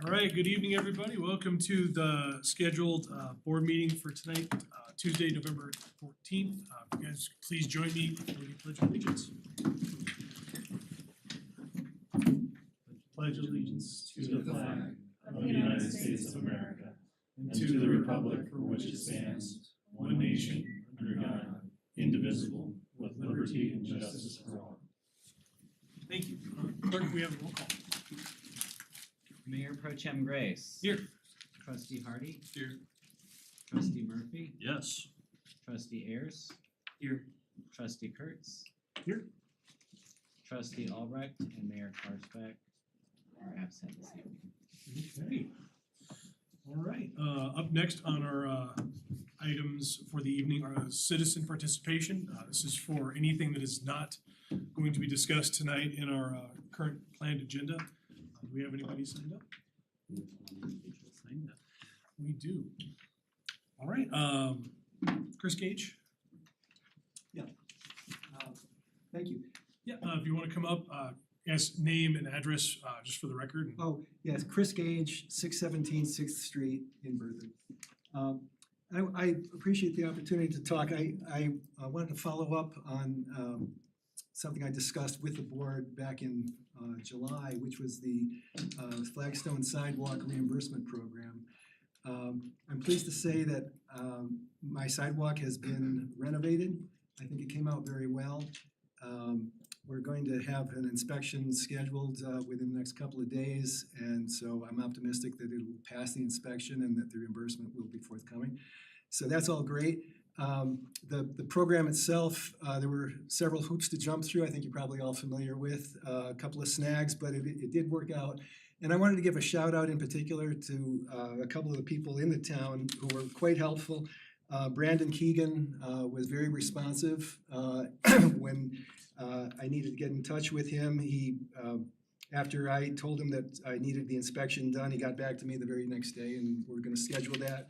All right, good evening, everybody. Welcome to the scheduled board meeting for tonight, Tuesday, November 14th. If you guys please join me for the Pledge of Allegiance. Pledge allegiance to the flag of the United States of America and to the republic for which it stands, one nation, under God, indivisible, with liberty and justice for all. Thank you. Clerk, we have a roll call. Mayor Pro Tem Grace. Here. Trustee Hardy. Here. Trustee Murphy. Yes. Trustee Ayers. Here. Trustee Kurtz. Here. Trustee Albrecht and Mayor Karsbeck are absent this evening. Okay. All right, up next on our items for the evening are citizen participation. This is for anything that is not going to be discussed tonight in our current planned agenda. Do we have anybody signed up? We do. All right, Chris Gage? Thank you. Yeah, if you want to come up, yes, name and address, just for the record. Oh, yes, Chris Gage, 617 6th Street in Berthoud. I appreciate the opportunity to talk. I wanted to follow up on something I discussed with the board back in July, which was the Flagstone Sidewalk Reimbursement Program. I'm pleased to say that my sidewalk has been renovated. I think it came out very well. We're going to have an inspection scheduled within the next couple of days, and so I'm optimistic that it will pass the inspection and that the reimbursement will be forthcoming. So that's all great. The program itself, there were several hoops to jump through. I think you're probably all familiar with a couple of snags, but it did work out. And I wanted to give a shout out in particular to a couple of the people in the town who were quite helpful. Brandon Keegan was very responsive when I needed to get in touch with him. He, after I told him that I needed the inspection done, he got back to me the very next day, and we're going to schedule that.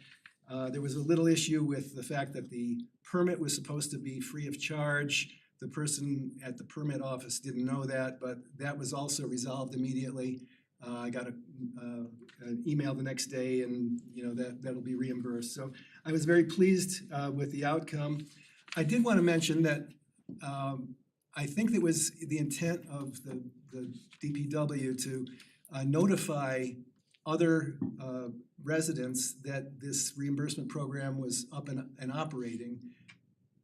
There was a little issue with the fact that the permit was supposed to be free of charge. The person at the permit office didn't know that, but that was also resolved immediately. I got an email the next day, and that'll be reimbursed. So I was very pleased with the outcome. I did want to mention that I think it was the intent of the DPW to notify other residents that this reimbursement program was up and operating.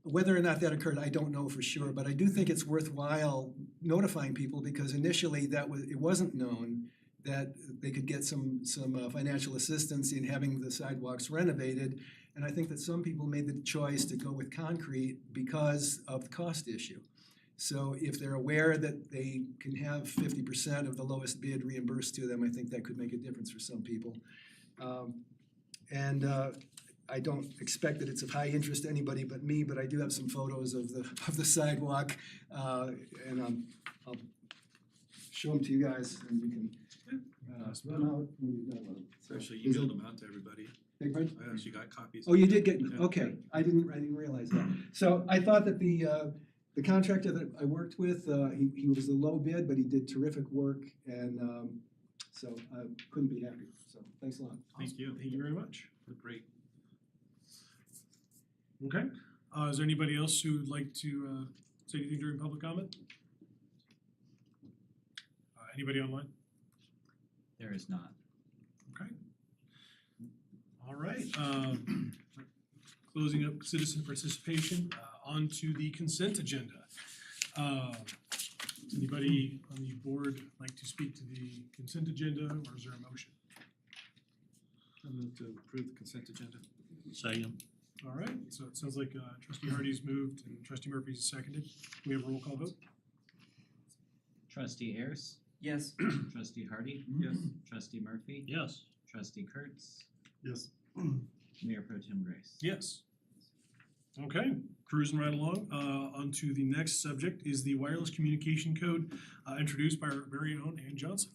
Whether or not that occurred, I don't know for sure, but I do think it's worthwhile notifying people, because initially it wasn't known that they could get some financial assistance in having the sidewalks renovated. And I think that some people made the choice to go with concrete because of the cost issue. So if they're aware that they can have 50% of the lowest bid reimbursed to them, I think that could make a difference for some people. I don't expect that it's of high interest to anybody but me, but I do have some photos of the sidewalk, and I'll show them to you guys, and we can run out. Actually, you emailed them out to everybody. Beg pardon? I actually got copies. Oh, you did get, Yeah. okay, I didn't realize that. So I thought that the contractor that I worked with, he was a low bid, but he did terrific work, and so I couldn't be happier. So thanks a lot. Thank you. Thank you very much. Great. Okay. Is there anybody else who would like to say anything during public comment? Anybody online? There is not. Okay. All right. Closing up citizen participation, on to the consent agenda. Does anybody on the board like to speak to the consent agenda, or is there a motion? I move to approve the consent agenda. Second. All right, so it sounds like Trustee Hardy's moved and Trustee Murphy's seconded. We have a roll call vote? Trustee Ayers. Yes. Trustee Hardy. Yes. Trustee Murphy. Yes. Trustee Kurtz. Yes. Mayor Pro Tem Grace. Yes. Okay, cruising right along. On to the next subject is the wireless communication code introduced by our very own Ann Johnson.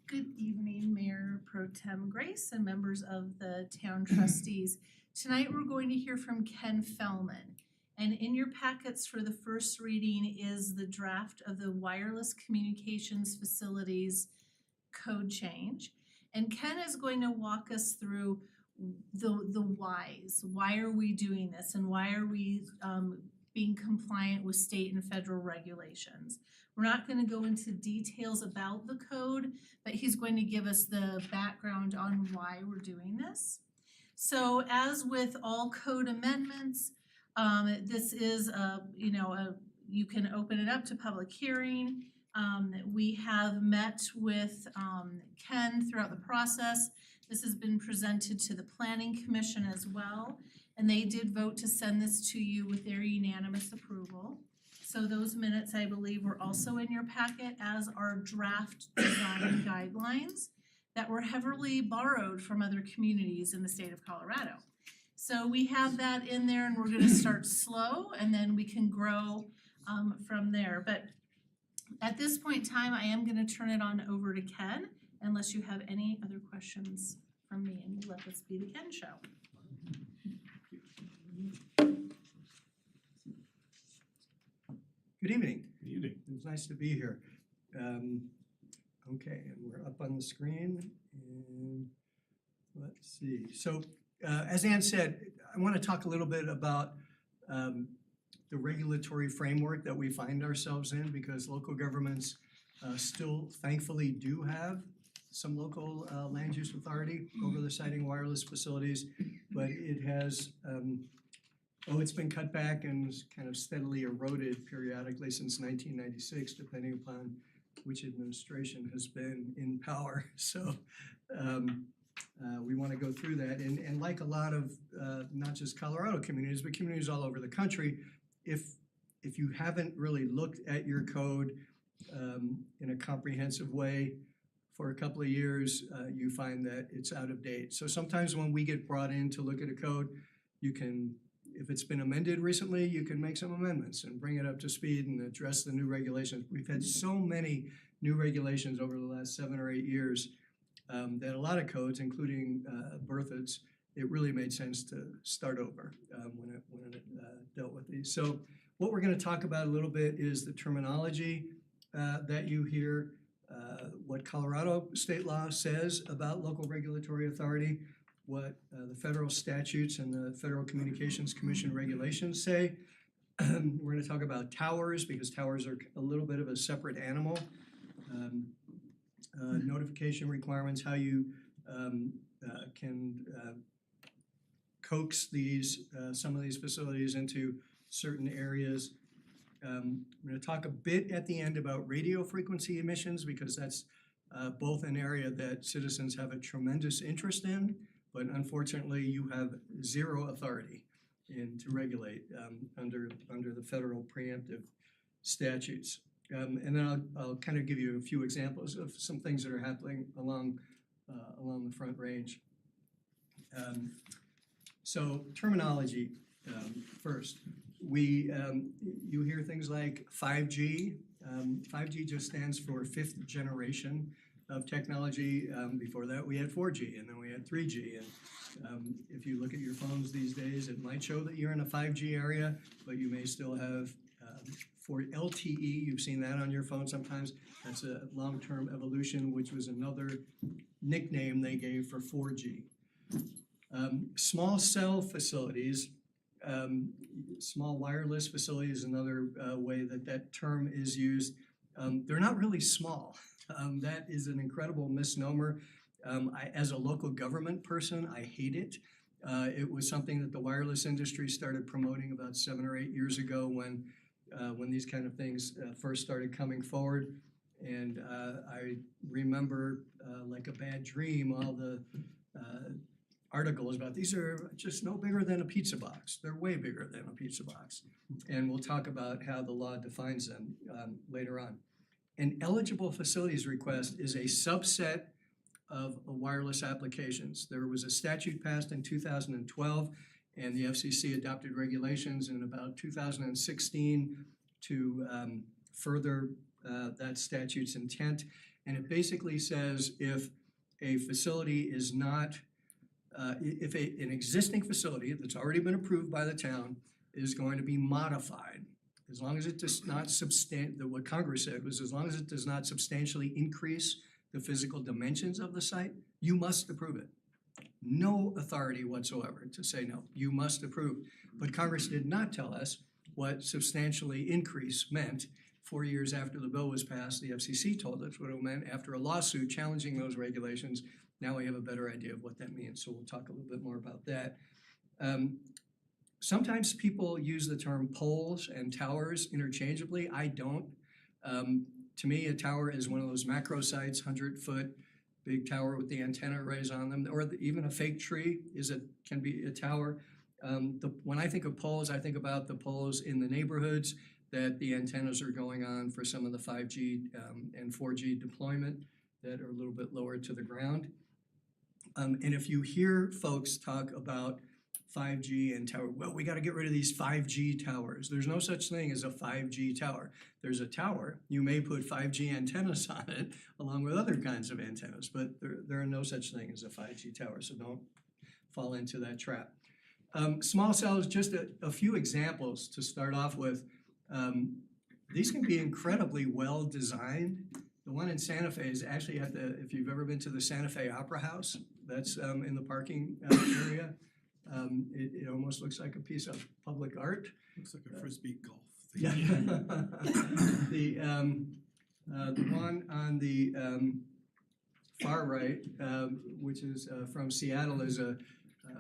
Good evening, Mayor Pro Tem Grace and members of the town trustees. Tonight we're going to hear from Ken Fellman. And in your packets for the first reading is the draft of the wireless communications facilities code change. And Ken is going to walk us through the whys. Why are we doing this and why are we being compliant with state and federal regulations? We're not going to go into details about the code, but he's going to give us the background on why we're doing this. So as with all code amendments, this is you can open it up to public hearing. We have met with Ken throughout the process. This has been presented to the Planning Commission as well, and they did vote to send this to you with their unanimous approval. So those minutes, I believe, were also in your packet, as are draft design guidelines that were heavily borrowed from other communities in the state of Colorado. So we have that in there, and we're gonna start slow and then we can grow from there. But at this point in time, I am gonna turn it on over to Ken, unless you have any other questions from me, and let this be the Ken show. Good evening. Good evening. It's nice to be here. Okay, and we're up on the screen, and let's see. So, as Ann said, I want to talk a little bit about the regulatory framework that we find ourselves in, because local governments still thankfully do have some local land use authority over the siting wireless facilities, but it has it's been cut back and kind of steadily eroded periodically since 1996, depending upon which administration has been in power. So we want to go through that. And like a lot of not just Colorado communities, but communities all over the country, if you haven't really looked at your code in a comprehensive way for a couple of years, you find that it's out of date. So sometimes when we get brought in to look at a code, you can, if it's been amended recently, you can make some amendments and bring it up to speed and address the new regulations. We've had so many new regulations over the last 7 or 8 years that a lot of codes, including Berthoud's, it really made sense to start over when it dealt with these. So what we're going to talk about a little bit is the terminology that you hear, what Colorado state law says about local regulatory authority, what the federal statutes and the Federal Communications Commission regulations say. We're going to talk about towers, because towers are a little bit of a separate animal. Notification requirements, how you can coax these some of these facilities into certain areas. I'm going to talk a bit at the end about radio frequency emissions, because that's both an area that citizens have a tremendous interest in, but unfortunately you have zero authority to regulate under the federal preemptive statutes. And then I'll kind of give you a few examples of some things that are happening along the Front Range. So terminology first. You hear things like 5G. 5G just stands for 5th generation of technology. Before that, we had 4G, and then we had 3G. And if you look at your phones these days, it might show that you're in a 5G area, but you may still have for LTE. You've seen that on your phone sometimes. That's a long-term evolution, which was another nickname they gave for 4G. Small cell facilities, small wireless facilities, another way that term is used. They're not really small. That is an incredible misnomer. As a local government person, I hate it. It was something that the wireless industry started promoting about 7 or 8 years ago when these kind of things first started coming forward. And I remember like a bad dream, all the articles about these are just no bigger than a pizza box. They're way bigger than a pizza box. And we'll talk about how the law defines them later on. An eligible facilities request is a subset of wireless applications. There was a statute passed in 2012, and the FCC adopted regulations in about 2016 to further that statute's intent. And it basically says if a facility is not, if an existing facility that's already been approved by the town is going to be modified, as long as it does not what Congress said was, as long as it does not substantially increase the physical dimensions of the site, you must approve it. No authority whatsoever to say no, you must approve. But Congress did not tell us what substantially increase meant. 4 years after the bill was passed, the FCC told us what it meant after a lawsuit challenging those regulations. Now we have a better idea of what that means, so we'll talk a little bit more about that. Sometimes people use the term poles and towers interchangeably. I don't. To me, a tower is one of those macro sites, 100-foot big tower with the antenna arrays on them, or even a fake tree can be a tower. When I think of poles, I think about the poles in the neighborhoods that the antennas are going on for some of the 5G and 4G deployment that are a little bit lower to the ground. And if you hear folks talk about 5G and tower, well, we got to get rid of these 5G towers. There's no such thing as a 5G tower. There's a tower. You may put 5G antennas on it along with other kinds of antennas, but there are no such thing as a 5G tower, so don't fall into that trap. Small cells, just a few examples to start off with. These can be incredibly well designed. The one in Santa Fe is actually if you've ever been to the Santa Fe Opera House, that's in the parking area. It almost looks like a piece of public art. Looks like a Frisbee golf thing. Yeah. The one on the far right, which is from Seattle, is the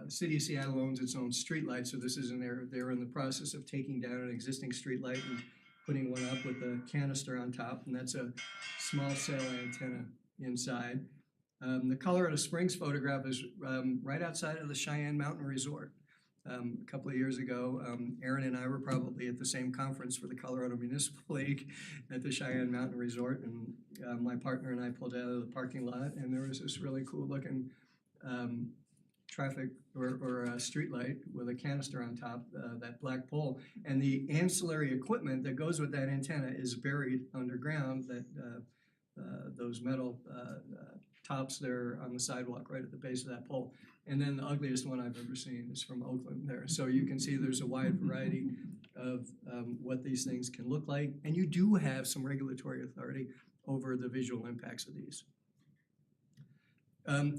city of Seattle owns its own streetlight, so this is they're in the process of taking down an existing streetlight and putting one up with a canister on top, and that's a small cell antenna inside. The Colorado Springs photograph is right outside of the Cheyenne Mountain Resort. A couple of years ago, Aaron and I were probably at the same conference for the Colorado Municipal League at the Cheyenne Mountain Resort, and my partner and I pulled out of the parking lot, and there was this really cool looking traffic or street light with a canister on top, that black pole, and the ancillary equipment that goes with that antenna is buried underground, those metal tops there on the sidewalk right at the base of that pole. And then the ugliest one I've ever seen is from Oakland there. So you can see there's a wide variety of what these things can look like, and you do have some regulatory authority over the visual impacts of these.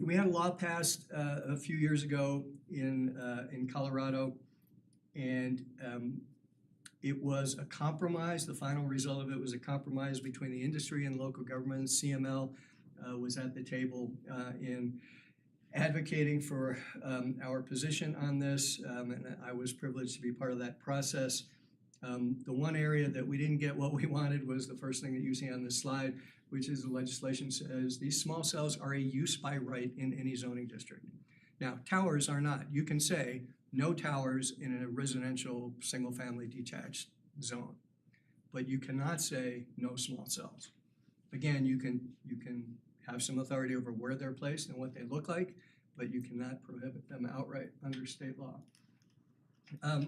We had a law passed a few years ago in Colorado, and it was a compromise. The final result of it was a compromise between the industry and local governments. CML was at the table in advocating for our position on this, and I was privileged to be part of that process. The one area that we didn't get what we wanted was the first thing that you see on this slide, which is the legislation says these small cells are a use by right in any zoning district. Now, towers are not. You can say no towers in a residential single-family detached zone, but you cannot say no small cells. Again, you can have some authority over where they're placed and what they look like, but you cannot prohibit them outright under state law.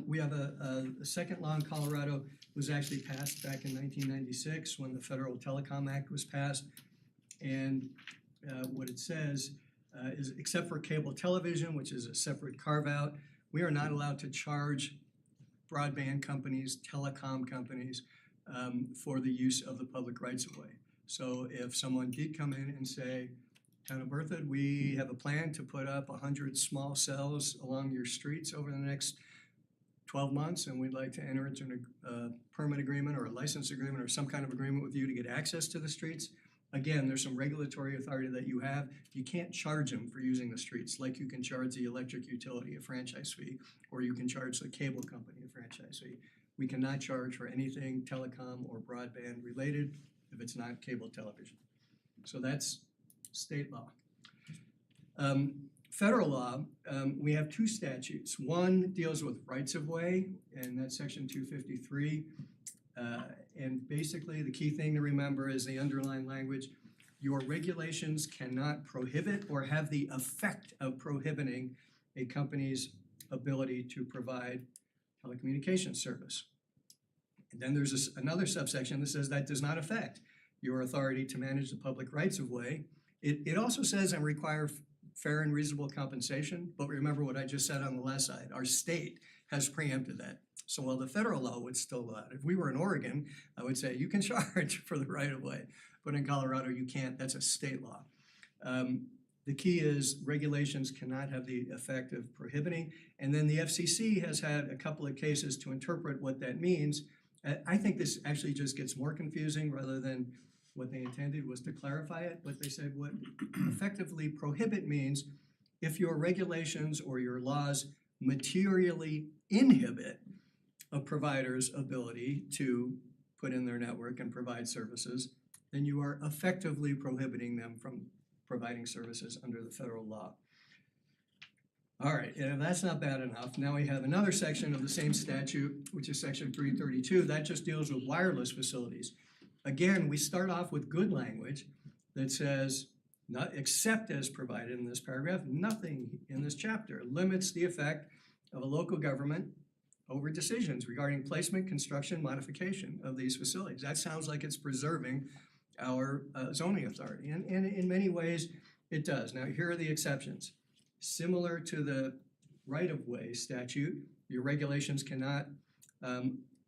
We have a second law in Colorado was actually passed back in 1996 when the Federal Telecom Act was passed. And what it says is except for cable television, which is a separate carve-out, we are not allowed to charge broadband companies, telecom companies, for the use of the public rights-of-way. So if someone did come in and say, Town of Berthoud, we have a plan to put up 100 small cells along your streets over the next 12 months, and we'd like to enter into a permit agreement or a license agreement or some kind of agreement with you to get access to the streets. Again, there's some regulatory authority that you have. You can't charge them for using the streets like you can charge the electric utility a franchise fee, or you can charge the cable company a franchise fee. We cannot charge for anything telecom or broadband related if it's not cable television. So that's state law. Federal law, we have two statutes. One deals with rights of way, and that's section 253. And basically the key thing to remember is the underlying language. Your regulations cannot prohibit or have the effect of prohibiting a company's ability to provide telecommunications service. And then there's another subsection that says that does not affect your authority to manage the public rights of way. It also says and require fair and reasonable compensation, but remember what I just said on the last slide. Our state has preempted that. So while the federal law would still allow it, if we were in Oregon, I would say you can charge for the right of way, but in Colorado you can't. That's a state law. The key is regulations cannot have the effect of prohibiting, and then the FCC has had a couple of cases to interpret what that means. I think this actually just gets more confusing rather than what they intended was to clarify it, but they said what effectively prohibit means if your regulations or your laws materially inhibit a provider's ability to put in their network and provide services, then you are effectively prohibiting them from providing services under the federal law. All right, and if that's not bad enough, now we have another section of the same statute, which is section 332, that just deals with wireless facilities. Again, we start off with good language that says, not except as provided in this paragraph, nothing in this chapter limits the effect of a local government over decisions regarding placement, construction, modification of these facilities. That sounds like it's preserving our zoning authority, and in many ways it does. Now, here are the exceptions. Similar to the right-of-way statute, your regulations cannot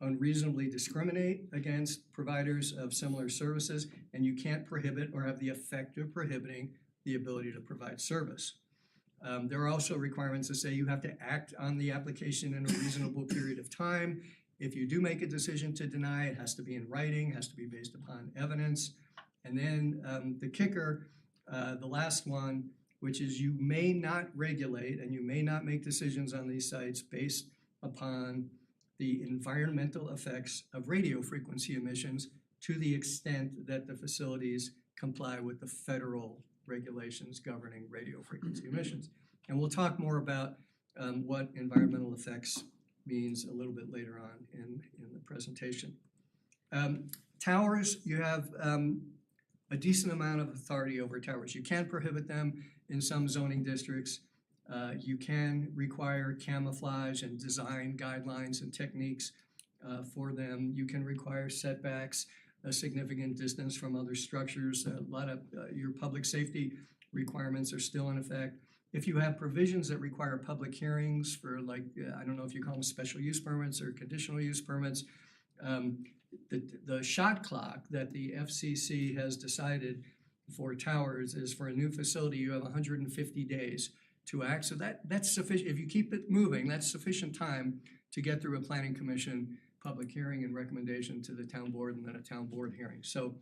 unreasonably discriminate against providers of similar services, and you can't prohibit or have the effect of prohibiting the ability to provide service. There are also requirements that say you have to act on the application in a reasonable period of time. If you do make a decision to deny, it has to be in writing, has to be based upon evidence. And then the kicker, the last one, which is you may not regulate and you may not make decisions on these sites based upon the environmental effects of radio frequency emissions to the extent that the facilities comply with the federal regulations governing radio frequency emissions. And we'll talk more about what environmental effects means a little bit later on in the presentation. Towers, you have a decent amount of authority over towers. You can prohibit them in some zoning districts. You can require camouflage and design guidelines and techniques for them. You can require setbacks, a significant distance from other structures. A lot of your public safety requirements are still in effect. If you have provisions that require public hearings for, like, I don't know if you call them special use permits or conditional use permits, the shot clock that the FCC has decided for towers is for a new facility, you have 150 days to act. So that's sufficient. If you keep it moving, that's sufficient time to get through a planning commission, public hearing and recommendation to the town board, and then a town board hearing. So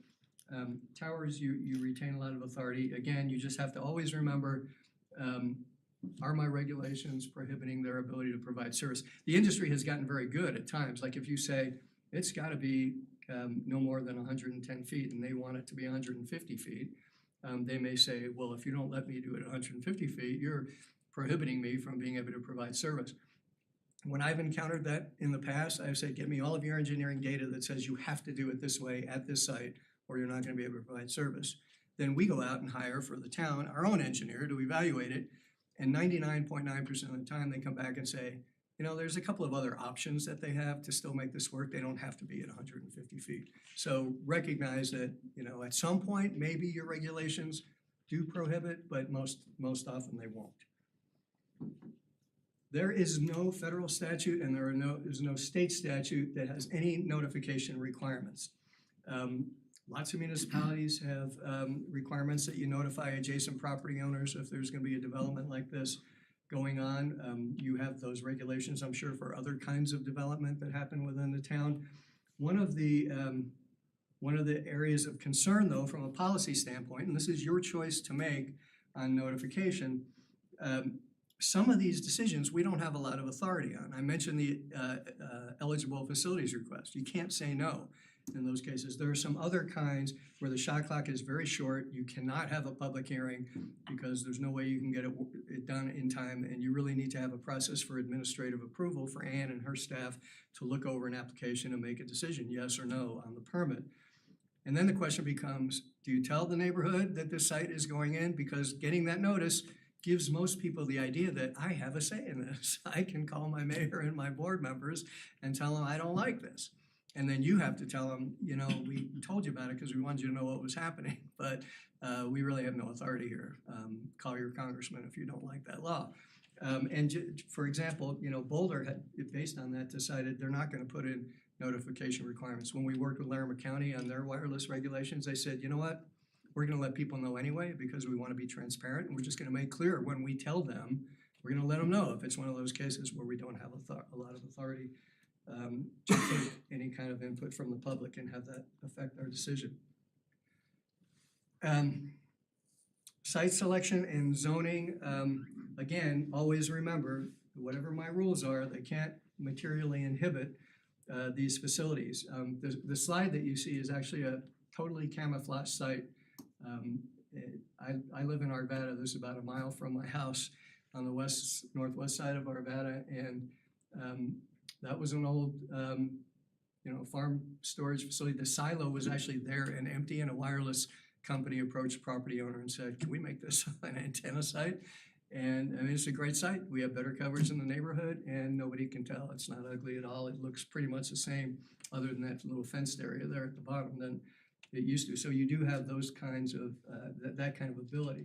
towers, you retain a lot of authority. Again, you just have to always remember, are my regulations prohibiting their ability to provide service? The industry has gotten very good at times. Like if you say, it's gotta be no more than 110 feet and they want it to be 150 feet, they may say, well, if you don't let me do it at 150 feet, you're prohibiting me from being able to provide service. When I've encountered that in the past, I've said, get me all of your engineering data that says you have to do it this way at this site or you're not gonna be able to provide service. Then we go out and hire for the town our own engineer to evaluate it, and 99.9% of the time they come back and say, you know, there's a couple of other options that they have to still make this work. They don't have to be at 150 feet. So recognize that, you know, at some point, maybe your regulations do prohibit, but most often they won't. There is no federal statute and there's no state statute that has any notification requirements. Lots of municipalities have requirements that you notify adjacent property owners if there's gonna be a development like this going on. You have those regulations, I'm sure, for other kinds of development that happen within the town. One of the areas of concern, though, from a policy standpoint, and this is your choice to make on notification, some of these decisions we don't have a lot of authority on. I mentioned the eligible facilities request. You can't say no in those cases. There are some other kinds where the shot clock is very short. You cannot have a public hearing because there's no way you can get it done in time, and you really need to have a process for administrative approval for Ann and her staff to look over an application and make a decision, yes or no, on the permit. And then the question becomes, do you tell the neighborhood that this site is going in? Because getting that notice gives most people the idea that I have a say in this. I can call my mayor and my board members and tell them I don't like this. And then you have to tell them, you know, we told you about it because we wanted you to know what was happening, but we really have no authority here. Call your congressman if you don't like that law. For example, you know, Boulder had, based on that, decided they're not gonna put in notification requirements. When we worked with Larimer County on their wireless regulations, they said, you know what? We're gonna let people know anyway because we wanna be transparent, and we're just gonna make clear when we tell them, we're gonna let them know if it's one of those cases where we don't have a lot of authority to take any kind of input from the public and have that affect our decision. Site selection and zoning, again, always remember, whatever my rules are, they can't materially inhibit these facilities. The slide that you see is actually a totally camouflaged site. I live in Arvada. This is about a mile from my house on the northwest side of Arvada, and that was an old farm storage facility. The silo was actually there and empty, and a wireless company approached the property owner and said, can we make this an antenna site? And I mean, it's a great site. We have better coverage in the neighborhood, and nobody can tell. It's not ugly at all. It looks pretty much the same, other than that little fenced area there at the bottom than it used to. So you do have those kinds of, that kind of ability.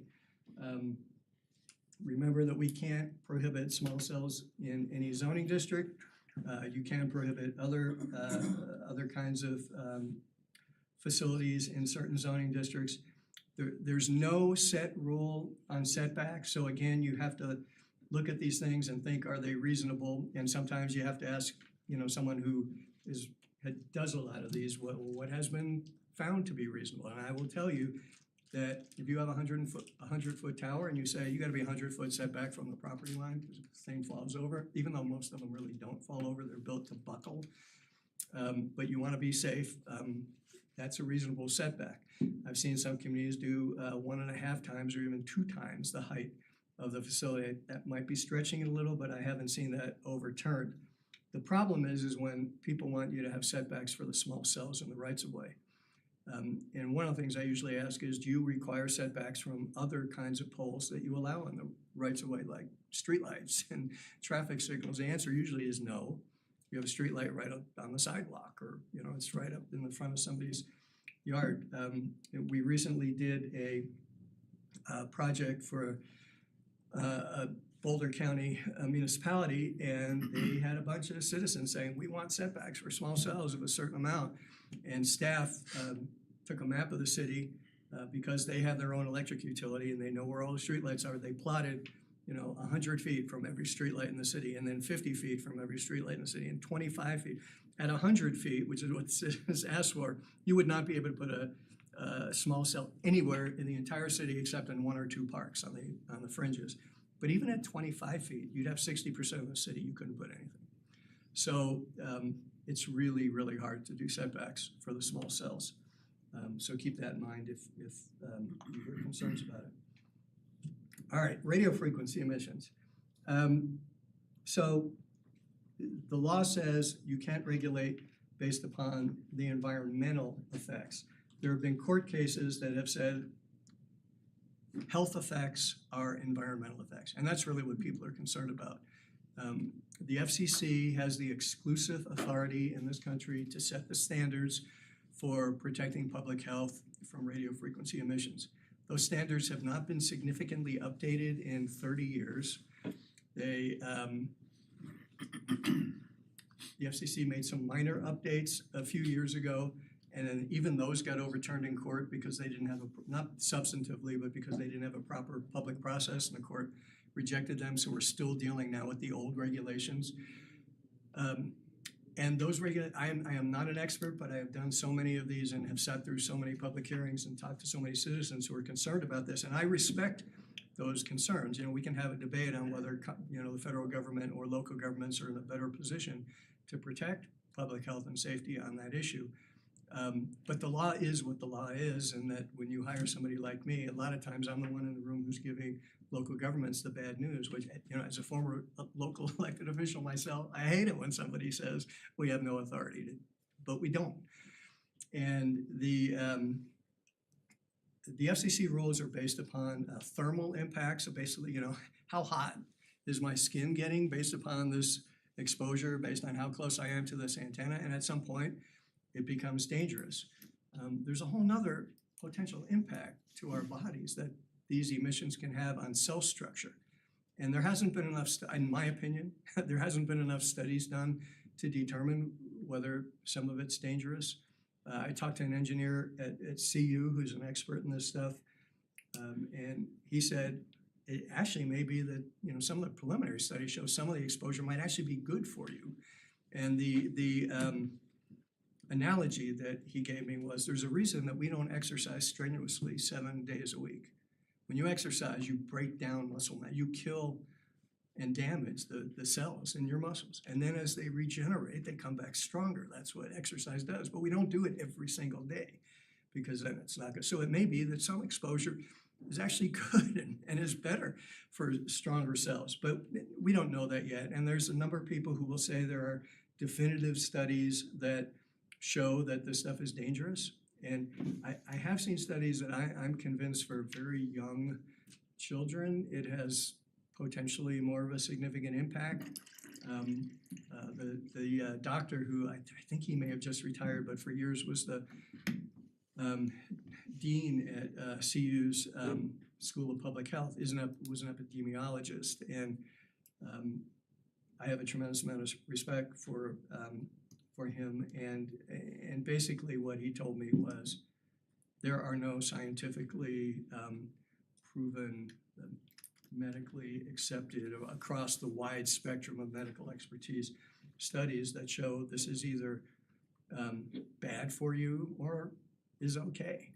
Remember that we can't prohibit small cells in any zoning district. You can prohibit other kinds of facilities in certain zoning districts. There's no set rule on setbacks, so again, you have to look at these things and think, are they reasonable? And sometimes you have to ask, someone who does a lot of these, what has been found to be reasonable? And I will tell you that if you have a 100-foot tower and you say you got to be 100-foot setback from the property line because if the thing falls over, even though most of them really don't fall over, they're built to buckle, but you want to be safe. That's a reasonable setback. I've seen some communities do 1.5 times or even 2 times the height of the facility. That might be stretching it a little, but I haven't seen that overturned. The problem is when people want you to have setbacks for the small cells in the rights of way. And one of the things I usually ask is, do you require setbacks from other kinds of poles that you allow in the rights of way, like streetlights and traffic signals? The answer usually is no. You have a street light right up on the sidewalk, or it's right up in the front of somebody's yard. We recently did a project for a Boulder County municipality, and they had a bunch of citizens saying, we want setbacks for small cells of a certain amount. And staff took a map of the city because they have their own electric utility and they know where all the streetlights are. They plotted 100 feet from every streetlight in the city, and then 50 feet from every streetlight in the city, and 25 feet. At 100 feet, which is what is asked for, you would not be able to put a small cell anywhere in the entire city except in 1 or 2 parks on the fringes. But even at 25 feet, you'd have 60% of the city you couldn't put anything. So it's really, really hard to do setbacks for the small cells. So keep that in mind if you hear concerns about it. All right, radio frequency emissions. So the law says you can't regulate based upon the environmental effects. There have been court cases that have said health effects are environmental effects, and that's really what people are concerned about. The FCC has the exclusive authority in this country to set the standards for protecting public health from radio frequency emissions. Those standards have not been significantly updated in 30 years. The FCC made some minor updates a few years ago, and then even those got overturned in court because they didn't have not substantively, but because they didn't have a proper public process, and the court rejected them. So we're still dealing now with the old regulations. And those I am not an expert, but I have done so many of these and have sat through so many public hearings and talked to so many citizens who are concerned about this. And I respect those concerns. We can have a debate on whether the federal government or local governments are in a better position to protect public health and safety on that issue. But the law is what the law is, and that when you hire somebody like me, a lot of times I'm the one in the room who's giving local governments the bad news, which, as a former local elected official myself, I hate it when somebody says we have no authority to, but we don't. And the FCC rules are based upon thermal impacts. So basically, how hot is my skin getting based upon this exposure, based on how close I am to this antenna, and at some point, it becomes dangerous. There's a whole nother potential impact to our bodies that these emissions can have on cell structure. And there hasn't been enough, in my opinion, there hasn't been enough studies done to determine whether some of it's dangerous. I talked to an engineer at CU who's an expert in this stuff, and he said it actually may be that, you know, some of the preliminary studies show some of the exposure might actually be good for you. And the analogy that he gave me was there's a reason that we don't exercise strenuously 7 days a week. When you exercise, you break down muscle mass, you kill and damage the cells in your muscles. And then as they regenerate, they come back stronger. That's what exercise does. But we don't do it every single day because then it's not good. So it may be that some exposure is actually good and is better for stronger cells. But we don't know that yet. And there's a number of people who will say there are definitive studies that show that this stuff is dangerous. And I have seen studies that I'm convinced for very young children, it has potentially more of a significant impact. The doctor who I think he may have just retired, but for years was the dean at CU's School of Public Health, was an epidemiologist, and I have a tremendous amount of respect for him, and basically what he told me was there are no scientifically proven, medically accepted across the wide spectrum of medical expertise studies that show this is either bad for you or is okay.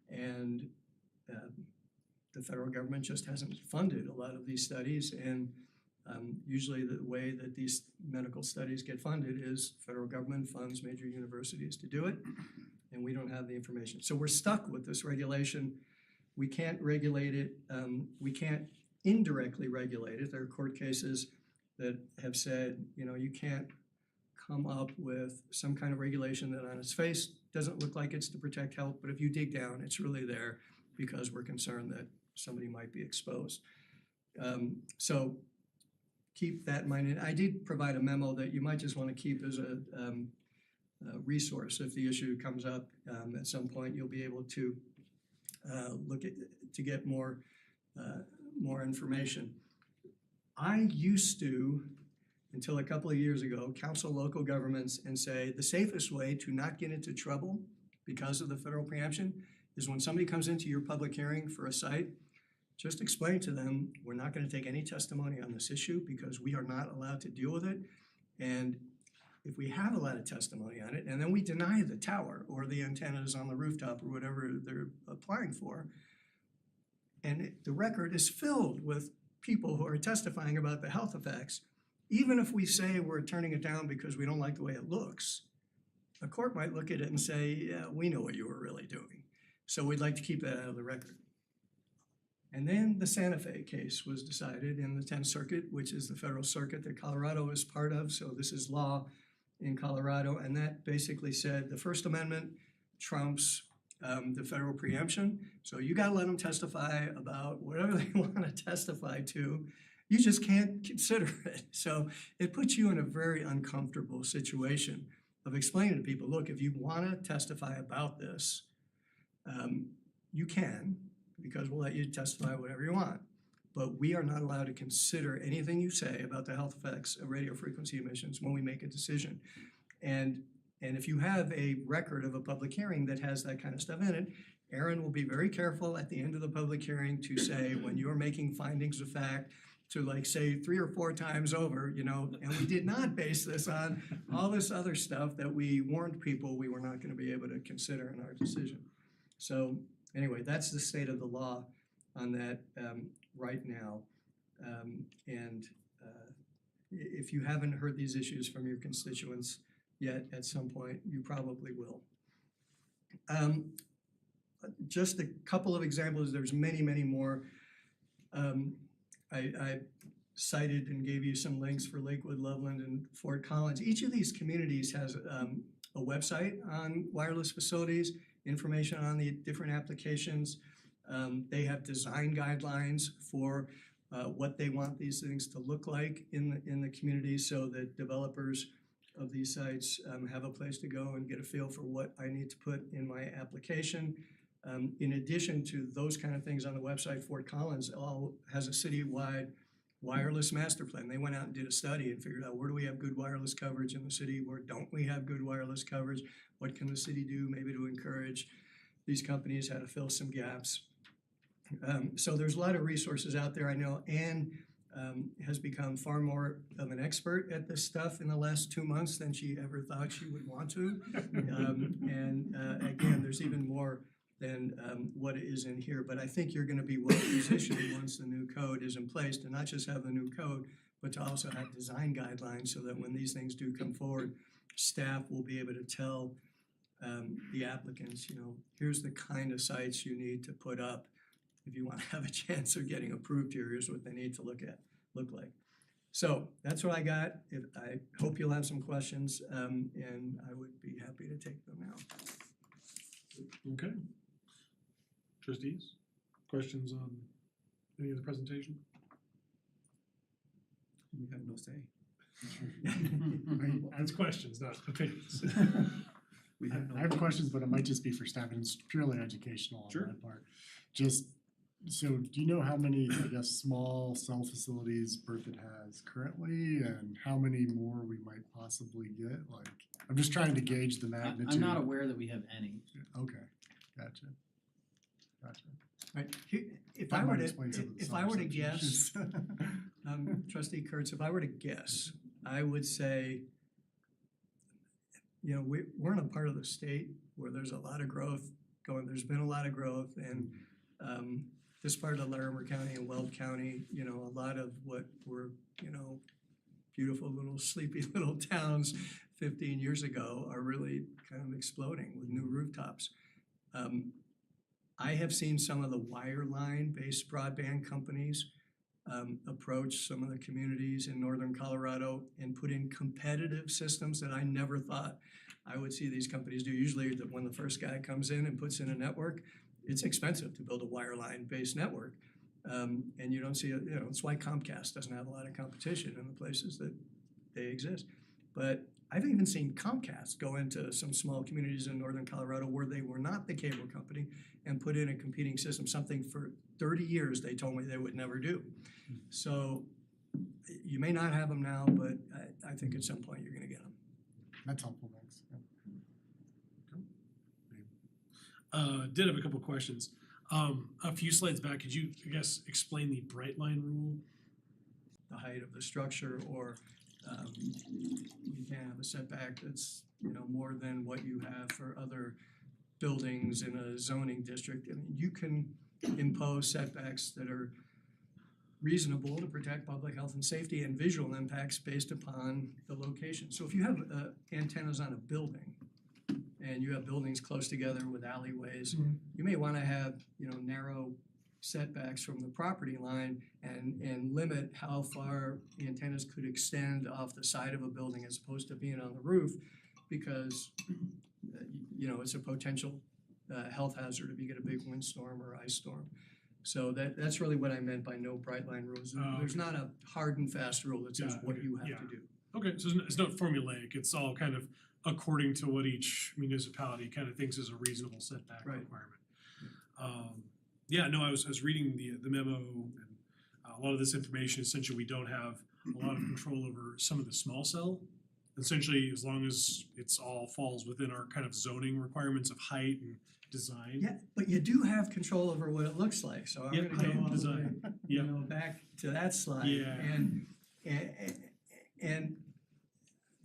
And the federal government just hasn't funded a lot of these studies, and usually the way that these medical studies get funded is federal government funds major universities to do it, and we don't have the information. So we're stuck with this regulation. We can't regulate it. We can't indirectly regulate it. There are court cases that have said, you know, you can't come up with some kind of regulation that on its face doesn't look like it's to protect health, but if you dig down, it's really there because we're concerned that somebody might be exposed. So keep that in mind. And I did provide a memo that you might just want to keep as a resource. If the issue comes up at some point, you'll be able to look at to get more information. I used to, until a couple of years ago, counsel local governments and say the safest way to not get into trouble because of the federal preemption is when somebody comes into your public hearing for a site, just explain to them, we're not going to take any testimony on this issue because we are not allowed to deal with it. And if we have a lot of testimony on it, and then we deny the tower or the antennas on the rooftop or whatever they're applying for, and the record is filled with people who are testifying about the health effects, even if we say we're turning it down because we don't like the way it looks, a court might look at it and say, yeah, we know what you were really doing. So we'd like to keep that out of the record. And then the Santa Fe case was decided in the 10th Circuit, which is the federal circuit that Colorado is part of. So this is law in Colorado. And that basically said the First Amendment trumps the federal preemption. So you got to let them testify about whatever they want to testify to. You just can't consider it. So it puts you in a very uncomfortable situation of explaining to people, look, if you want to testify about this, you can, because we'll let you testify whatever you want. But we are not allowed to consider anything you say about the health effects of radio frequency emissions when we make a decision. And if you have a record of a public hearing that has that kind of stuff in it, Aaron will be very careful at the end of the public hearing to say, when you're making findings of fact, to like say 3 or 4 times over, you know, and we did not base this on all this other stuff that we warned people we were not going to be able to consider in our decision. So anyway, that's the state of the law on that right now. If you haven't heard these issues from your constituents yet, at some point, you probably will. Just a couple of examples, there's many, many more. I cited and gave you some links for Lakewood, Loveland, and Fort Collins. Each of these communities has a website on wireless facilities, information on the different applications. They have design guidelines for what they want these things to look like in the community, so that developers of these sites have a place to go and get a feel for what I need to put in my application. In addition to those kind of things on the website, Fort Collins has a citywide wireless master plan. They went out and did a study and figured out where do we have good wireless coverage in the city, where don't we have good wireless coverage? What can the city do maybe to encourage these companies, how to fill some gaps? So there's a lot of resources out there. I know Anne has become far more of an expert at this stuff in the last 2 months than she ever thought she would want to. Again, there's even more than what is in here, but I think you're gonna be well positioned once the new code is in place to not just have the new code, but to also have design guidelines so that when these things do come forward, staff will be able to tell the applicants, you know, here's the kind of sites you need to put up if you wanna have a chance of getting approved here, here's what they need to look like. So that's what I got. I hope you'll have some questions, and I would be happy to take them now. Okay. Trustees, questions on any of the presentation? We have no say. That's questions, not opinions. We have no. I have questions, but it might just be for staff, and it's purely educational on Sure. my part. Just, so do you know how many, I guess, small cell facilities Berthoud has currently, and how many more we might possibly get? Like, I'm just trying to gauge the magnitude. I'm not aware that we have any. Okay, gotcha. Right, if That I were might to, explain some of the if I were to substitutions. guess, trustee Kurtz, if I were to guess, I would say, you know, we're in a part of the state where there's a lot of growth going, there's been a lot of growth, and this part of Larimer County and Weld County, you know, a lot of what were, you know, beautiful little sleepy little towns 15 years ago are really kind of exploding with new rooftops. I have seen some of the wireline-based broadband companies approach some of the communities in northern Colorado and put in competitive systems that I never thought I would see these companies do. Usually when the first guy comes in and puts in a network, it's expensive to build a wireline-based network. And you don't see it, you know, it's why Comcast doesn't have a lot of competition in the places that they exist. But I've even seen Comcast go into some small communities in northern Colorado where they were not the cable company and put in a competing system, something for 30 years they told me they would never do. So you may not have them now, but I think at some point you're gonna get them. That's helpful, thanks. Did have a couple questions. A few slides back, could you, I guess, explain the bright line rule? The height of the structure, or you can't have a setback that's, you know, more than what you have for other buildings in a zoning district. I mean, you can impose setbacks that are reasonable to protect public health and safety and visual impacts based upon the location. So if you have antennas on a building and you have buildings close together with alleyways, you may want to have, you know, narrow setbacks from the property line and limit how far the antennas could extend off the side of a building as opposed to being on the roof, because you know, it's a potential health hazard if you get a big windstorm or ice storm. So that's really what I meant by no bright line rules. There's not a hard and fast rule that says what you have to do. Okay, so it's not formulaic, it's all kind of according to what each municipality kind of thinks is a reasonable setback Right. requirement. Yeah, no, I was reading the memo, and a lot of this information, essentially, we don't have a lot of control over some of the small cell. Essentially, as long as it's all falls within our kind of zoning requirements of height and design. Yeah, but you do have control over what it looks like, so I'm Yeah, gonna height go and all the way, design. you Yeah. know, back to that slide. Yeah. And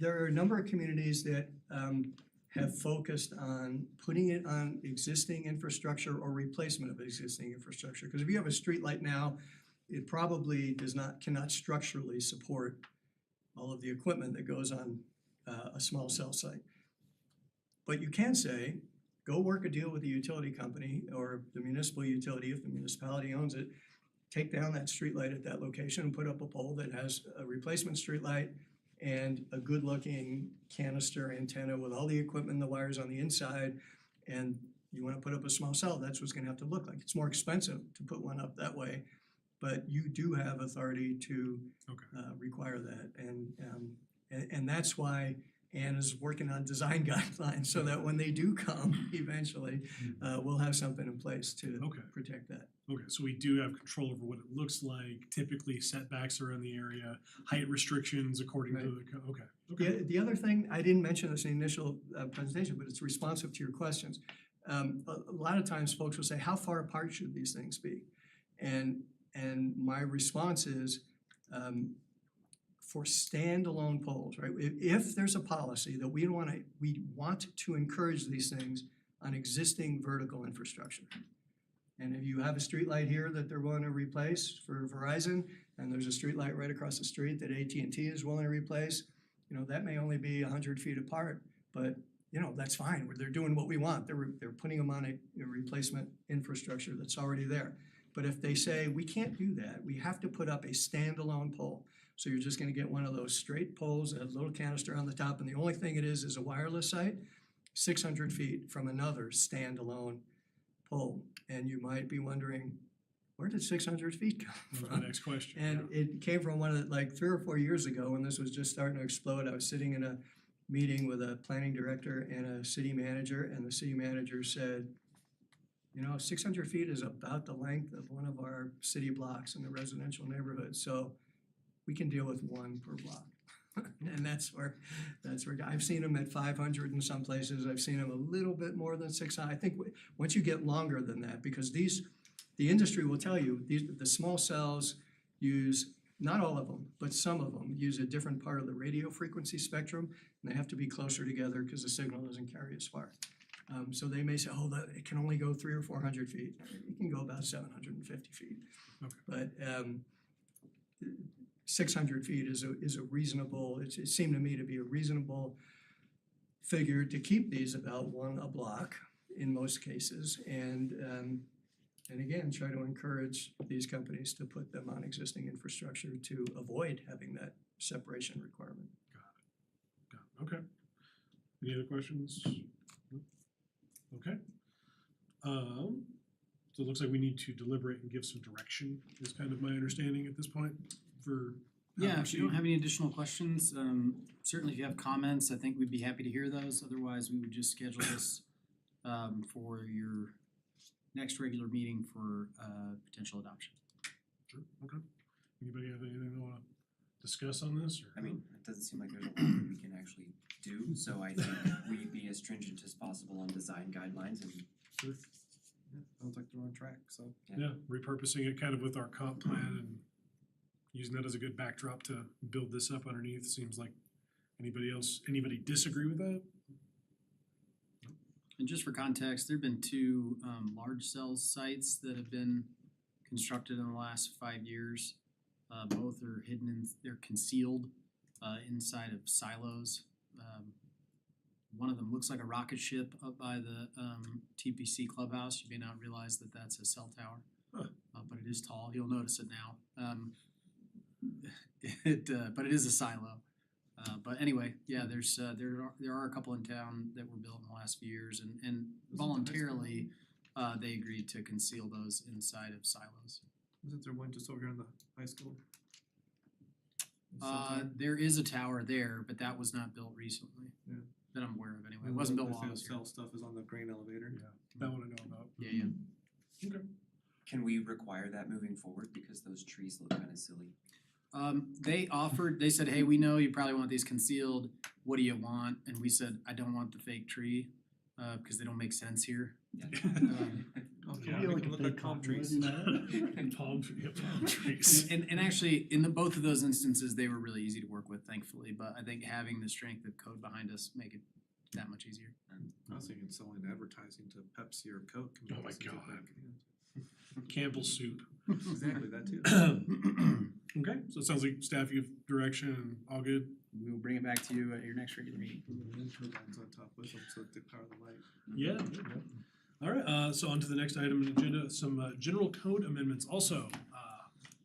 there are a number of communities that have focused on putting it on existing infrastructure or replacement of existing infrastructure. Because if you have a street light now, it probably cannot structurally support all of the equipment that goes on a small cell site. But you can say, go work a deal with the utility company or the municipal utility if the municipality owns it. Take down that streetlight at that location and put up a pole that has a replacement streetlight and a good-looking canister antenna with all the equipment and the wires on the inside. And you want to put up a small cell, that's what's going to have to look like. It's more expensive to put one up that way, but you do have authority to require that. And that's why and is working on design guidelines so that when they do come eventually, we'll have something in place to Okay. protect that. Okay, so we do have control over what it looks like, typically setbacks around the area, height restrictions according to the, okay, okay. The other thing, I didn't mention this in the initial presentation, but it's responsive to your questions. A lot of times folks will say, how far apart should these things be? And my response is, for standalone poles, right? If there's a policy that we want to encourage these things on existing vertical infrastructure. And if you have a street light here that they're willing to replace for Verizon, and there's a street light right across the street that AT&T is willing to replace, you know, that may only be 100 feet apart, but you know, that's fine. They're doing what we want. They're putting them on a replacement infrastructure that's already there. But if they say, we can't do that, we have to put up a standalone pole. So you're just gonna get one of those straight poles, a little canister on the top, and the only thing it is a wireless site, 600 feet from another standalone pole. And you might be wondering, where did 600 feet come That's my from? next question. And it came from one of the, like 3 or 4 years ago when this was just starting to explode. I was sitting in a meeting with a planning director and a city manager, and the city manager said, you know, 600 feet is about the length of one of our city blocks in the residential neighborhood, so we can deal with one per block. And that's where I've seen them at 500 in some places. I've seen them a little bit more than 600. I think once you get longer than that, because the industry will tell you, the small cells use, not all of them, but some of them use a different part of the radio frequency spectrum, and they have to be closer together because the signal doesn't carry as far. So they may say, oh, it can only go 300 or 400 feet. It can go about 750 feet. Okay. But 600 feet is a reasonable, it seemed to me to be a reasonable figure to keep these about one a block in most cases. And again, try to encourage these companies to put them on existing infrastructure to avoid having that separation requirement. Got it. Okay. Any other questions? No? Okay. So it looks like we need to deliberate and give some direction, is kind of my understanding at this point for. how Yeah, to if you don't proceed. have any additional questions, certainly if you have comments, I think we'd be happy to hear those. Otherwise, we would just schedule this for your next regular meeting for potential adoption. Sure, okay. Anybody have anything they wanna discuss on this, or? I mean, it doesn't seem like there's a lot that we can actually do, so I think we be as stringent as possible on design guidelines and Sounds like they're on track, so. Yeah, repurposing it kind of with our comp plan and using that as a good backdrop to build this up underneath. Seems like anybody disagree with that? And just for context, there've been two large cell sites that have been constructed in the last 5 years. Both are they're concealed inside of silos. One of them looks like a rocket ship up by the TPC clubhouse. You may not realize that that's a cell tower, but it is tall. You'll notice it now. But it is a silo. But anyway, yeah, there are a couple in town that were built in the last few years, and voluntarily they agreed to conceal those inside of silos. Isn't there one just over here in the high school? There is a tower there, but that was not built recently. Yeah. That I'm aware of anyway. It wasn't built while I was here. Cell stuff is on the grain elevator. Yeah, that one I know about. Yeah. Okay. can we require that moving forward because those trees look kind of silly? They said, hey, we know you probably want these concealed. What do you want? And we said, I don't want the fake tree, because they don't make sense here. Yeah, we can look like palm trees. Palm trees. And actually, in both of those instances, they were really easy to work with, thankfully. But I think having the strength of code behind us make it that much easier. I was thinking selling advertising to Pepsi or Coke. Oh my God. Campbell's soup. Exactly, that too. Okay, so it sounds like staff, you have direction and all good? We will bring it back to you at your next regular meeting. Wind turbines on top with them so that they power the light. Yeah. All right, so on to the next item on the agenda, some general code amendments also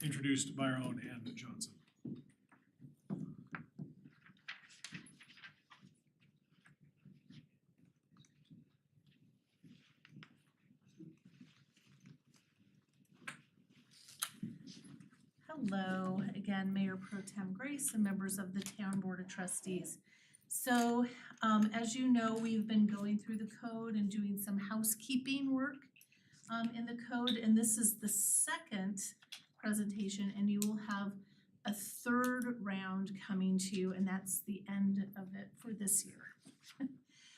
introduced by our own Ann Johnson. Hello, again, Mayor Pro Tem Grace and members of the Town Board of Trustees. So, as you know, we've been going through the code and doing some housekeeping work in the code, and this is the second presentation, and you will have a third round coming to you, and that's the end of it for this year.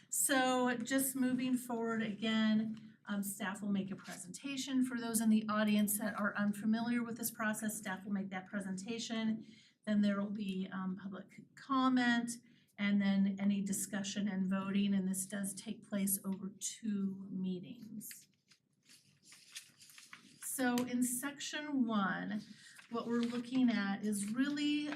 So just moving forward again, staff will make a presentation. For those in the audience that are unfamiliar with this process, staff will make that presentation. Then there will be public comment, and then any discussion and voting, and this does take place over 2 meetings. So in section 1, what we're looking at is really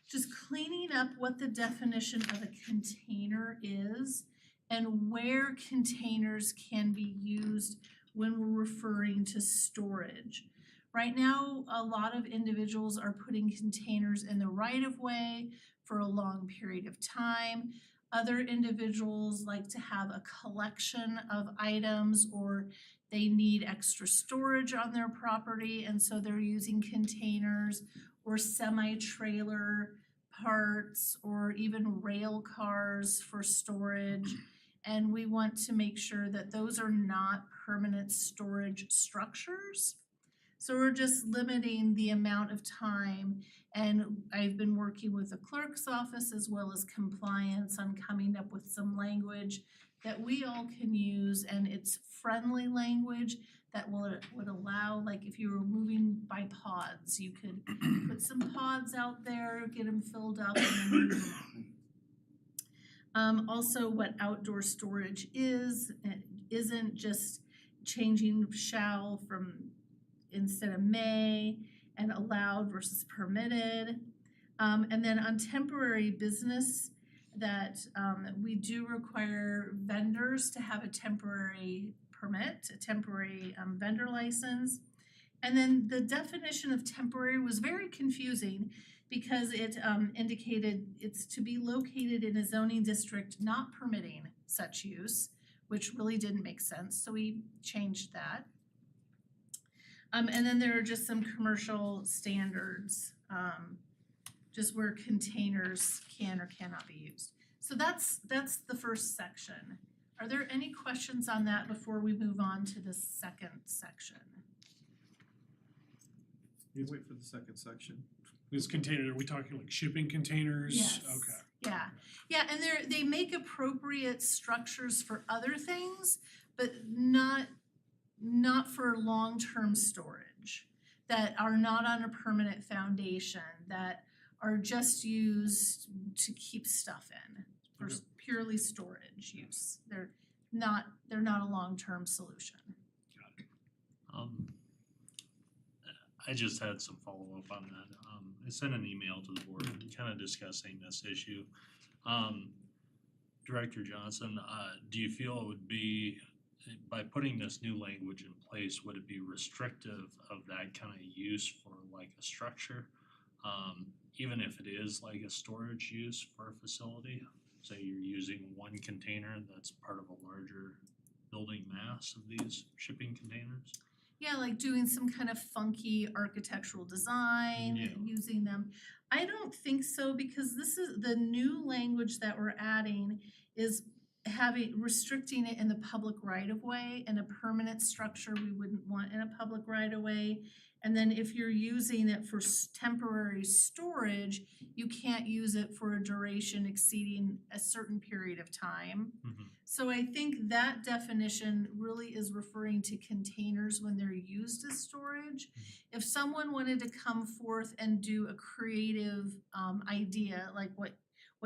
just cleaning up what the definition of a container is and where containers can be used when we're referring to storage. Right now, a lot of individuals are putting containers in the right of way for a long period of time. Other individuals like to have a collection of items, or they need extra storage on their property, and so they're using containers or semi-trailer parts or even rail cars for storage. And we want to make sure that those are not permanent storage structures. So we're just limiting the amount of time, and I've been working with the clerk's office as well as compliance on coming up with some language that we all can use, and it's friendly language that would allow, like if you were moving by pods, you could put some pods out there, get them filled up, and then move them on. Also, what outdoor storage is, it isn't just changing shall from instead of may, and allowed versus permitted. And then on temporary business, that we do require vendors to have a temporary permit, a temporary vendor license. And then the definition of temporary was very confusing because it indicated it's to be located in a zoning district not permitting such use, which really didn't make sense, so we changed that. And then there are just some commercial standards, just where containers can or cannot be used. So that's the first section. Are there any questions on that before we move on to the second section? You wait for the second section. This container, are we talking like shipping containers? Yes. Okay. Yeah, and they make appropriate structures for other things, but not for long-term storage, that are not on a permanent foundation, that are just used to keep stuff in for Okay. purely storage use. They're not a long-term solution. I just had some follow-up on that. I sent an email to the board kind of discussing this issue. Director Johnson, do you feel it would be, by putting this new language in place, would it be restrictive of that kind of use for like a structure? Even if it is like a storage use for a facility, say you're using one container that's part of a larger building mass of these shipping containers? Yeah, like doing some kind of funky architectural design, Yeah. using them. I don't think so, because this is the new language that we're adding is restricting it in the public right of way, and a permanent structure we wouldn't want in a public right of way. And then if you're using it for temporary storage, you can't use it for a duration exceeding a certain period of time. Mhm. So I think that definition really is referring to containers when they're used as storage. If someone wanted to come forth and do a creative idea, like what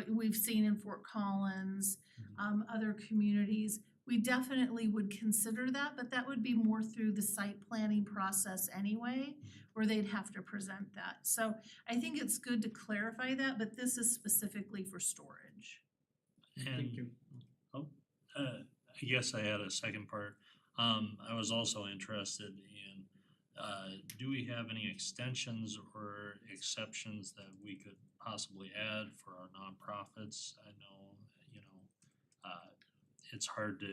we've seen in Fort Collins, other communities, we definitely would consider that, but that would be more through the site planning process anyway, where they'd have to present that. So I think it's good to clarify that, but this is specifically for storage. Thank you. I guess I had a second part. I was also interested in, do we have any extensions or exceptions that we could possibly add for our nonprofits? I know, it's hard to,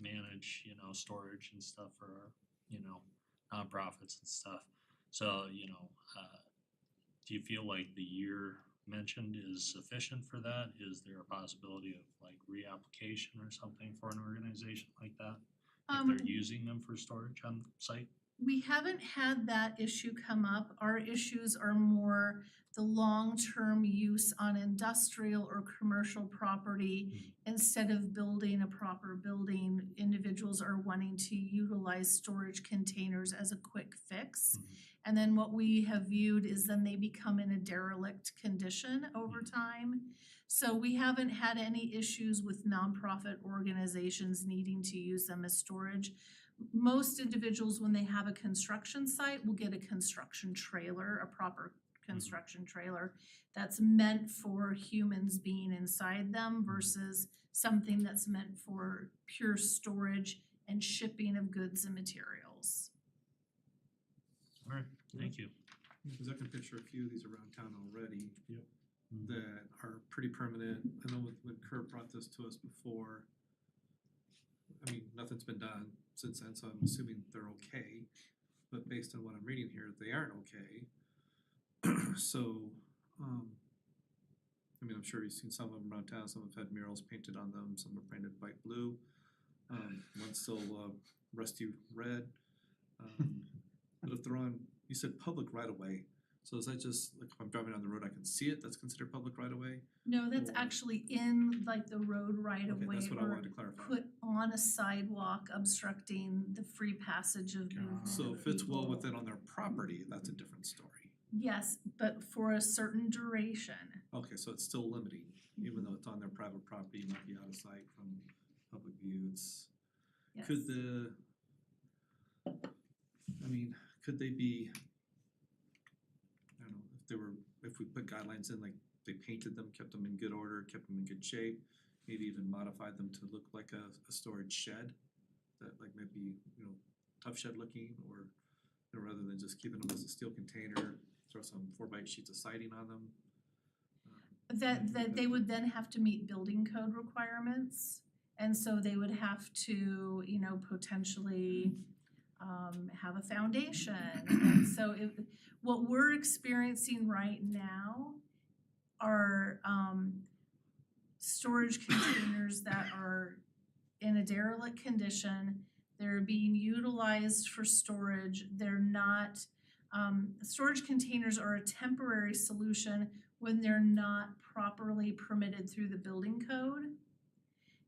manage, storage and stuff for our, nonprofits and stuff. So, do you feel like the year mentioned is sufficient for that? Is there a possibility of like reapplication or something for an organization like that? If they're using them for storage on site? We haven't had that issue come up. Our issues are more the long-term use on industrial or commercial property. Instead of building a proper building, individuals are wanting to utilize storage containers as a quick fix. And then what we have viewed is then they become in a derelict condition over time. So we haven't had any issues with nonprofit organizations needing to use them as storage. Most individuals, when they have a construction site, will get a construction trailer, a proper construction trailer that's meant for humans being inside them versus something that's meant for pure storage and shipping of goods and materials. Alright, thank you. Cause I can picture a few of these around town already. Yep. That are pretty permanent. I know when Kurt brought this to us before, I mean, nothing's been done since then, so I'm assuming they're okay. But based on what I'm reading here, they aren't okay. So, I mean, I'm sure you've seen some of them around town. Some have had murals painted on them, some are painted white blue. One's still rusty red. But if they're on, you said public right of way. So is that just, like, if I'm driving on the road, I can see it, that's considered public right of way? No, that's Or- actually in like the road right of Okay, way that's what I or wanted to clarify. put on a sidewalk obstructing the free passage of movement So of if it's well people. within on their property, that's a different story. Yes, but for a certain duration. Okay, so it's still limiting, even though it's on their private property, it might be out of sight from public view, it's, Yes. could I mean, could they be, I don't know, if we put guidelines in, like they painted them, kept them in good order, kept them in good shape, maybe even modified them to look like a storage shed, that like maybe, tough shed looking, or rather than just keeping them as a steel container, throw some 4x8 sheets of siding on them. That they would then have to meet building code requirements. And so they would have to, potentially have a foundation. And so what we're experiencing right now are storage containers that are in a derelict condition. They're being utilized for storage. They're not, storage containers are a temporary solution when they're not properly permitted through the building code.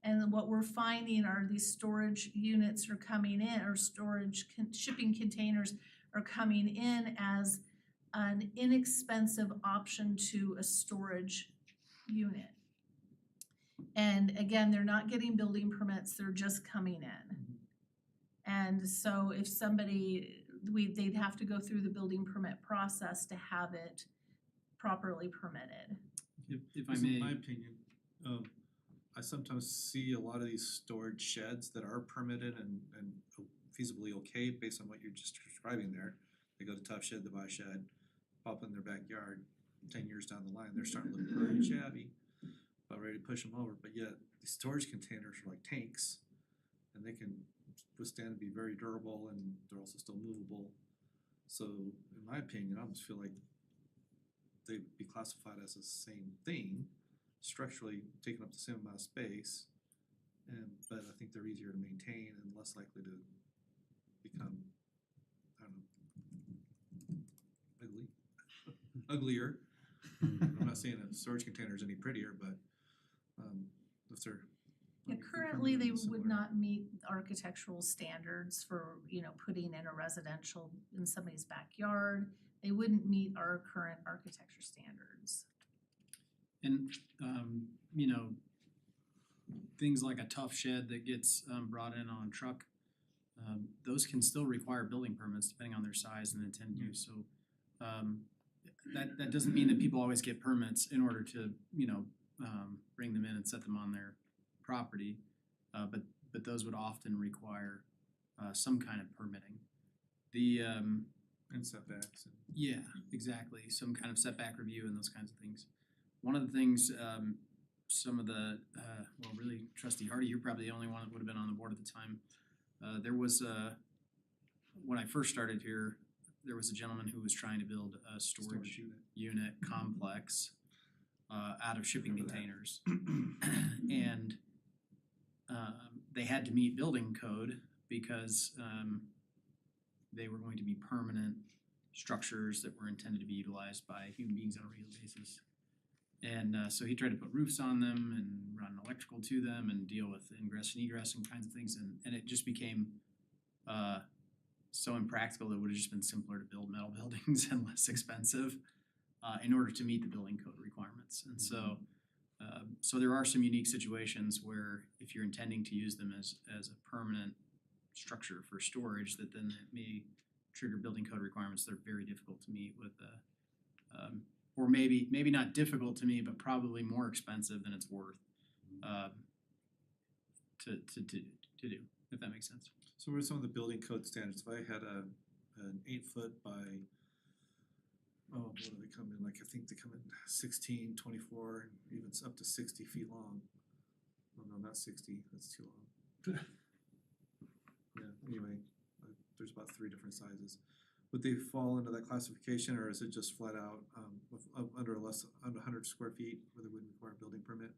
And what we're finding are these storage units are coming in, or shipping containers are coming in as an inexpensive option to a storage unit. And again, they're not getting building permits, they're just coming in. And so if they'd have to go through the building permit process to have it properly permitted. If I This is may, my opinion, I sometimes see a lot of these storage sheds that are permitted and feasibly okay based on what you're just describing there. They go to Tough Shed, they buy a shed, pop in their backyard, 10 years down the line, they're starting to look pretty shabby, about ready to push them over, but yet these storage containers are like tanks, and they can withstand and be very durable, and they're also still movable. So in my opinion, I almost feel like they'd be classified as the same thing, structurally taking up the same amount of space, but I think they're easier to maintain and less likely to become, I don't know, uglier. I'm not saying that storage container is any prettier, but if they're Yeah, if they're currently they permanent and would similar. not meet architectural standards for, putting in a residential in somebody's backyard. They wouldn't meet our current architecture standards. and things like a tough shed that gets brought in on a truck, those can still require building permits depending on their size and intended use. So that doesn't mean that people always get permits in order to bring them in and set them on their property, but those would often require some kind of permitting. And setbacks and Yeah, exactly. Some kind of setback review and those kinds of things. One of the things, some of the, really, Trustee Hardy, you're probably the only one that would have been on the board at the time. There was when I first started here, there was a gentleman who was trying to build a storage unit complex. out of shipping containers. And they had to meet building code because they were going to be permanent structures that were intended to be utilized by human beings on a regular basis. And so he tried to put roofs on them and run electrical to them and deal with ingress and egress and kinds of things, and it just became so impractical that it would have just been simpler to build metal buildings and less expensive in order to meet the building code requirements. And so so there are some unique situations where if you're intending to use them as a permanent structure for storage, that then it may trigger building code requirements that are very difficult to meet with or maybe not difficult to meet, but probably more expensive than it's worth to do, if that makes sense. So what are some of the building code standards? If I had an 8 foot by, what do they come in, like I think they come in 16, 24, even up to 60 feet long. Oh no, not 60, that's too long. Yeah, anyway, there's about 3 different sizes. Would they fall into that classification, or is it just flat out under 100 square feet where they wouldn't require a building permit?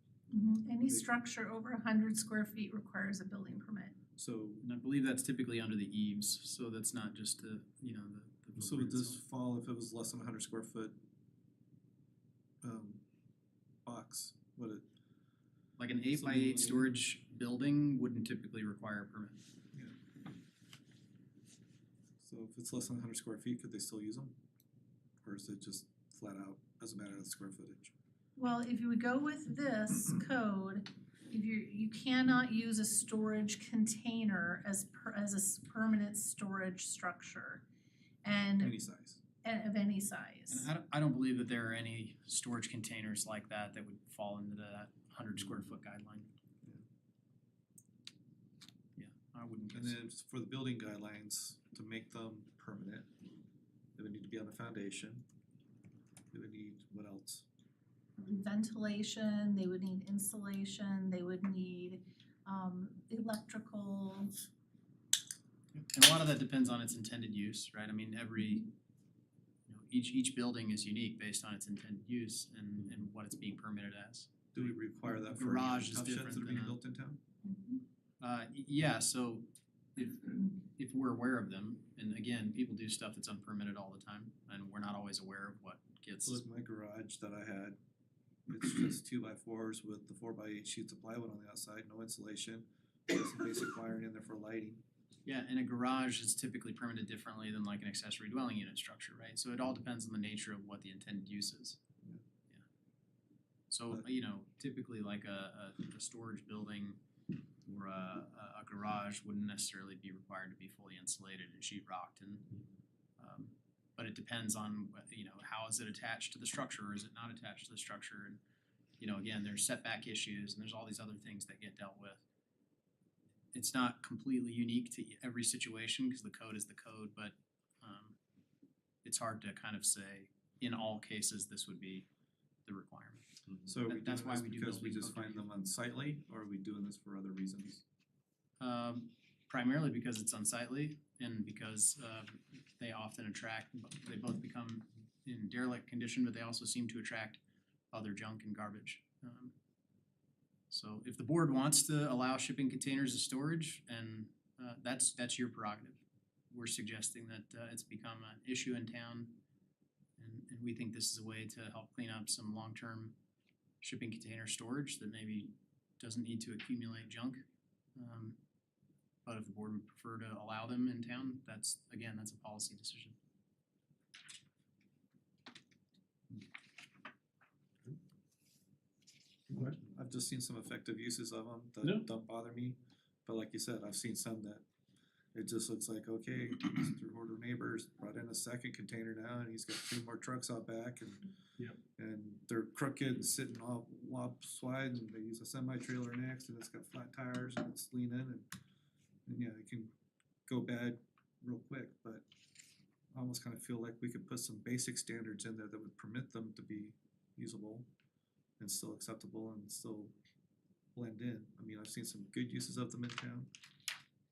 Any structure over 100 square feet requires a building permit. So And I believe that's typically under the eaves, so that's not just the So would this fall if it was less than 100 square foot box? Would it? like an 8x8 storage building wouldn't typically require a permit. So if it's less than 100 square feet, could they still use them? Or is it just flat out, doesn't matter the square footage? Well, if you would go with this code, if you cannot use a storage container as a permanent storage structure and Any size? of any size. And I don't believe that there are any storage containers like that that would fall into that 100 square foot guideline. Yeah, I wouldn't And guess. then for the building guidelines, to make them permanent, they would need to be on the foundation. They would need, what else? Ventilation, they would need insulation, they would need electrical. And a lot of that depends on its intended use, right? I mean, each building is unique based on its intended use and what it's being permitted as. Do we require that for Garage is tough sheds different that are than being a- built in town? Yeah, so if we're aware of them, and again, people do stuff that's unpermitted all the time, and we're not always aware of what gets. So like my garage that I had, it's just 2x4s with the 4x8 sheets of plywood on the outside, no insulation, just some basic wiring in there for lighting. Yeah, and a garage is typically permitted differently than like an accessory dwelling unit structure, right? So it all depends on the nature of what the intended use is. Yeah. So, typically like a storage building or a garage wouldn't necessarily be required to be fully insulated and sheetrocked and but it depends on, how is it attached to the structure or is it not attached to the structure? And, again, there's setback issues and there's all these other things that get dealt with. It's not completely unique to every situation because the code is the code, but it's hard to kind of say in all cases this would be the requirement. So are we That's doing why this we do because we building just code find them unsightly, or are we doing this for other reasons? Primarily because it's unsightly and because they often they both become in derelict condition, but they also seem to attract other junk and garbage. So if the board wants to allow shipping containers as storage, and that's your prerogative. We're suggesting that it's become an issue in town, and we think this is a way to help clean up some long-term shipping container storage that maybe doesn't need to accumulate junk. But if the board would prefer to allow them in town, that's a policy decision. I've just seen some effective uses of them No. that don't bother me, but like you said, I've seen some that it just looks like, okay, Mr. Hoarder neighbors brought in a second container now and he's got 3 more trucks out back and Yep. and they're crooked and sitting all lopsided and they use a semi-trailer next and it's got flat tires and it's leaning and yeah, it can go bad real quick, but I almost kind of feel like we could put some basic standards in there that would permit them to be usable and still acceptable and still blend in. I mean, I've seen some good uses of them in town,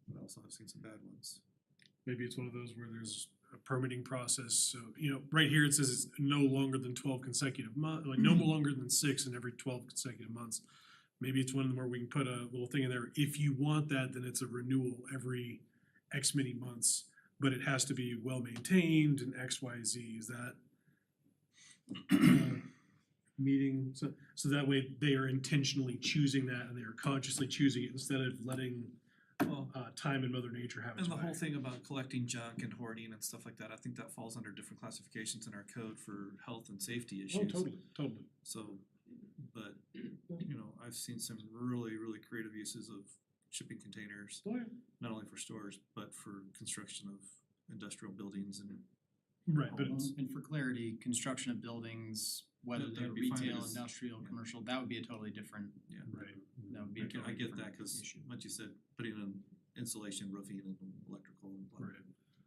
but also I've seen some bad ones. Maybe it's one of those where there's permitting process. So, you know, right here it says it's no longer than 12 consecutive months, like no longer than 6 in every 12 consecutive months. Maybe it's one of them where we can put a little thing in there. If you want that, then it's a renewal every X many months, but it has to be well maintained and X, Y, Z. Is that meeting? So that way they are intentionally choosing that and they are consciously choosing it instead of letting Well, time and Mother Nature have its and the way. whole thing about collecting junk and hoarding and stuff like that, I think that falls under different classifications in our code for health and safety issues. Oh, totally. So, but, you know, I've seen some really, really creative uses of shipping containers, Oh, yeah. not only for stores, but for construction of industrial buildings and Right, but it's, And for clarity, construction of buildings, whether Yeah, they're that'd be fine retail, as- industrial, yeah. commercial, that would be a totally different, right. that would be a I totally get different that, cause issue. what you said, putting in insulation, roofing and electrical and blah. Right.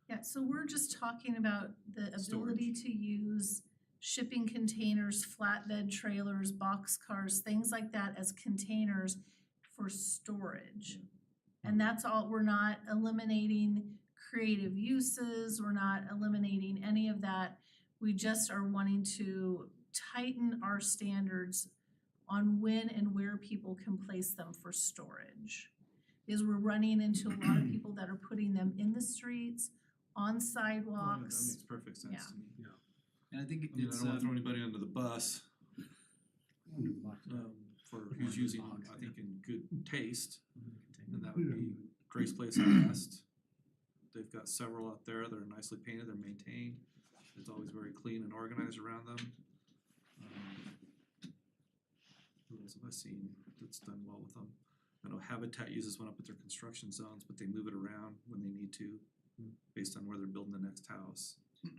Yeah, so we're just talking about the ability Storage. to use shipping containers, flatbed trailers, box cars, things like that as containers for storage. And that's all, we're not eliminating creative uses, we're not eliminating any of that. We just are wanting to tighten our standards on when and where people can place them for storage. Because we're running into a lot of people that are putting them in the streets, on That sidewalks. makes perfect sense Yeah. to me. And I think I mean, I it's, don't wanna throw anybody under the bus, for who's using, I think in good taste, and that would be Grace Place out west. They've got several out there, they're nicely painted, they're maintained, it's always very clean and organized around them. Who else have I seen that's done well with them? I know Habitat uses one up at their construction zones, but they move it around when they need to, based on where they're building the next house. But,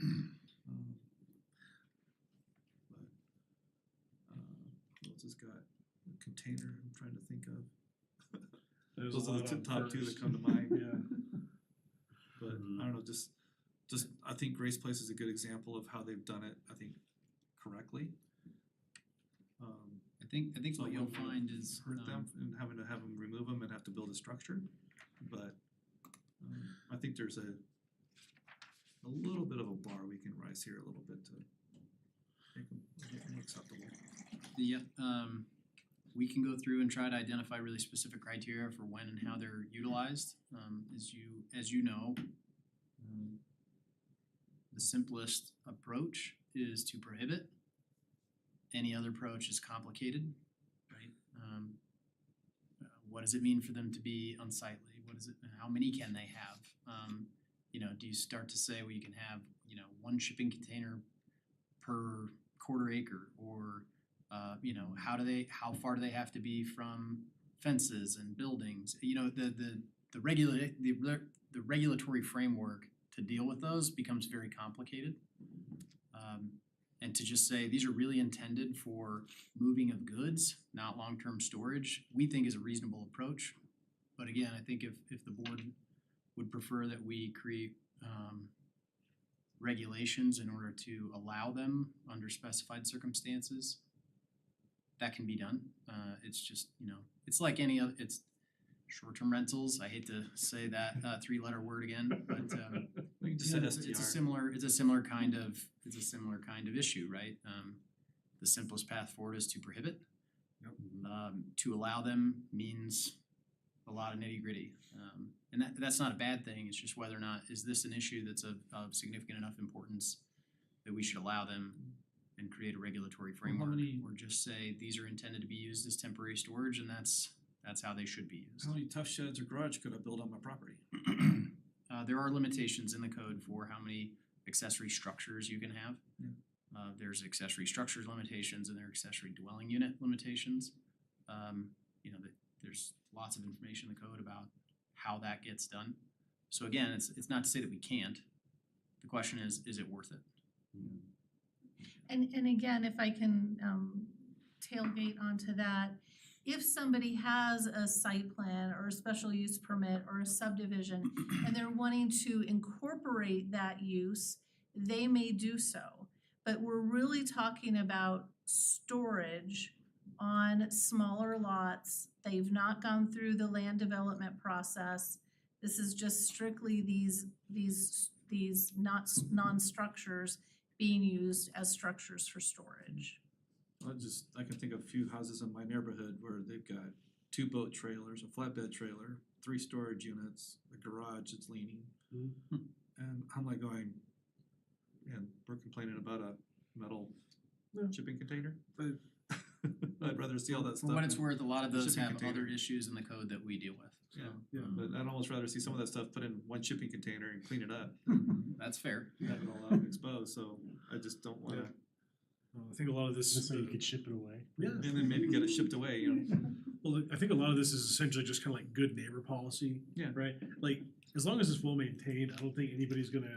who else has got a container I'm trying to think of? There's Those a are lot the on top two that First. come to mind. Yeah. But I don't know, just I think Grace Place is a good example of how they've done it, I think, correctly. I think So what it you'll won't find is, hurt them and having to have them remove them and have to build a structure, but I think there's a little bit of a bar we can rise here a little bit to make them more acceptable. we can go through and try to identify really specific criteria for when and how they're utilized. As you know, the simplest approach is to prohibit. Any other approach is complicated, right? What does it mean for them to be unsightly? What is it, how many can they have? Do you start to say, well, you can have, one shipping container per quarter acre, or how far do they have to be from fences and buildings? The regulatory framework to deal with those becomes very complicated. And to just say these are really intended for moving of goods, not long-term storage, we think is a reasonable approach. But again, I think if the board would prefer that we create regulations in order to allow them under specified circumstances, that can be done. It's just, it's like any other, it's short-term rentals. I hate to say that three-letter word again, but We can just say it's STR. it's a similar kind of issue, right? The simplest path forward is to prohibit. To allow them means a lot of nitty-gritty. And that's not a bad thing, it's just whether or not, is this an issue that's of significant enough importance that we should allow them and create a regulatory framework, or just say these are intended to be used as temporary storage and that's how they should be used. How many tough sheds or garage could I build on my property? There are limitations in the code for how many accessory structures you can have. There's accessory structures limitations and there are accessory dwelling unit limitations. There's lots of information in the code about how that gets done. So again, it's not to say that we can't. The question is it worth it? And again, if I can tailgate onto that, if somebody has a site plan or a special use permit or a subdivision and they're wanting to incorporate that use, they may do so. But we're really talking about storage on smaller lots. They've not gone through the land development process. This is just strictly these these non-structures being used as structures for storage. I can think of a few houses in my neighborhood where they've got 2 boat trailers, a flatbed trailer, 3 storage units, a garage that's leaning. And I'm like going, man, we're complaining about a metal shipping container, but I'd rather see all that stuff. For what it's in- worth, a lot of the those shipping have container. other issues in the code that we deal with, so. Yeah, but I'd almost rather see some of that stuff put in one shipping container and clean it up, That's fair. have it all out exposed, so I just don't wanna, I think a lot of this. Just so you could ship it away. Yeah. and then maybe get it shipped away, you know? Well, I think a lot of this is essentially just kind of like good neighbor policy. Yeah. Right? Like, as long as it's well maintained, I don't think anybody's gonna,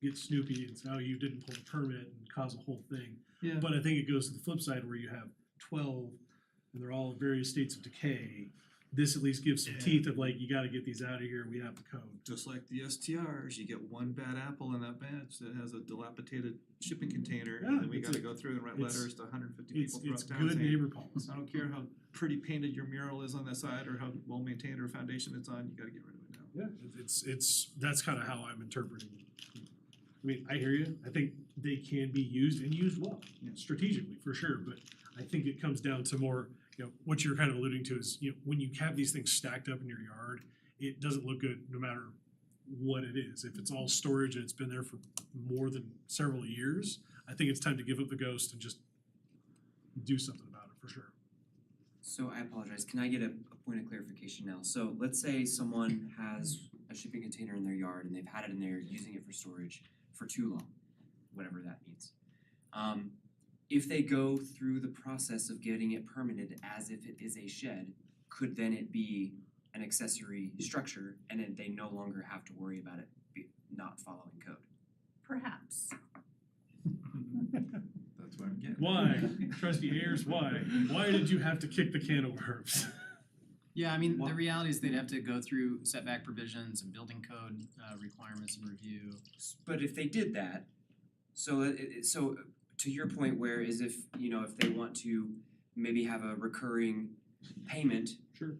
get snoopy and say, oh, you didn't pull a permit and cause a whole thing. Yeah. But I think it goes to the flip side where you have 12 and they're all in various states of decay. This at least gives some teeth of like, you gotta get these out of here, we have the code. Just like the STRs, you get one bad apple in that batch that has a dilapidated shipping container, Yeah, and then we it's gotta a- go through and write it's- letters to 150 It's, people it's throughout town good saying, neighbor policy. I don't care how pretty painted your mural is on that side or how well maintained or foundation it's on, you gotta get rid of it now. Yeah, it's, that's kind of how I'm interpreting it. I mean, I hear you, I think they can be used and used well, strategically, for sure, but I think it comes down to more, what you're kind of alluding to is, when you have these things stacked up in your yard, it doesn't look good no matter what it is. If it's all storage and it's been there for more than several years, I think it's time to give up the ghost and just do something about it, for sure. So I apologize, can I get a point of clarification now? So let's say someone has a shipping container in their yard and they've had it in there using it for storage for too long, whatever that means. If they go through the process of getting it permitted as if it is a shed, could then it be an accessory structure and then they no longer have to worry about it not following code? Perhaps. That's what I'm getting. Why, trustee Ayers, why? Why did you have to kick the can of worms? Yeah, I mean, Wha- the reality is they'd have to go through setback provisions and building code requirements and review. But if they did that, so to your point, where is if, if they want to maybe have a recurring payment. Sure.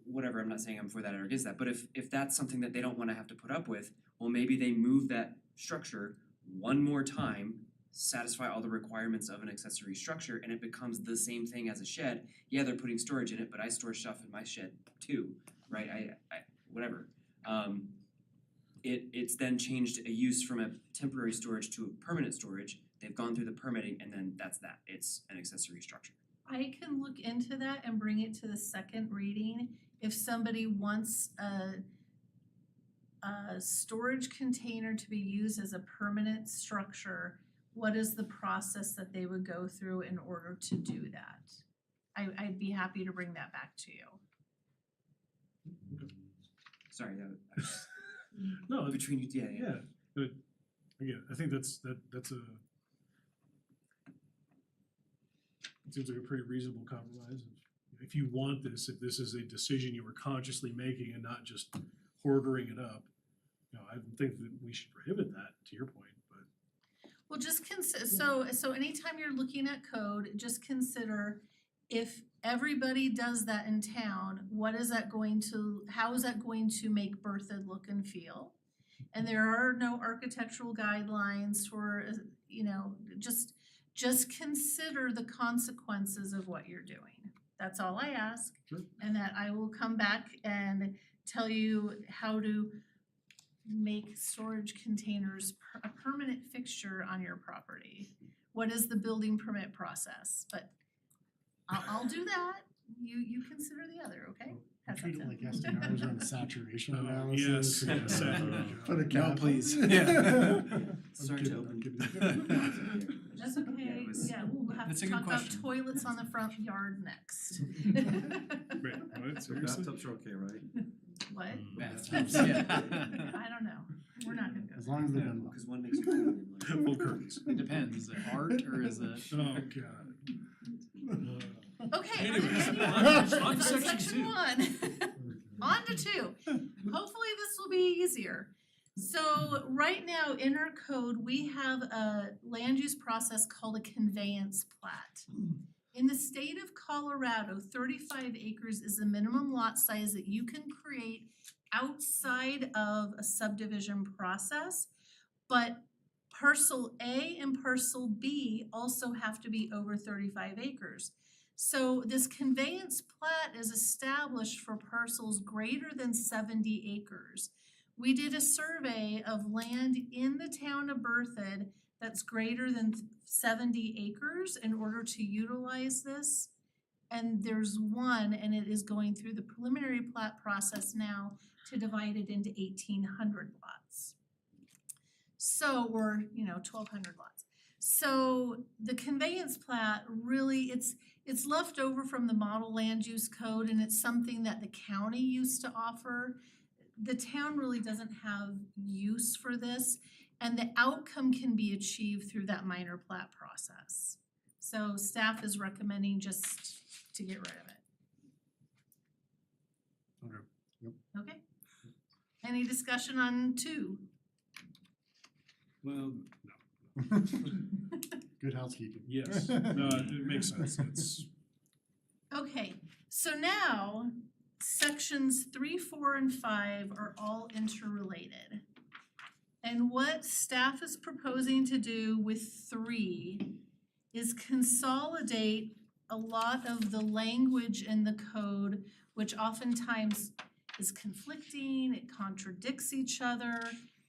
Whatever, I'm not saying I'm for that or against that, but if that's something that they don't wanna have to put up with, well, maybe they move that structure one more time, satisfy all the requirements of an accessory structure, and it becomes the same thing as a shed. Yeah, they're putting storage in it, but I store stuff in my shed too, right? I whatever. It's then changed a use from a temporary storage to a permanent storage. They've gone through the permitting and then that's that. It's an accessory structure. I can look into that and bring it to the second reading. If somebody wants a storage container to be used as a permanent structure, what is the process that they would go through in order to do that? I'd be happy to bring that back to you. Sorry, that was No, between you, yeah. yeah, but again, I think that's a it seems like a pretty reasonable compromise. If you want this, if this is a decision you were consciously making and not just hoarding it up, I think that we should prohibit that, to your point, but. Well, just so anytime you're looking at code, just consider if everybody does that in town, how is that going to make Berthoud look and feel? And there are no architectural guidelines for, just consider the consequences of what you're doing. That's all I ask. Sure. And that I will come back and tell you how to make storage containers a permanent fixture on your property. What is the building permit process? But I'll do that. You consider the other, okay? How's that Treat it sound? like SDRs on saturation Oh, analysis. yes, yes, saturation. Put a No, cap. please. Sorry to open. That's okay, yeah, we'll have That's to a good talk about question. toilets on the front yard next. Right, what, So seriously? bathtubs are okay, right? What? Bathtubs, yeah. I don't know, we're not gonna go As there. long as they've been. Because one makes you clean and one. Full curtains. It depends, is it art or is it? Oh, God. Okay, Anyways, on on to section two. one. On to two. Hopefully this will be easier. So right now in our code, we have a land use process called a conveyance plat. In the state of Colorado, 35 acres is the minimum lot size that you can create outside of a subdivision process, but parcel A and parcel B also have to be over 35 acres. So this conveyance plat is established for parcels greater than 70 acres. We did a survey of land in the town of Berthoud that's greater than 70 acres in order to utilize this. And there's one, and it is going through the preliminary plat process now to divide it into 1,800 lots. So, or, 1,200 lots. So the conveyance plat really, it's left over from the model land use code, and it's something that the county used to offer. The town really doesn't have use for this, and the outcome can be achieved through that minor plat process. So staff is recommending just to get rid of it. Okay, yep. Okay. Any discussion on 2? Well, Good housekeeping. yes, no, it makes sense, it's, Okay, so now sections 3, 4, and 5 are all interrelated. And what staff is proposing to do with 3 is consolidate a lot of the language in the code, which oftentimes is conflicting, it contradicts each other,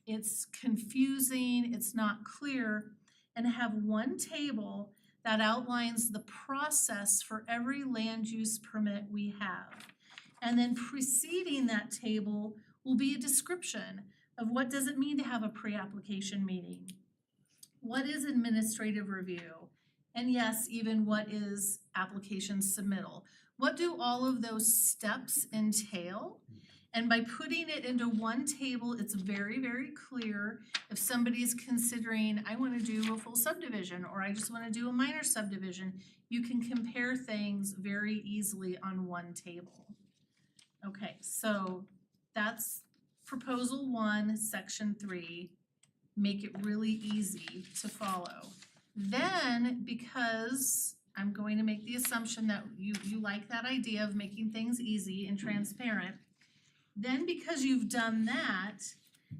it's confusing, it's not clear, and have one table that outlines the process for every land use permit we have. And then preceding that table will be a description of what does it mean to have a pre-application meeting? What is administrative review? And yes, even what is application submittal? What do all of those steps entail? And by putting it into one table, it's very, very clear if somebody's considering, I wanna do a full subdivision, or I just wanna do a minor subdivision, you can compare things very easily on one table. Okay, so that's proposal 1, section 3, make it really easy to follow. Then, because I'm going to make the assumption that you like that idea of making things easy and transparent, then because you've done that,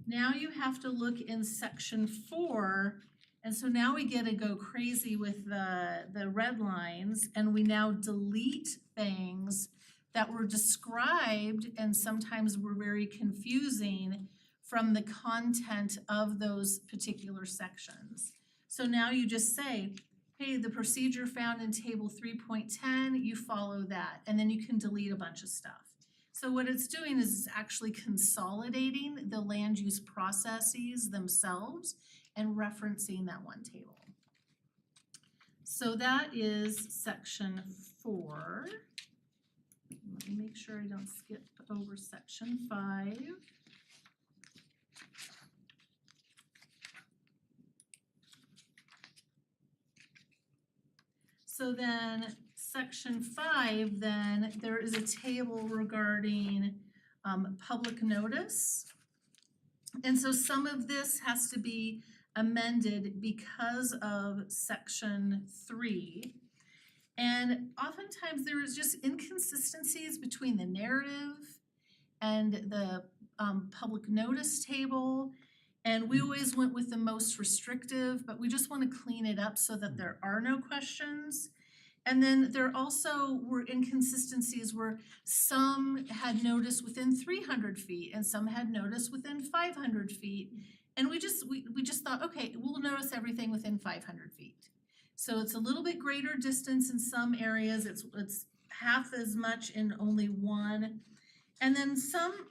now you have to look in section 4, and so now we get to go crazy with the red lines, and we now delete things that were described and sometimes were very confusing from the content of those particular sections. So now you just say, hey, the procedure found in table 3.10, you follow that, and then you can delete a bunch of stuff. So what it's doing is it's actually consolidating the land use processes themselves and referencing that one table. So that is section 4. Let me make sure I don't skip over section 5. So then section 5, then there is a table regarding public notice. And so some of this has to be amended because of section 3. And oftentimes there is just inconsistencies between the narrative and the public notice table. And we always went with the most restrictive, but we just want to clean it up so that there are no questions. And then there also were inconsistencies where some had notice within 300 feet and some had notice within 500 feet. And we just thought, okay, we'll notice everything within 500 feet. So it's a little bit greater distance in some areas, it's half as much in only one. And then some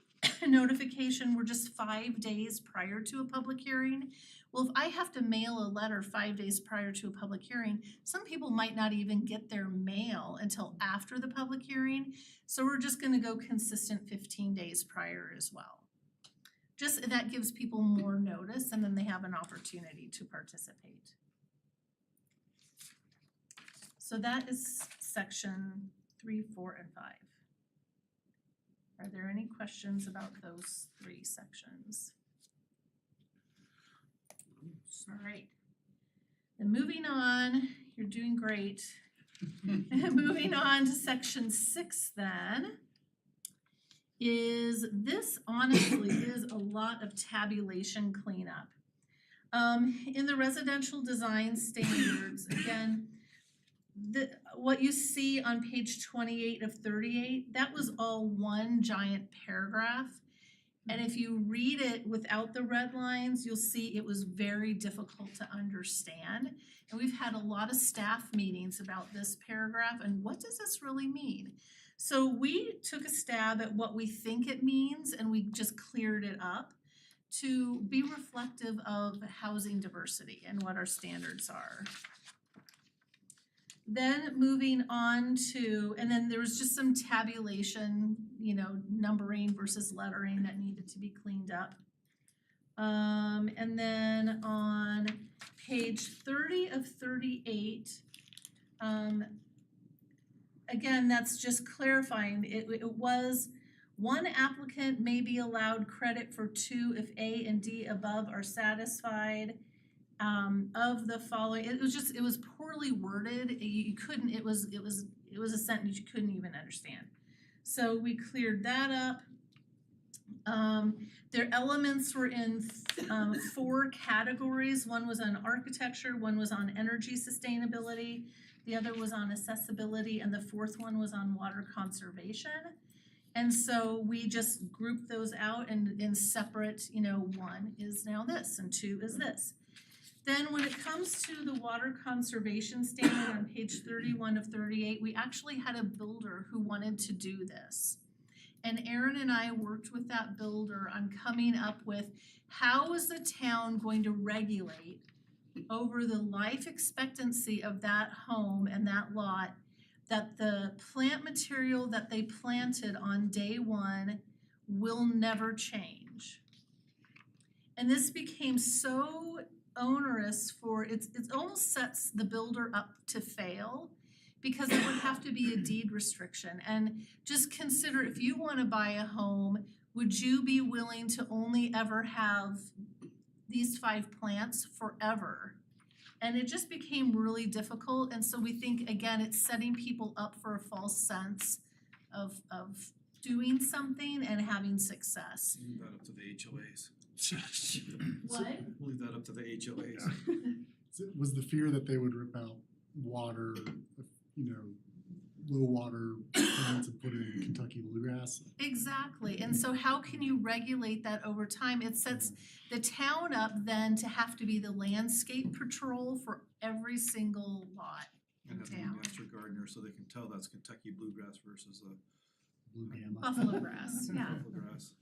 notification were just 5 days prior to a public hearing. Well, if I have to mail a letter 5 days prior to a public hearing, some people might not even get their mail until after the public hearing. So we're just gonna go consistent 15 days prior as well. Just that gives people more notice and then they have an opportunity to participate. So that is section 3, 4, and 5. Are there any questions about those 3 sections? All right. Then moving on, you're doing great. Moving on to section 6 then is this honestly is a lot of tabulation cleanup. In the residential design standards, again, what you see on page 28 of 38, that was all one giant paragraph. And if you read it without the red lines, you'll see it was very difficult to understand. And we've had a lot of staff meetings about this paragraph and what does this really mean? So we took a stab at what we think it means and we just cleared it up to be reflective of housing diversity and what our standards are. Then moving on to, and then there was just some tabulation, numbering versus lettering that needed to be cleaned up. And then on page 30 of 38, again, that's just clarifying, it was one applicant may be allowed credit for 2 if A and D above are satisfied. Of the following, it was poorly worded, you couldn't, it was a sentence you couldn't even understand. So we cleared that up. Their elements were in 4 categories. One was on architecture, one was on energy sustainability, the other was on accessibility, and the 4th one was on water conservation. And so we just grouped those out and in separate, 1 is now this and 2 is this. Then when it comes to the water conservation standard on page 31 of 38, we actually had a builder who wanted to do this. And Aaron and I worked with that builder on coming up with how is the town going to regulate over the life expectancy of that home and that lot, that the plant material that they planted on day 1 will never change. And this became so onerous for, it almost sets the builder up to fail because it would have to be a deed restriction. And just consider, if you want to buy a home, would you be willing to only ever have these 5 plants forever? And it just became really difficult, and so we think, again, it's setting people up for a false sense of doing something and having success. Leave that up to the HOAs. What? Leave that up to the HOAs. Was the fear that they would rip out water, low water plants and put it in Kentucky bluegrass? Exactly, and so how can you regulate that over time? It sets the town up then to have to be the landscape patrol for every single lot in And have a town. master gardener so they can tell that's Kentucky bluegrass versus a Blue gamma. Buffalo grass, yeah. buffalo grass.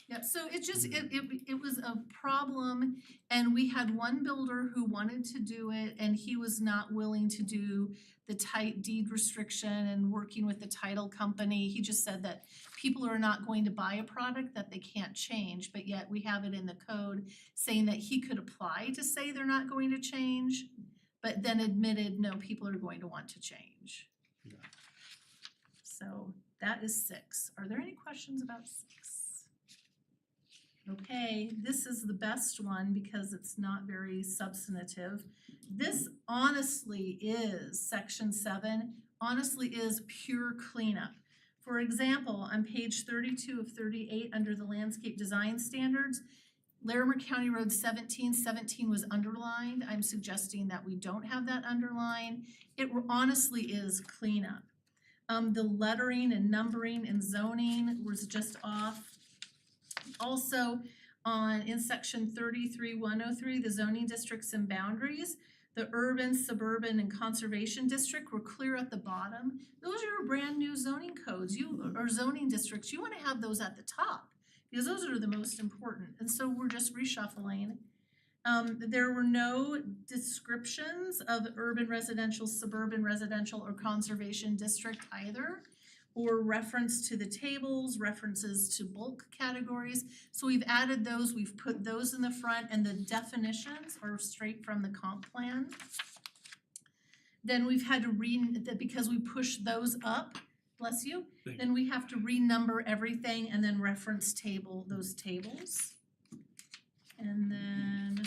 Yep, so it just, it was a problem, and we had one builder who wanted to do it, and he was not willing to do the tight deed restriction and working with the title company. He just said that people are not going to buy a product that they can't change, but yet we have it in the code saying that he could apply to say they're not going to change, but then admitted, no, people are going to want to change. Yeah. So that is 6. Are there any questions about 6? Okay, this is the best one because it's not very substantive. This honestly is, section 7, honestly is pure cleanup. For example, on page 32 of 38 under the landscape design standards, Larimer County Road 1717 was underlined. I'm suggesting that we don't have that underlined. It honestly is cleanup. The lettering and numbering and zoning was just off. Also, in section 33-103, the zoning districts and boundaries, the urban, suburban, and conservation district were clear at the bottom. Those are your brand new zoning codes, or zoning districts. You want to have those at the top because those are the most important. And so we're just reshuffling. There were no descriptions of urban residential, suburban residential, or conservation district either, or reference to the tables, references to bulk categories. So we've added those, we've put those in the front, and the definitions are straight from the comp plan. Then we've had to because we pushed those up, bless you, Thank then we have to renumber everything and then reference those tables. And then,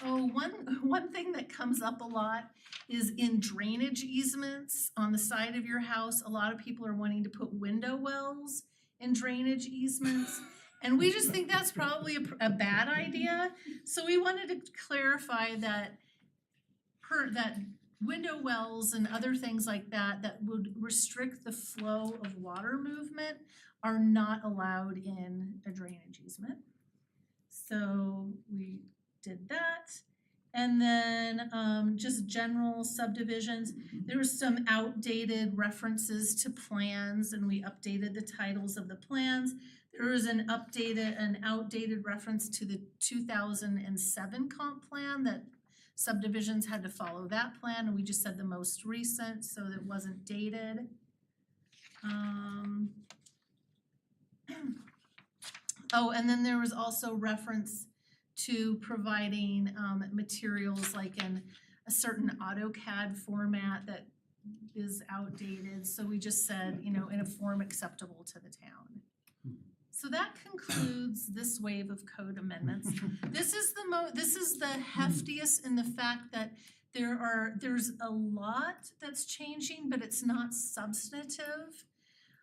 one thing that comes up a lot is in drainage easements on the side of your house. A lot of people are wanting to put window wells in drainage easements. And we just think that's probably a bad idea. So we wanted to clarify that that window wells and other things like that that would restrict the flow of water movement are not allowed in a drainage easement. So we did that. And then just general subdivisions, there was some outdated references to plans and we updated the titles of the plans. There was an outdated reference to the 2007 comp plan that subdivisions had to follow that plan, and we just said the most recent, so that it wasn't dated. Oh, and then there was also reference to providing materials like in a certain AutoCAD format that is outdated, so we just said, you know, in a form acceptable to the town. So that concludes this wave of code amendments. This is the heftiest in the fact that there's a lot that's changing, but it's not substantive.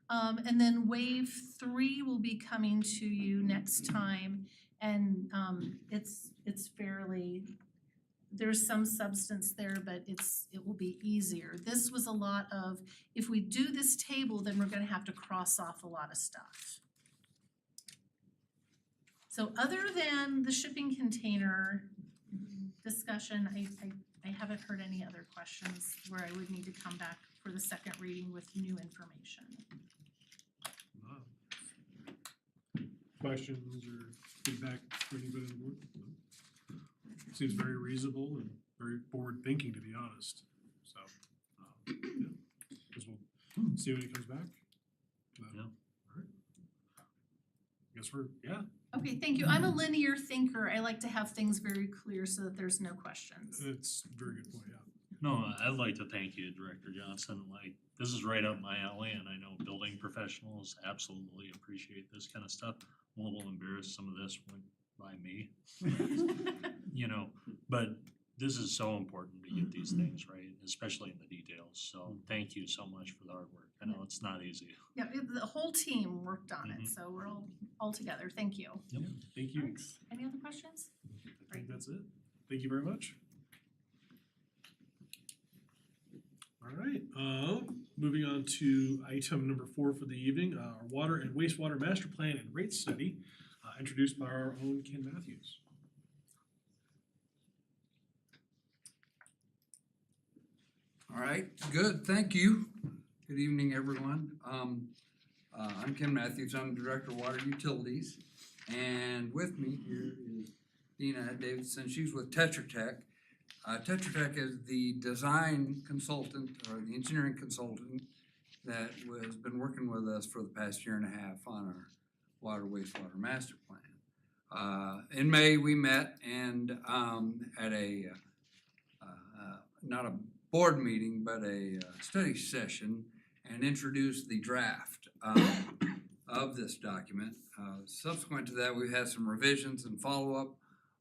And then wave 3 will be coming to you next time, and it's fairly, there's some substance there, but it will be easier. This was a lot of, if we do this table, then we're gonna have to cross off a lot of stuff. So other than the shipping container discussion, I haven't heard any other questions where I would need to come back for the second reading with new information. Questions or feedback for anybody on the board? No? Seems very reasonable and very forward thinking, to be honest, so, yeah, guess we'll see when he comes back. Yeah. Alright. Guess yeah. Okay, thank you. I'm a linear thinker. I like to have things very clear so that there's no questions. It's a very good point, yeah. No, I'd like to thank you, Director Johnson. Like, this is right up my alley, and I know building professionals absolutely appreciate this kind of stuff. I'm a little embarrassed some of this went by me, you know, but this is so important to get these things right, especially in the details. So thank you so much for the hard work. I know it's not easy. Yeah, the whole team worked on it, so we're all together. Thank you. Yep. Thank you. Thanks. Any other questions? I think that's it. Thank you very much. All right, moving on to item number 4 for the evening, our water and wastewater master plan and rate study, introduced by our own Ken Matthews. All right, good, thank you. Good evening, everyone. I'm Ken Matthews, I'm the Director of Water Utilities. And with me here is Dina Davidson, she's with Tetra Tech. Tetra Tech is the design consultant or the engineering consultant that has been working with us for the past year and a half on our water wastewater master plan. In May, we met and at a, not a board meeting, but a study session and introduced the draft of this document. Subsequent to that, we've had some revisions and follow-up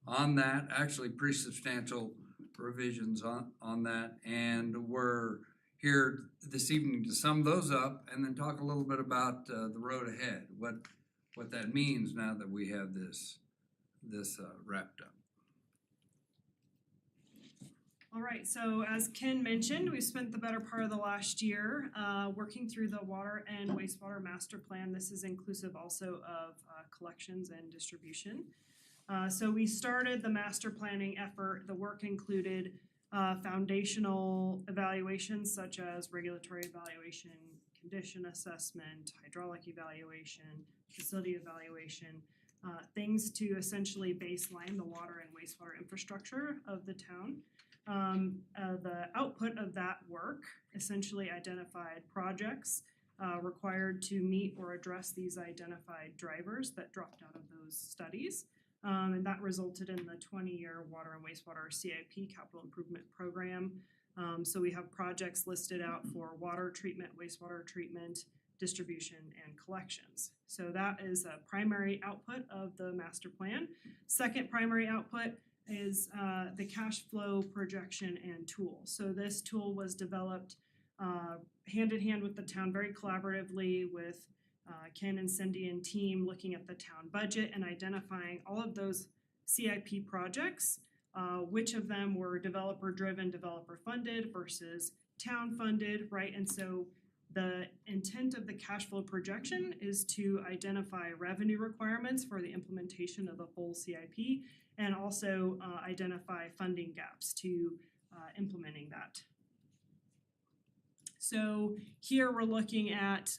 on that, actually pretty substantial revisions on that, and we're here this evening to sum those up and then talk a little bit about the road ahead, what that means now that we have this wrapped up. All right, so as Ken mentioned, we spent the better part of the last year working through the water and wastewater master plan. This is inclusive also of collections and distribution. So we started the master planning effort. The work included foundational evaluations such as regulatory evaluation, condition assessment, hydraulic evaluation, facility evaluation, things to essentially baseline the water and wastewater infrastructure of the town. The output of that work essentially identified projects required to meet or address these identified drivers that dropped out of those studies. And that resulted in the 20-year water and wastewater CIP capital improvement program. So we have projects listed out for water treatment, wastewater treatment, distribution, and collections. So that is a primary output of the master plan. Second primary output is the cash flow projection and tool. So this tool was developed hand in hand with the town very collaboratively with Ken and Cindy and team looking at the town budget and identifying all of those CIP projects, which of them were developer-driven, developer-funded versus town-funded, right? And so the intent of the cash flow projection is to identify revenue requirements for the implementation of the whole CIP and also identify funding gaps to implementing that. So here we're looking at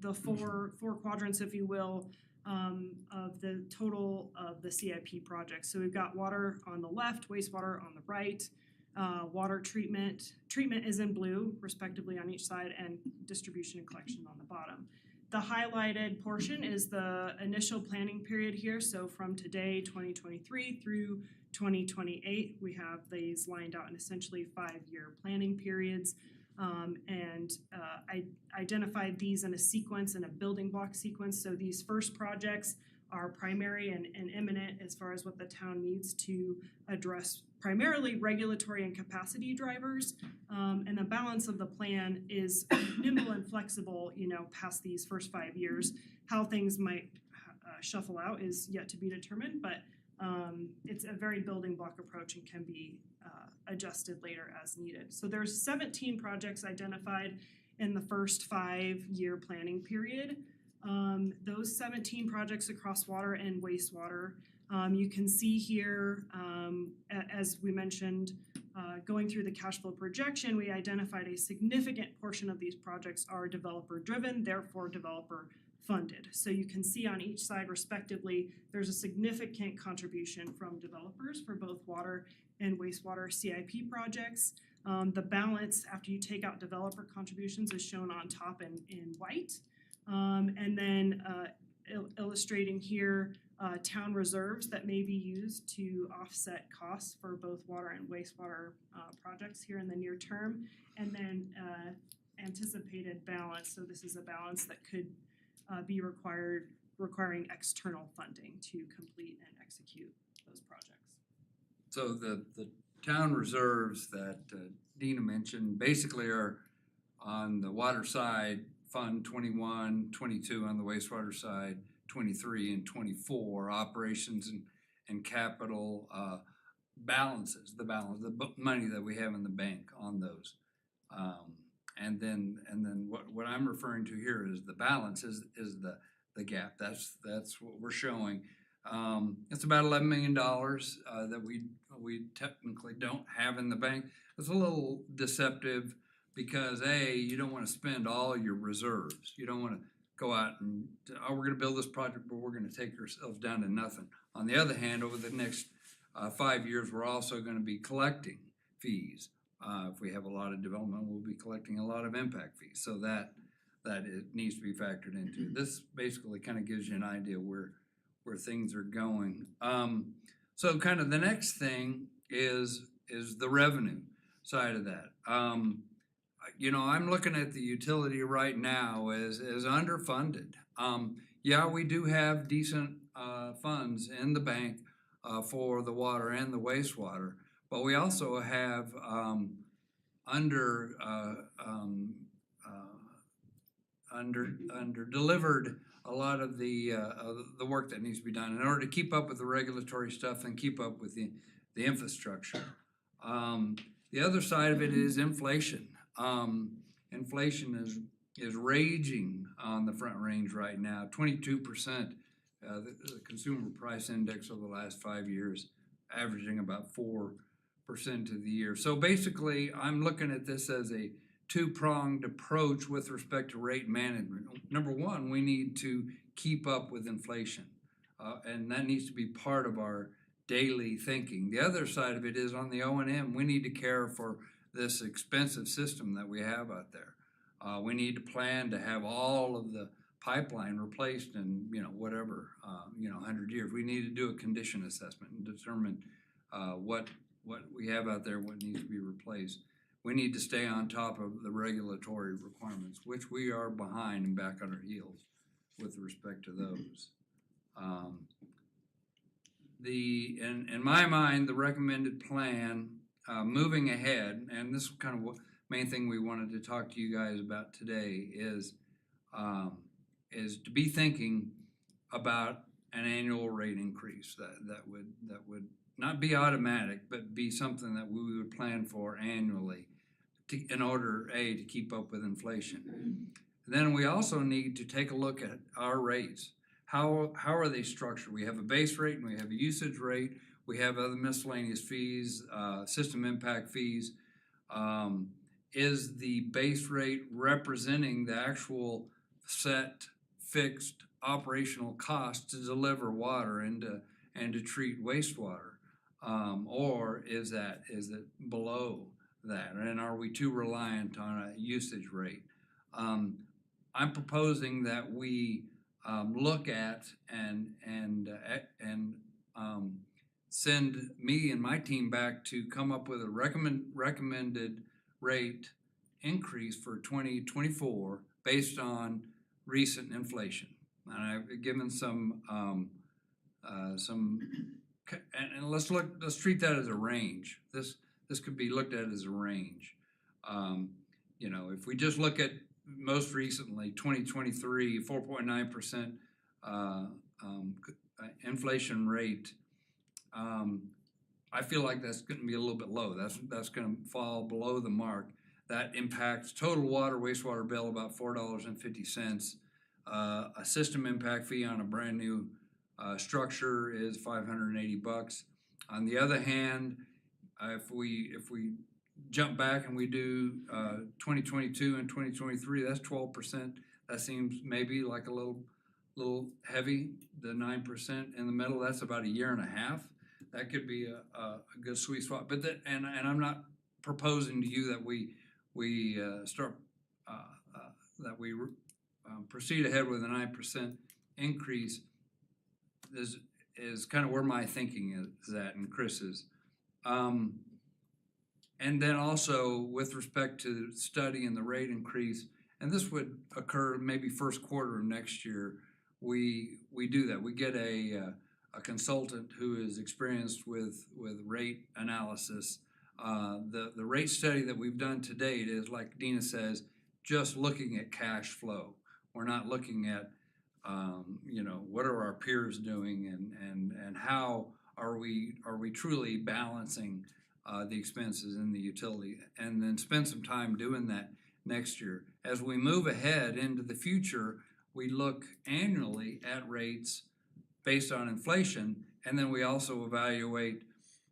the four quadrants, if you will, of the total of the CIP projects. So we've got water on the left, wastewater on the right, water treatment is in blue respectively on each side, and distribution and collection on the bottom. The highlighted portion is the initial planning period here, so from today, 2023 through 2028, we have these lined out in essentially 5-year planning periods. I identified these in a sequence, in a building block sequence. So these first projects are primary and imminent as far as what the town needs to address primarily regulatory and capacity drivers. And the balance of the plan is nimble and flexible, past these first 5 years. How things might shuffle out is yet to be determined, but it's a very building block approach and can be adjusted later as needed. So there's 17 projects identified in the first 5-year planning period. Those 17 projects across water and wastewater, you can see here, as we mentioned, going through the cash flow projection, we identified a significant portion of these projects are developer driven, therefore developer funded. So you can see on each side respectively, there's a significant contribution from developers for both water and wastewater CIP projects. The balance after you take out developer contributions is shown on top in white. And then illustrating here town reserves that may be used to offset costs for both water and wastewater projects here in the near term. And then anticipated balance, so this is a balance that could be requiring external funding to complete and execute those projects. So the town reserves that Dina mentioned basically are on the water side, Fund 21, 22 on the wastewater side, 23 and 24, operations and capital balances, the money that we have in the bank on those. And then what I'm referring to here is the balance is the gap. That's what we're showing. It's about $11 million that we technically don't have in the bank. It's a little deceptive because you don't want to spend all your reserves. You don't want to go out and we're going to build this project, but we're going to take ourselves down to nothing. On the other hand, over the next 5 years, we're also going to be collecting fees. If we have a lot of development, we'll be collecting a lot of impact fees. So that it needs to be factored into. This basically kind of gives you an idea where things are going. So kind of the next thing is the revenue side of that. I'm looking at the utility right now as underfunded. We do have decent funds in the bank for the water and the wastewater, but we also have under delivered a lot of the work that needs to be done in order to keep up with the regulatory stuff and keep up with the infrastructure. The other side of it is inflation. Inflation is raging on the Front Range right now. 22%, the consumer price index over the last 5 years, averaging about 4% of the year. So basically, I'm looking at this as a two-pronged approach with respect to rate management. Number one, we need to keep up with inflation, and that needs to be part of our daily thinking. The other side of it is on the O&M. We need to care for this expensive system that we have out there. We need to plan to have all of the pipeline replaced in 100 years. We need to do a condition assessment and determine what we have out there, what needs to be replaced. We need to stay on top of the regulatory requirements, which we are behind and back on our heels with respect to those. In my mind, the recommended plan moving ahead, and this is kind of what main thing we wanted to talk to you guys about today is is to be thinking about an annual rate increase that would not be automatic, but be something that we would plan for annually in order, to keep up with inflation. Then we also need to take a look at our rates. How are they structured? We have a base rate and we have a usage rate. We have other miscellaneous fees, system impact fees. Is the base rate representing the actual set, fixed operational cost to deliver water and to treat wastewater? Or is it below that? And are we too reliant on a usage rate? I'm proposing that we look at and send me and my team back to come up with a recommended rate increase for 2024 based on recent inflation. And I've given some and let's treat that as a range. This could be looked at as a range. You know, if we just look at most recently, 2023, 4.9% inflation rate, I feel like that's going to be a little bit low. That's going to fall below the mark. That impacts total water wastewater bill about $4.50. A system impact fee on a brand new structure is $580. On the other hand, if we jump back and we do 2022 and 2023, that's 12%. That seems maybe like a little heavy. The 9% in the middle, that's about a year and a half. That could be a good sweet spot. But and I'm not proposing to you that we proceed ahead with a 9% increase. Is kind of where my thinking is at, and Chris's. And then also with respect to studying the rate increase, and this would occur maybe first quarter of next year, we do that. We get a consultant who is experienced with rate analysis. The rate study that we've done to date is, like Dina says, just looking at cash flow. We're not looking at you know, what are our peers doing and how are we truly balancing the expenses in the utility, and then spend some time doing that next year. As we move ahead into the future, we look annually at rates based on inflation, and then we also evaluate,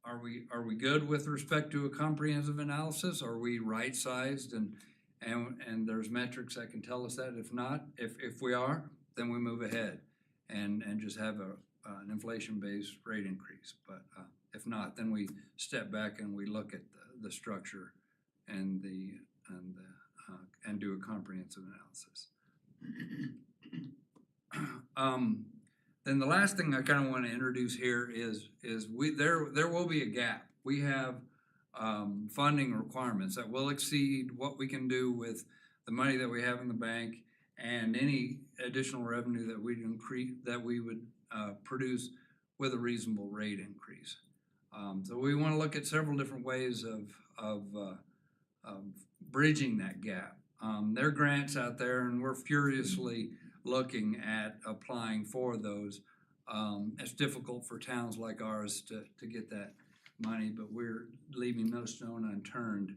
are we good with respect to a comprehensive analysis? Are we right-sized? And there's metrics that can tell us that. If not, if we are, then we move ahead and just have an inflation-based rate increase. But if not, then we step back and we look at the structure and do a comprehensive analysis. Then the last thing I kind of want to introduce here is there will be a gap. We have funding requirements that will exceed what we can do with the money that we have in the bank and any additional revenue that we would produce with a reasonable rate increase. So we want to look at several different ways of bridging that gap. There are grants out there, and we're furiously looking at applying for those. It's difficult for towns like ours to get that money, but we're leaving no stone unturned.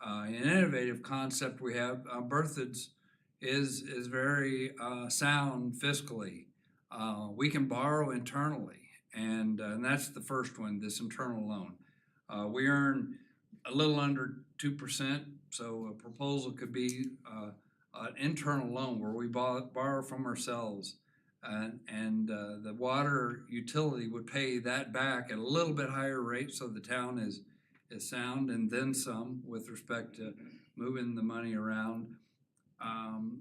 An innovative concept we have, Berthoud's is very sound fiscally. We can borrow internally, and that's the first one, this internal loan. We earn a little under 2%, so a proposal could be an internal loan where we borrow from ourselves, and the water utility would pay that back at a little bit higher rate, so the town is sound, and then some with respect to moving the money around.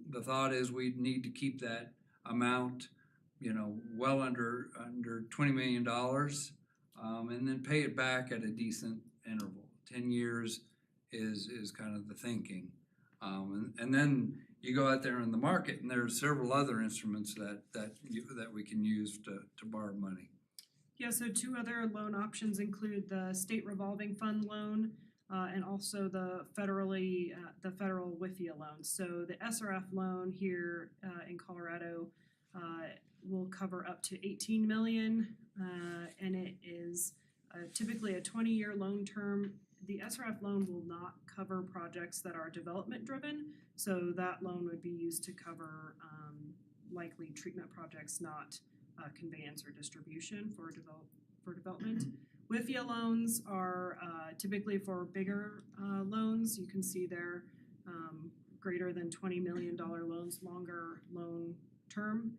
The thought is we need to keep that amount, you know, well under $20 million, and then pay it back at a decent interval. 10 years is kind of the thinking. And then you go out there in the market, and there's several other instruments that we can use to borrow money. Yeah, so two other loan options include the state revolving fund loan. and also the federal WIFIA loan. So the SRF loan here in Colorado will cover up to 18 million, and it is typically a 20-year loan term. The SRF loan will not cover projects that are development driven, so that loan would be used to cover likely treatment projects, not conveyance or distribution for development. WIFIA loans are typically for bigger loans. You can see they're greater than $20 million loans, longer loan term.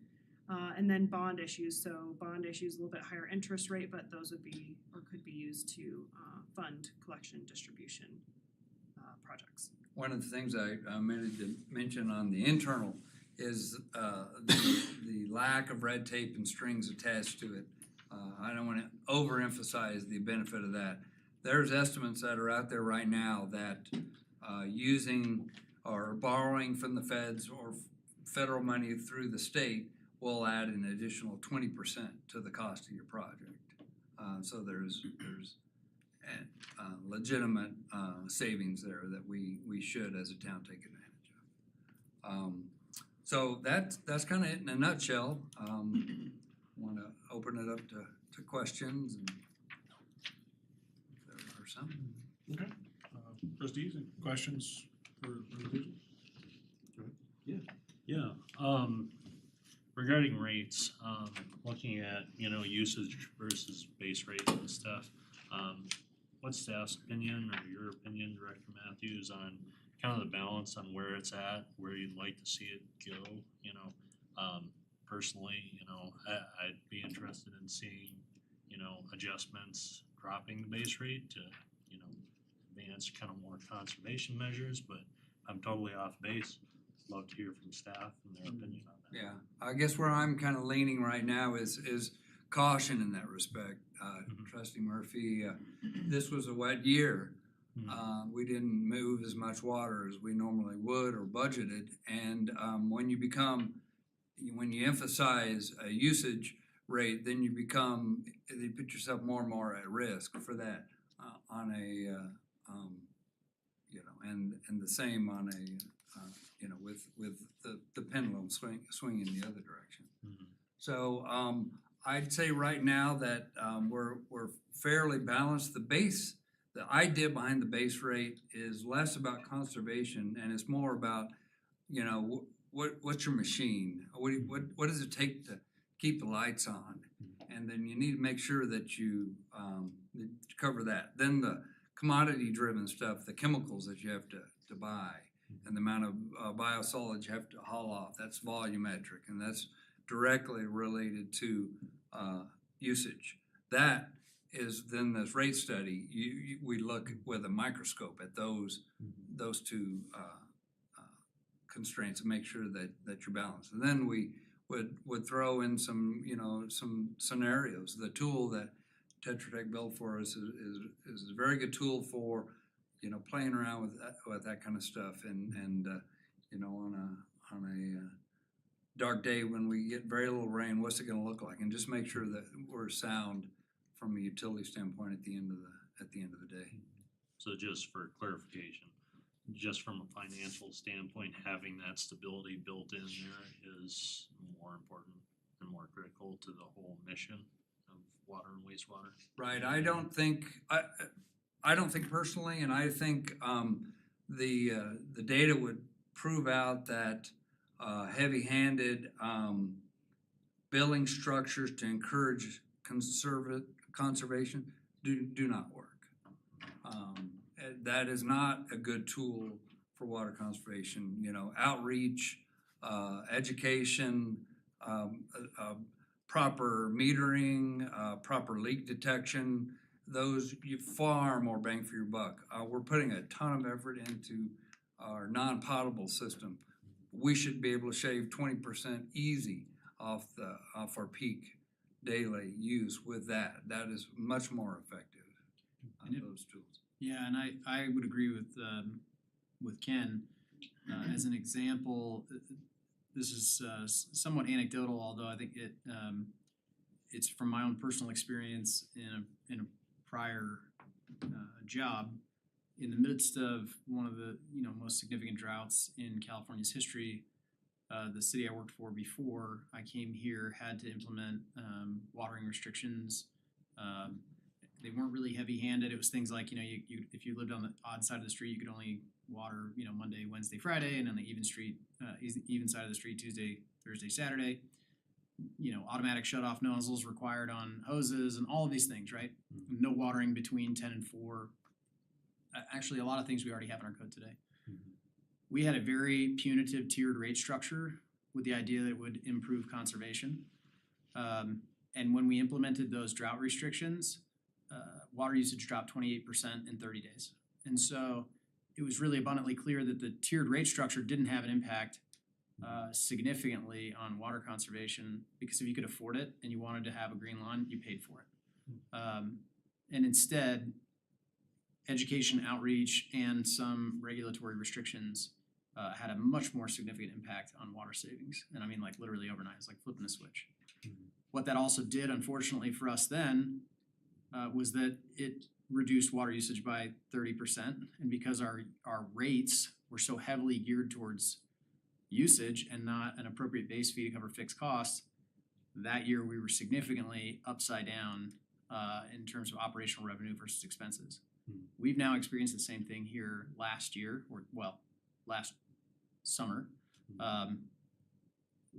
And then bond issues. So bond issues a little bit higher interest rate, but those would be or could be used to fund collection distribution projects. One of the things I meant to mention on the internal is the lack of red tape and strings attached to it. I don't want to overemphasize the benefit of that. There's estimates that are out there right now that using or borrowing from the feds or federal money through the state will add an additional 20% to the cost of your project. So there's legitimate savings there that we should as a town take advantage of. So that's kind of it in a nutshell. Want to open it up to questions and if there are some. Okay. Trustees, any questions for presentation? Yeah, regarding rates, looking at, usage versus base rates and stuff, what's staff's opinion or your opinion, Director Matthews, on kind of the balance on where it's at, where you'd like to see it go, personally, I'd be interested in seeing, adjustments dropping the base rate to, advance kind of more conservation measures, but I'm totally off base. Love to hear from staff and their opinion on that. Yeah, I guess where I'm kind of leaning right now is caution in that respect. Trustee Murphy, this was a wet year. We didn't move as much water as we normally would or budgeted, and when you emphasize a usage rate, then you put yourself more and more at risk for that on a and the same on a with the pendulum swinging the other direction. So I'd say right now that we're fairly balanced. The idea behind the base rate is less about conservation and it's more about, what's your machine? What does it take to keep the lights on? And then you need to make sure that you cover that. Then the commodity driven stuff, the chemicals that you have to buy and the amount of biosolids you have to haul off, that's volumetric and that's directly related to usage. That is then this rate study, we look with a microscope at those two constraints and make sure that you're balanced. And then we would throw in some scenarios. The tool that Tetra Tech built for us is a very good tool for playing around with that kind of stuff and on a dark day when we get very little rain, what's it going to look like? And just make sure that we're sound from a utility standpoint at the end of the day. So just for clarification, just from a financial standpoint, having that stability built in there is more important and more critical to the whole mission of water and wastewater. Right. I don't think personally, and I think the data would prove out that heavy-handed billing structures to encourage conservation do not work. That is not a good tool for water conservation. Outreach, education, proper metering, proper leak detection, those you far more bang for your buck. We're putting a ton of effort into our non-potable system. We should be able to shave 20% easy off our peak daily use with that. That is much more effective on those tools. Yeah, and I would agree with Ken. As an example, this is somewhat anecdotal, although I think it's from my own personal experience in a prior job. in the midst of one of the, most significant droughts in California's history, the city I worked for before I came here had to implement watering restrictions. They weren't really heavy-handed. It was things like, you if you lived on the odd side of the street, you could only water, Monday, Wednesday, Friday, and on the even side of the street, Tuesday, Thursday, Saturday. Automatic shut-off nozzles required on hoses and all of these things, right? No watering between 10 and 4. Actually, a lot of things we already have in our code today. We had a very punitive tiered rate structure with the idea that it would improve conservation. And when we implemented those drought restrictions, water usage dropped 28% in 30 days. And so it was really abundantly clear that the tiered rate structure didn't have an impact significantly on water conservation, because if you could afford it and you wanted to have a green lawn, you paid for it. And instead, education outreach and some regulatory restrictions had a much more significant impact on water savings. And I mean, like literally overnight, it's like flipping a switch. What that also did, unfortunately for us then, was that it reduced water usage by 30%. And because our rates were so heavily geared towards usage and not an appropriate base fee to cover fixed costs, that year we were significantly upside down in terms of operational revenue versus expenses. We've now experienced the same thing here last summer,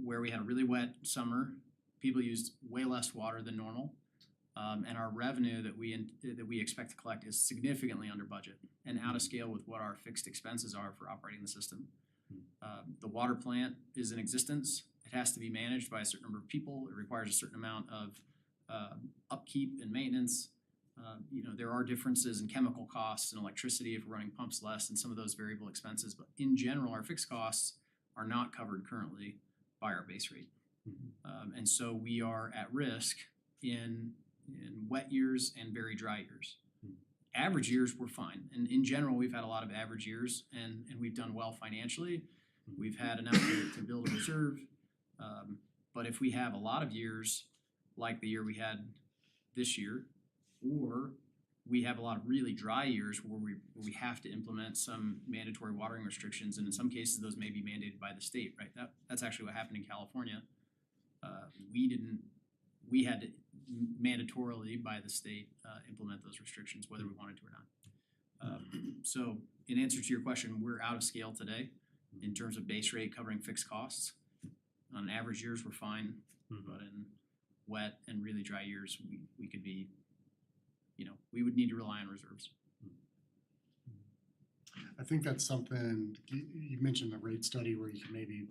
where we had a really wet summer. People used way less water than normal, and our revenue that we expect to collect is significantly under budget and out of scale with what our fixed expenses are for operating the system. The water plant is in existence. It has to be managed by a certain number of people. It requires a certain amount of upkeep and maintenance. There are differences in chemical costs and electricity if we're running pumps less and some of those variable expenses. But in general, our fixed costs are not covered currently by our base rate. And so we are at risk in wet years and very dry years. Average years we're fine. And in general, we've had a lot of average years and we've done well financially. We've had enough to build a reserve. But if we have a lot of years like the year we had this year, or we have a lot of really dry years where we have to implement some mandatory watering restrictions, and in some cases those may be mandated by the state, right? That's actually what happened in California. We had to mandatorily by the state implement those restrictions whether we wanted to or not. So in answer to your question, we're out of scale today in terms of base rate covering fixed costs. On average years we're fine, but in wet and really dry years we could be, we would need to rely on reserves. I think that's something, you mentioned the rate study where you can maybe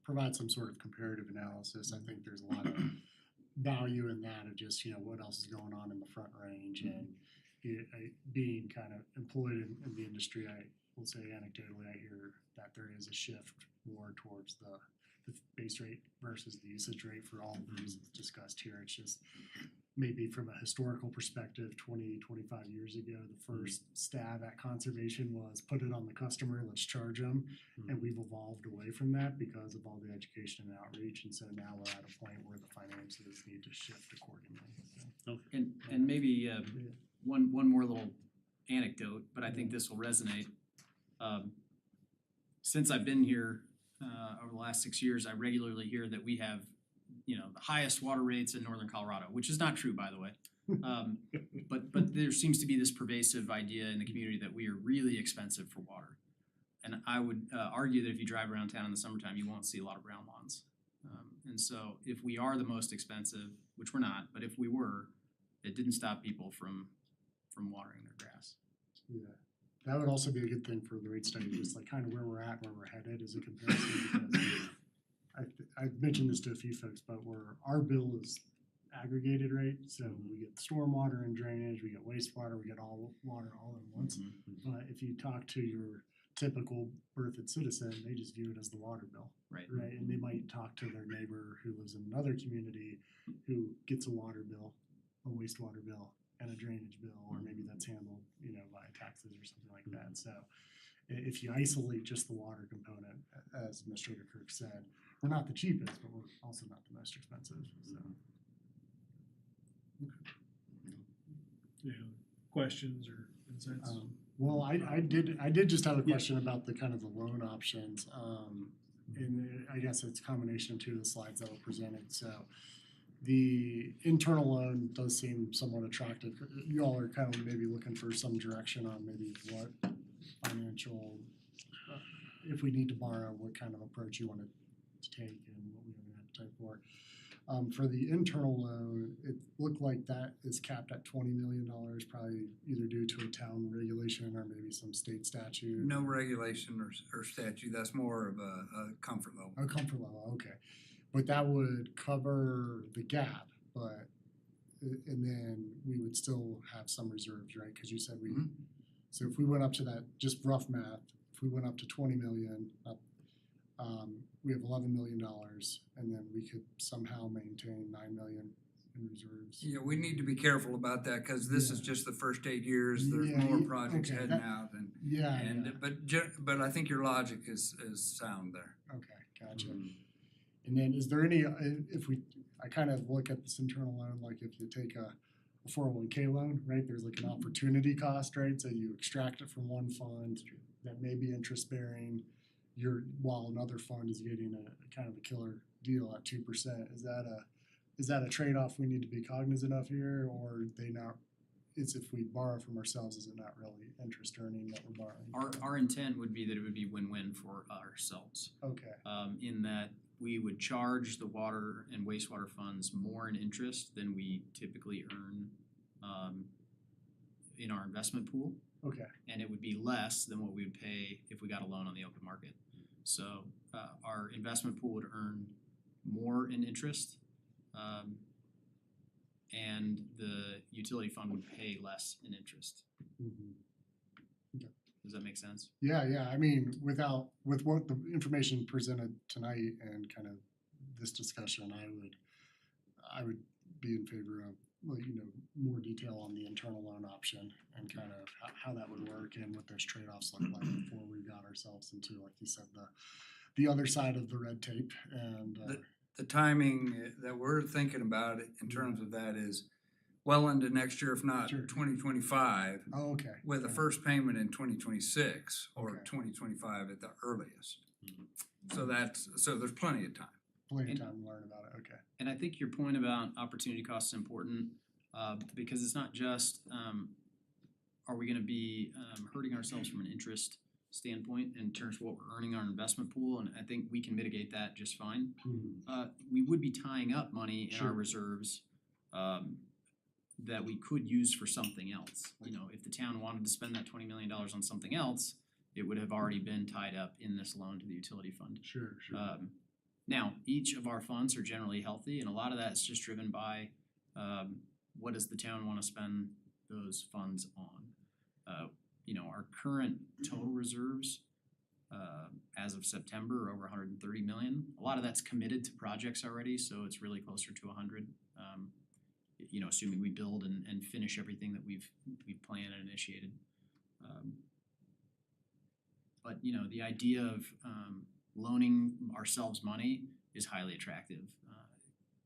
provide some sort of comparative analysis. I think there's a lot of value in that of just, what else is going on in the Front Range, and being kind of employed in the industry, I will say anecdotally, I hear that there is a shift more towards the base rate versus the usage rate for all the reasons discussed here. It's just maybe from a historical perspective, 20, 25 years ago, the first stab at conservation was put it on the customer, let's charge them. And we've evolved away from that because of all the education and outreach. And so now we're at a point where the finances need to shift accordingly. So. And maybe one more little anecdote, but I think this will resonate. Since I've been here over the last 6 years, I regularly hear that we have the highest water rates in northern Colorado, which is not true, by the way. But there seems to be this pervasive idea in the community that we are really expensive for water. And I would argue that if you drive around town in the summertime, you won't see a lot of brown lawns. And so if we are the most expensive, which we're not, but if we were, it didn't stop people from watering their grass. Yeah. That would also be a good thing for the rate study, just like kind of where we're at, where we're headed as a comparison. Because I've mentioned this to a few folks, but our bill is aggregated rate. So we get stormwater and drainage, we get wastewater, we get all water all at once. But if you talk to your typical Berthoud citizen, they just view it as the water bill. Right. And they might talk to their neighbor who lives in another community who gets a water bill, a wastewater bill, and a drainage bill, or maybe that's handled, by taxes or something like that. So if you isolate just the water component, as Administrator Kirk said, we're not the cheapest, but we're also not the most expensive. So. Yeah, questions or insights? Well, I did just have a question about the kind of the loan options. And I guess it's a combination of two of the slides that were presented, so. The internal loan does seem somewhat attractive. You all are kind of maybe looking for some direction on maybe what financial, if we need to borrow, what kind of approach you want to take and what we have an appetite for. For the internal loan, it looked like that is capped at $20 million, probably either due to a town regulation or maybe some state statute. No regulation or statute, that's more of a comfort level. A comfort level, okay. But that would cover the gap, but, and then we would still have some reserves, right? Cause you said we, so if we went up to that, just rough math, if we went up to 20 million, we have $11 million, and then we could somehow maintain 9 million in reserves. Yeah, we need to be careful about that, cause this is just the first 8 years, there's Yeah, more projects okay, heading that- out and, Yeah, but I think your logic is sound there. okay, gotcha. And then is there any, I kind of look at this internal loan, like if you take a 401k loan, right, there's like an opportunity cost, right? So you extract it from one fund that may be interest bearing, while another fund is getting a kind of a killer deal at 2%. Is that a trade-off we need to be cognizant of here, or it's if we borrow from ourselves, is it not really interest earning that we're borrowing? Our intent would be that it would be win-win for ourselves. Okay, In that we would charge the water and wastewater funds more in interest than we typically earn in our investment pool, okay, and it would be less than what we would pay if we got a loan on the open market. So our investment pool would earn more in interest, and the utility fund would pay less in interest. mhm. Does that make sense? Yeah, I mean, with what the information presented tonight and kind of this discussion, I would be in favor of, well, more detail on the internal loan option and kind of how that would work and what those trade-offs look like before we got ourselves into, like you said, the other side of the red tape and, The timing that we're thinking about in terms of that is well into next year, if not Sure. 2025, oh, okay. with the yeah, first payment in 2026 or Okay. 2025 at the earliest. So there's plenty of time. Plenty of and- time to learn about it, okay. And I think your point about opportunity cost is important, because it's not just, are we gonna be hurting ourselves from an interest standpoint in terms of what we're earning on our investment pool, and I think we can mitigate that just fine. We would be tying up money in our Sure. reserves, that we could use for something else. If the town wanted to spend that $20 million on something else, it would have already been tied up in this loan to the utility fund. Sure. Now, each of our funds are generally healthy, and a lot of that's just driven by what does the town wanna spend those funds on? Our current total reserves as of September are over 130 million. A lot of that's committed to projects already, so it's really closer to 100. Assuming we build and finish everything that we've planned and initiated. But the idea of loaning ourselves money is highly attractive.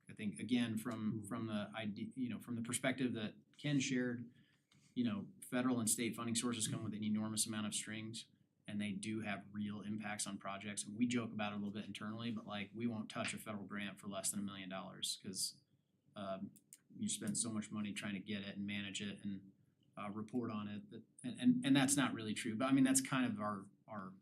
I think again from the idea, from the perspective that Ken shared, federal and state funding sources come with an enormous amount of strings, and they do have real impacts on projects. And we joke about it a little bit internally, but like we won't touch a federal grant for less than $1 million because you spend so much money trying to get it and manage it and report on it. And that's not really true, but I mean that's kind of our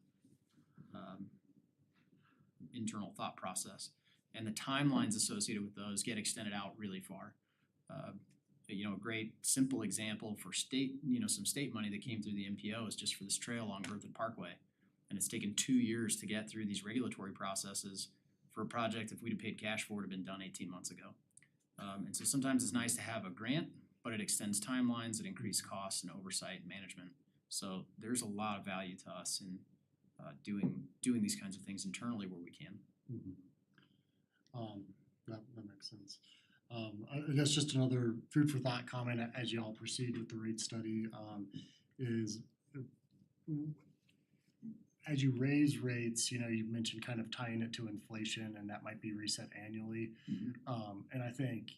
internal thought process. And the timelines associated with those get extended out really far. A great simple example for state, some state money that came through the MPO is just for this trail along Berthoud Parkway. And it's taken 2 years to get through these regulatory processes for a project if we'd have paid cash for it would have been done 18 months ago. And so sometimes it's nice to have a grant, but it extends timelines, it increases costs and oversight and management. So there's a lot of value to us in doing these kinds of things internally where we can. That makes sense. I guess just another food for thought comment as you all proceed with the rate study is as you raise rates, you mentioned kind of tying it to inflation and that might be reset annually. And I think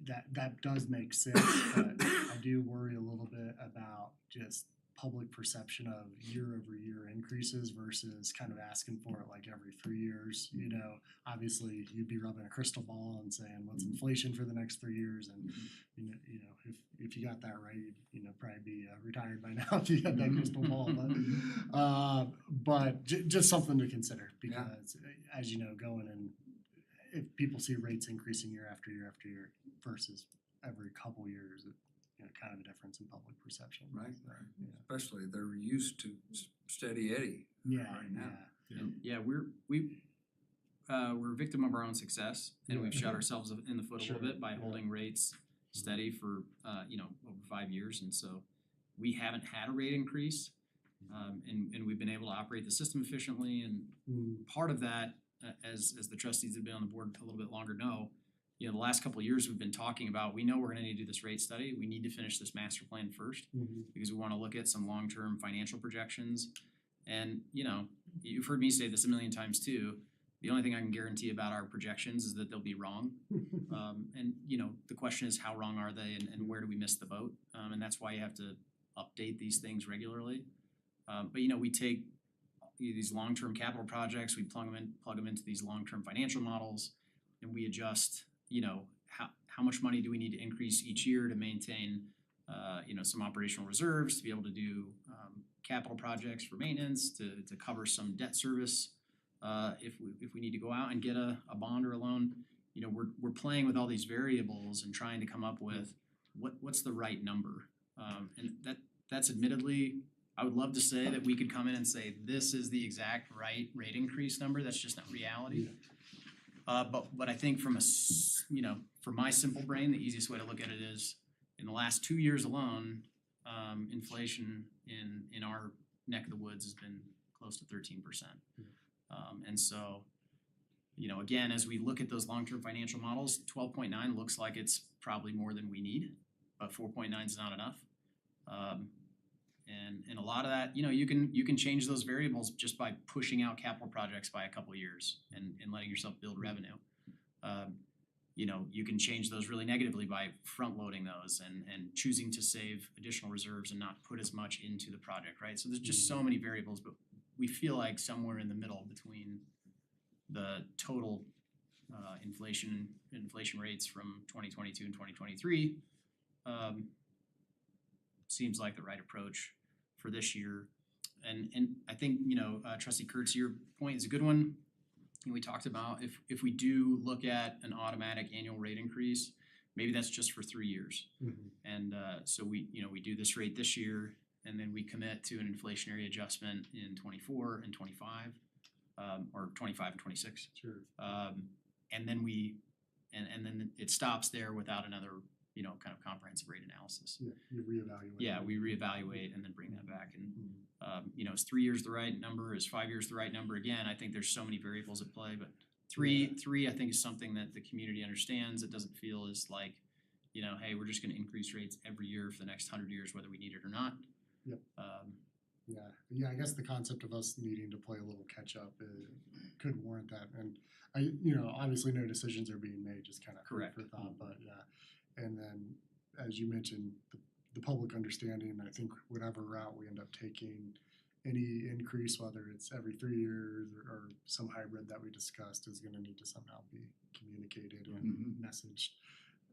that does make sense, but I do worry a little bit about just public perception of year over year increases versus kind of asking for it like every 3 years, you know? Obviously, you'd be rubbing a crystal ball and saying, what's inflation for the next 3 years? And, you know, if you got that right, you'd, probably be retired by now if you had that crystal ball. But just something to consider because, as you know, going and if people see rates increasing year after year after year versus every couple years, kind of a difference in public perception. Right, So, right. Yeah. Especially they're used to steady Eddie. Yeah, Right now. And yeah, we're a victim of our own success, and we've shot ourselves in the foot a little bit by holding rates steady for over 5 years, and so we haven't had a rate increase, and we've been able to operate the system efficiently. And part of that, as the trustees have been on the board a little bit longer know, the last couple of years we've been talking about, we know we're gonna need to do this rate study. We need to finish this master plan first because we wanna look at some long-term financial projections. And, you've heard me say this a million times too. The only thing I can guarantee about our projections is that they'll be wrong. And, the question is how wrong are they and where do we miss the boat? And that's why you have to update these things regularly. But, we take these long-term capital projects, we plug them into these long-term financial models, and we adjust, how much money do we need to increase each year to maintain, some operational reserves, to be able to do capital projects for maintenance, to cover some debt service. If we need to go out and get a bond or a loan, we're playing with all these variables and trying to come up with what's the right number. And that's admittedly, I would love to say that we could come in and say, this is the exact right rate increase number. That's just not reality. But I think from from my simple brain, the easiest way to look at it is in the last 2 years alone, inflation in our neck of the woods has been close to 13%. And so, again, as we look at those long-term financial models, 12.9 looks like it's probably more than we need, but 4.9 is not enough. And a lot of that, you can change those variables just by pushing out capital projects by a couple of years and letting yourself build revenue. You can change those really negatively by front loading those and choosing to save additional reserves and not put as much into the project, right? So there's just so many variables, but we feel like somewhere in the middle between the total inflation rates from 2022 and 2023 seems like the right approach for this year. And I think, Trustee Kurtz, your point is a good one. And we talked about if we do look at an automatic annual rate increase, maybe that's just for 3 years. And so we do this rate this year, and then we commit to an inflationary adjustment in 24 and 25, or 25 and 26. Sure. And then and then it stops there without another, kind of comprehensive rate analysis. Yeah, you reevaluate. Yeah, we reevaluate and then bring that back. And is 3 years the right number? Is 5 years the right number? Again, I think there's so many variables at play, but three I think is something that the community understands. It doesn't feel as like, hey, we're just gonna increase rates every year for the next 100 years, whether we need it or not. Yep. Yeah, I guess the concept of us needing to play a little catch up could warrant that. And obviously no decisions are being made, just kind of Correct. for thought, but yeah. And then, as you mentioned, the public understanding, I think whatever route we end up taking, any increase, whether it's every 3 years or some hybrid that we discussed, is gonna need to somehow be communicated and messaged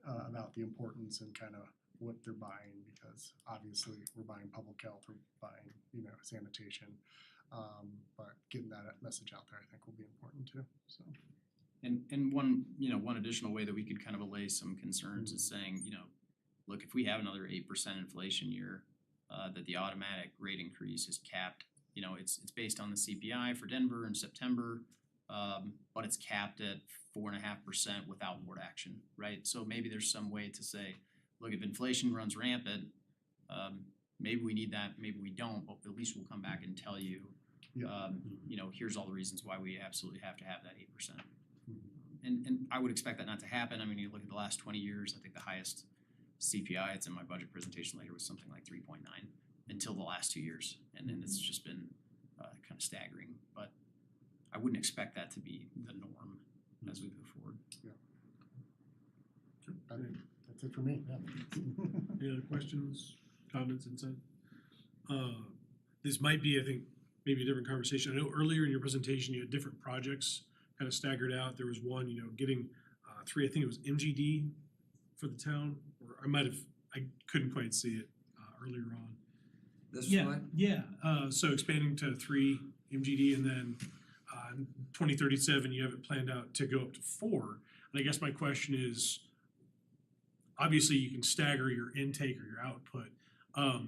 about the importance and kind of what they're buying, because obviously we're buying public health, we're buying, sanitation. But getting that message out there, I think, will be important too, so. And one additional way that we could kind of allay some concerns is saying, look, if we have another 8% inflation year, that the automatic rate increase is capped. It's based on the CPI for Denver in September, but it's capped at 4.5% without board action, right? So maybe there's some way to say, look, if inflation runs rampant, maybe we need that, maybe we don't, but at least we'll come back and tell you, here's all the reasons why we absolutely have to have that 8%. And I would expect that not to happen. I mean, you look at the last 20 years, I think the highest CPI, it's in my budget presentation later, was something like 3.9 until the last 2 years. And then it's just been kind of staggering. But I wouldn't expect that to be the norm as we move forward. I think that's it for me, yeah. Any other questions, comments, insight? this might be, I think, maybe a different conversation. I know earlier in your presentation, you had different projects kind of staggered out. There was one, getting three, I think it was MGD for the town, or I couldn't quite see it earlier on. This Yeah, slide? yeah, so expanding to 3 MGD, and then in 2037, you have it planned out to go up to 4. And I guess my question is, obviously you can stagger your intake or your output.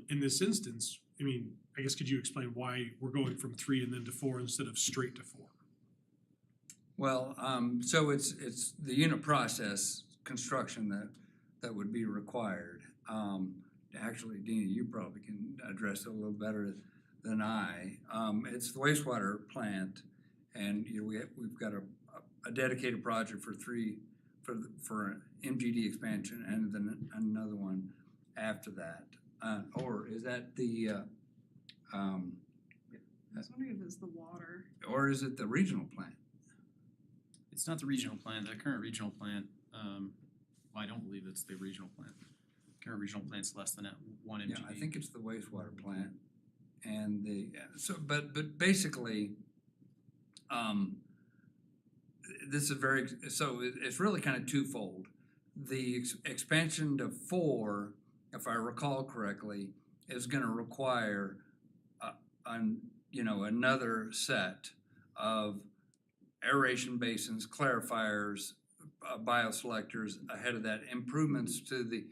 In this instance, I mean, I guess could you explain why we're going from 3 and then to 4 instead of straight to 4? Well, so it's the unit process construction that would be required. Actually, Dina, you probably can address it a little better than I. It's the wastewater plant, and we've got a dedicated project for 3 for MGD expansion, and then another one after that. Or is that the I was wondering if it's the water. or is it the regional plant? It's not the regional plant, the current regional plant, well, I don't believe it's the regional plant. Current regional plant's less than 1 MGD. Yeah, I think it's the wastewater plant. And but basically, this is it's really kind of twofold. The expansion to 4, if I recall correctly, is gonna require another set of aeration basins, clarifiers, bioselectors ahead of that, improvements to the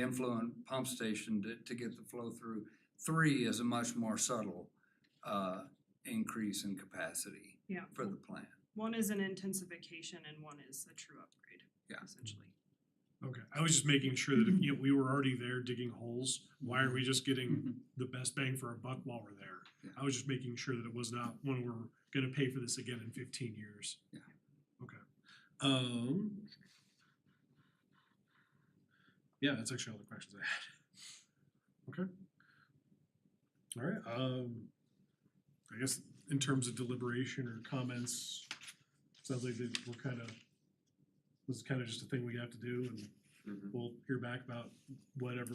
influent pump station to get the flow through. 3 is a much more subtle increase in capacity Yeah. for the plant. One is an intensification and one is a true upgrade. Yeah. Essentially. Okay, I was just making sure that if we were already there digging holes, why are we just getting the best bang for our buck while we're there? Yeah. I was just making sure that it was not when we're gonna pay for this again in 15 years. Yeah. Okay. Yeah, that's actually all the questions I had. Okay. All right, I guess in terms of deliberation or comments, sounds like that this is kind of just a thing we have to do, and we'll hear back about whatever,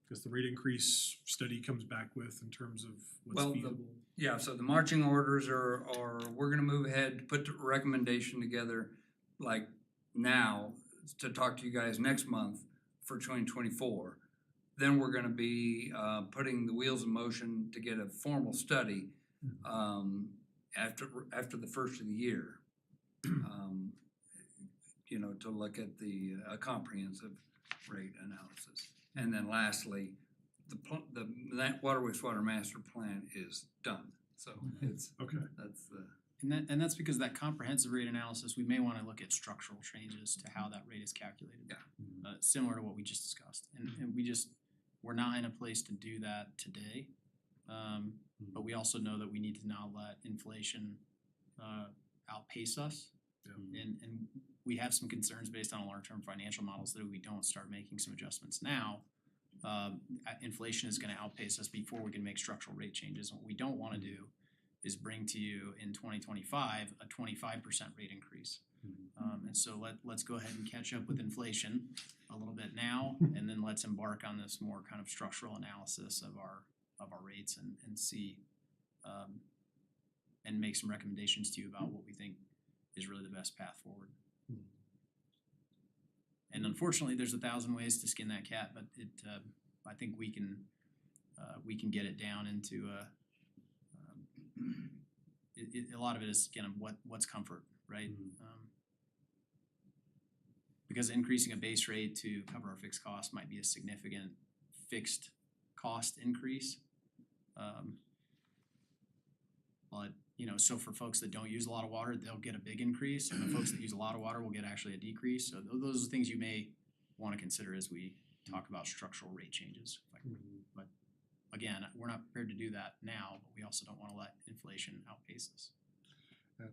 guess the rate increase study comes back with in terms of Well, what's the- feasible. Yeah, so the marching orders are we're gonna move ahead, put the recommendation together like now to talk to you guys next month for 2024. Then we're gonna be putting the wheels in motion to get a formal study after the first of the year. To look at the comprehensive rate analysis. And then lastly, that water wastewater master plan is done. So that's the. And that's because that comprehensive rate analysis, we may wanna look at structural changes to how that rate is calculated. Yeah. Similar to what we just discussed, and we're not in a place to do that today. But we also know that we need to not let inflation outpace us. Yeah. And we have some concerns based on long-term financial models that if we don't start making some adjustments now, inflation is gonna outpace us before we can make structural rate changes. And what we don't wanna do is bring to you in 2025 a 25% rate increase. And so let's go ahead and catch up with inflation a little bit now, and then let's embark on this more kind of structural analysis of our rates and see and make some recommendations to you about what we think is really the best path forward. And unfortunately, there's 1,000 ways to skin that cat, but I think we can get it down into a lot of it is kind of what's comfort, right? Because increasing a base rate to cover our fixed cost might be a significant fixed cost increase. But so for folks that don't use a lot of water, they'll get a big increase, and the folks that use a lot of water will get actually a decrease. So those are things you may want to consider as we talk about structural rate changes. But again, we're not prepared to do that now, but we also don't want to let inflation outpace us.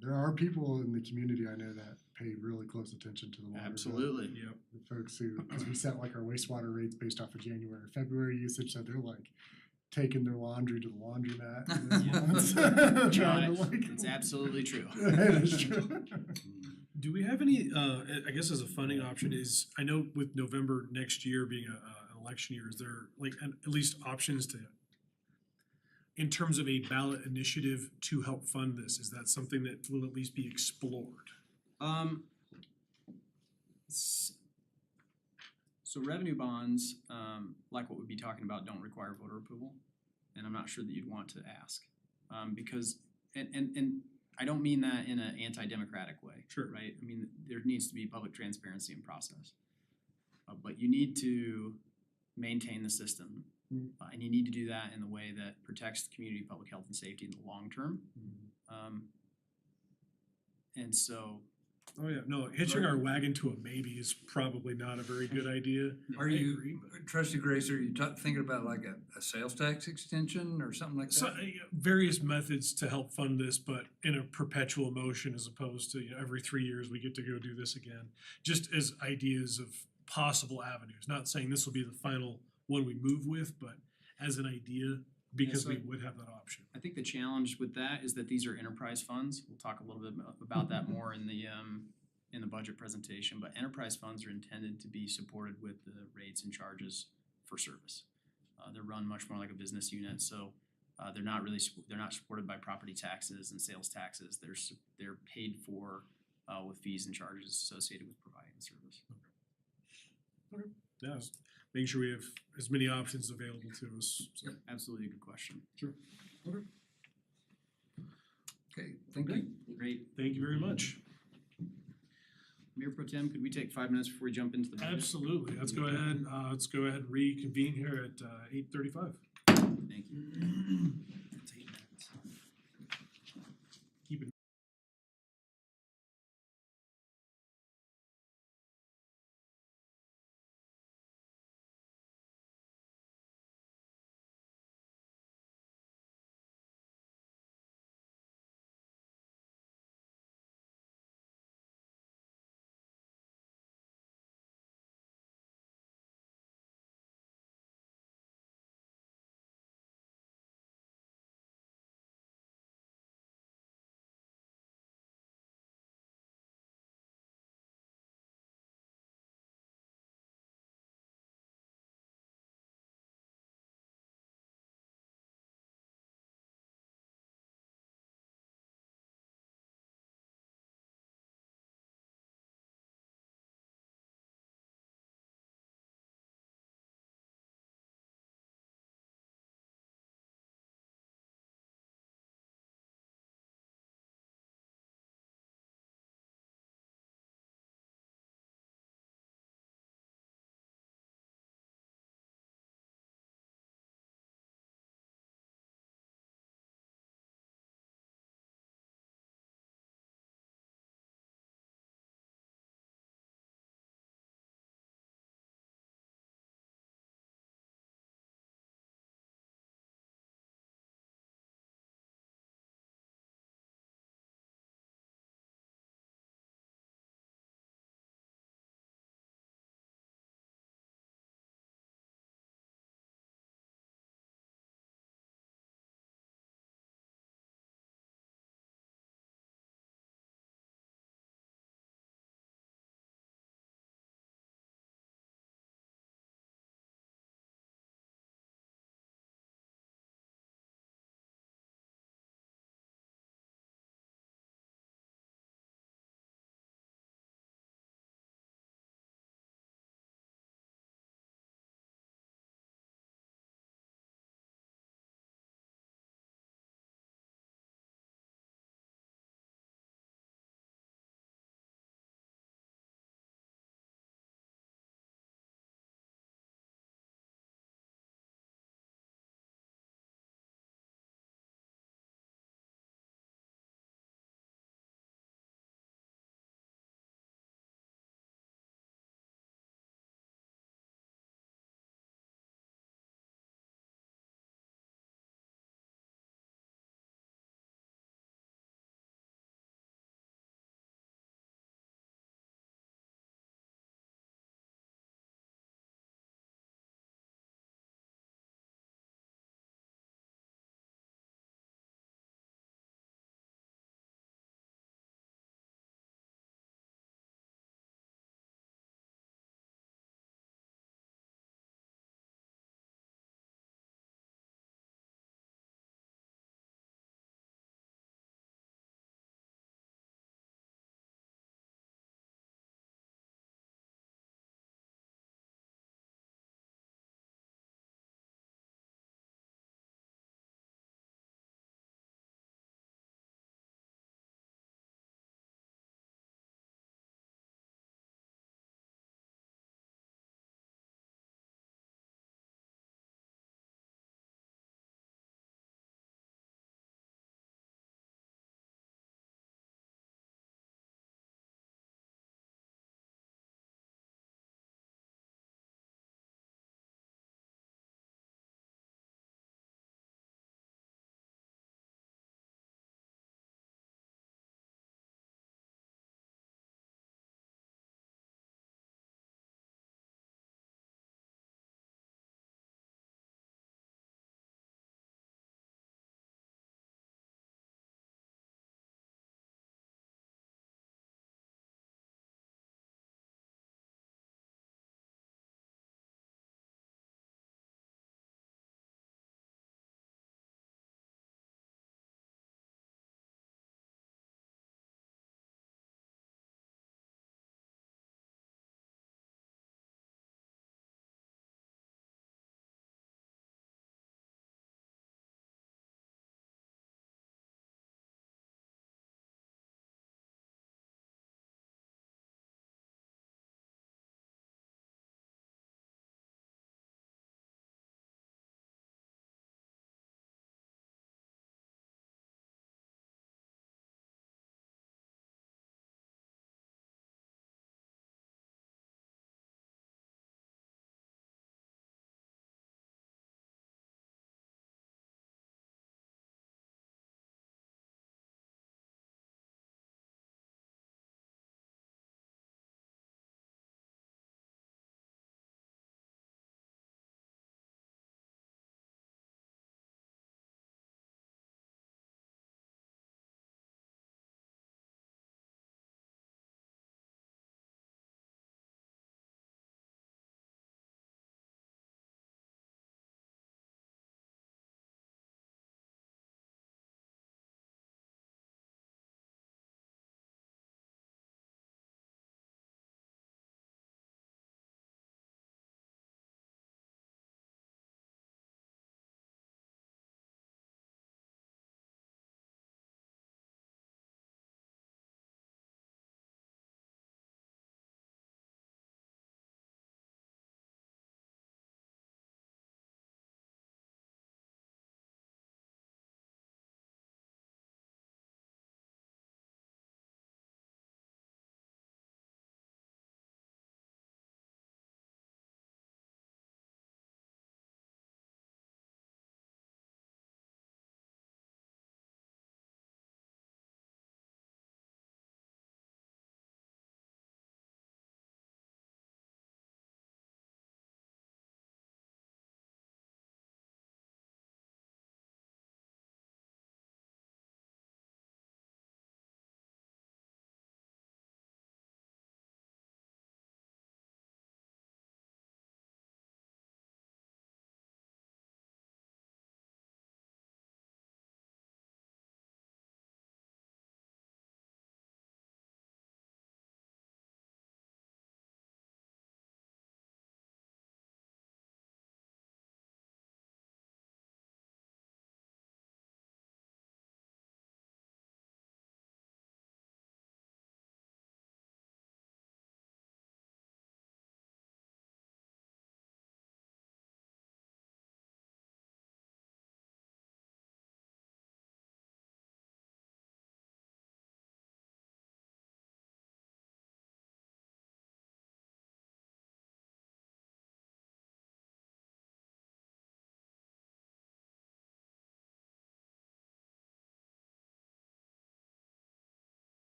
There are people in the community I know that pay really close attention to the water bill. Absolutely. Yep. The folks who, because we set like our wastewater rates based off of January or February usage, so they're like taking their laundry to the laundromat. Trying to like. It's absolutely true. It's true. Do we have any, I guess as a funding option is, I know with November next year being an election year, is there like at least options to in terms of a ballot initiative to help fund this? Is that something that will at least be explored? So revenue bonds, like what we'd be talking about, don't require voter approval. And I'm not sure that you'd want to ask. Because, and I don't mean that in an anti-democratic way. Sure. Right? I mean, there needs to be public transparency and process. But you need to maintain the system. And you need to do that in the way that protects the community, public health and safety in the long term. And so, Oh, yeah, no, hitching our wagon to a maybe is probably not a very good idea. Are I you, agree, but- Trustee Grace, are you thinking about like a sales tax extension or something like So, that? various methods to help fund this, but in a perpetual motion as opposed to, every 3 years we get to go do this again. Just as ideas of possible avenues, not saying this will be the final one we move with, but as an idea, because we so- would have that option. I think the challenge with that is that these are enterprise funds. We'll talk a little bit about that more in the budget presentation, but enterprise funds are intended to be supported with the rates and charges for service. They're run much more like a business unit, so they're not really, they're not supported by property taxes and sales taxes. They're paid for with fees and charges associated with providing the service. Yeah, just making sure we have as many options available to us, so. Absolutely a good question. Okay, thank you. Great. Thank you very much. Mayor Pro Tem, could we take 5 minutes before we jump into the budget? Absolutely, let's go ahead and reconvene here at 8:35. Thank you.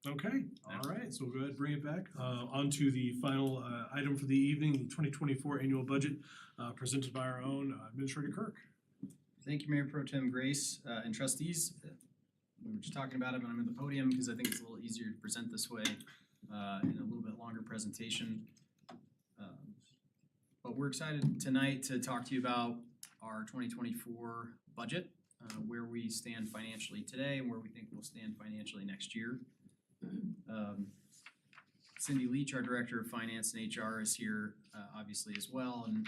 Okay, all right, so we'll go ahead and bring it back. On to the final item for the evening, the 2024 annual budget presented by our own Administrator Kirk. Thank you, Mayor Pro Tem Grace, and trustees. We were just talking about it, but I'm at the podium because I think it's a little easier to present this way in a little bit longer presentation. But we're excited tonight to talk to you about our 2024 budget, where we stand financially today and where we think we'll stand financially next year. Cindy Leach, our Director of Finance and HR, is here obviously as well and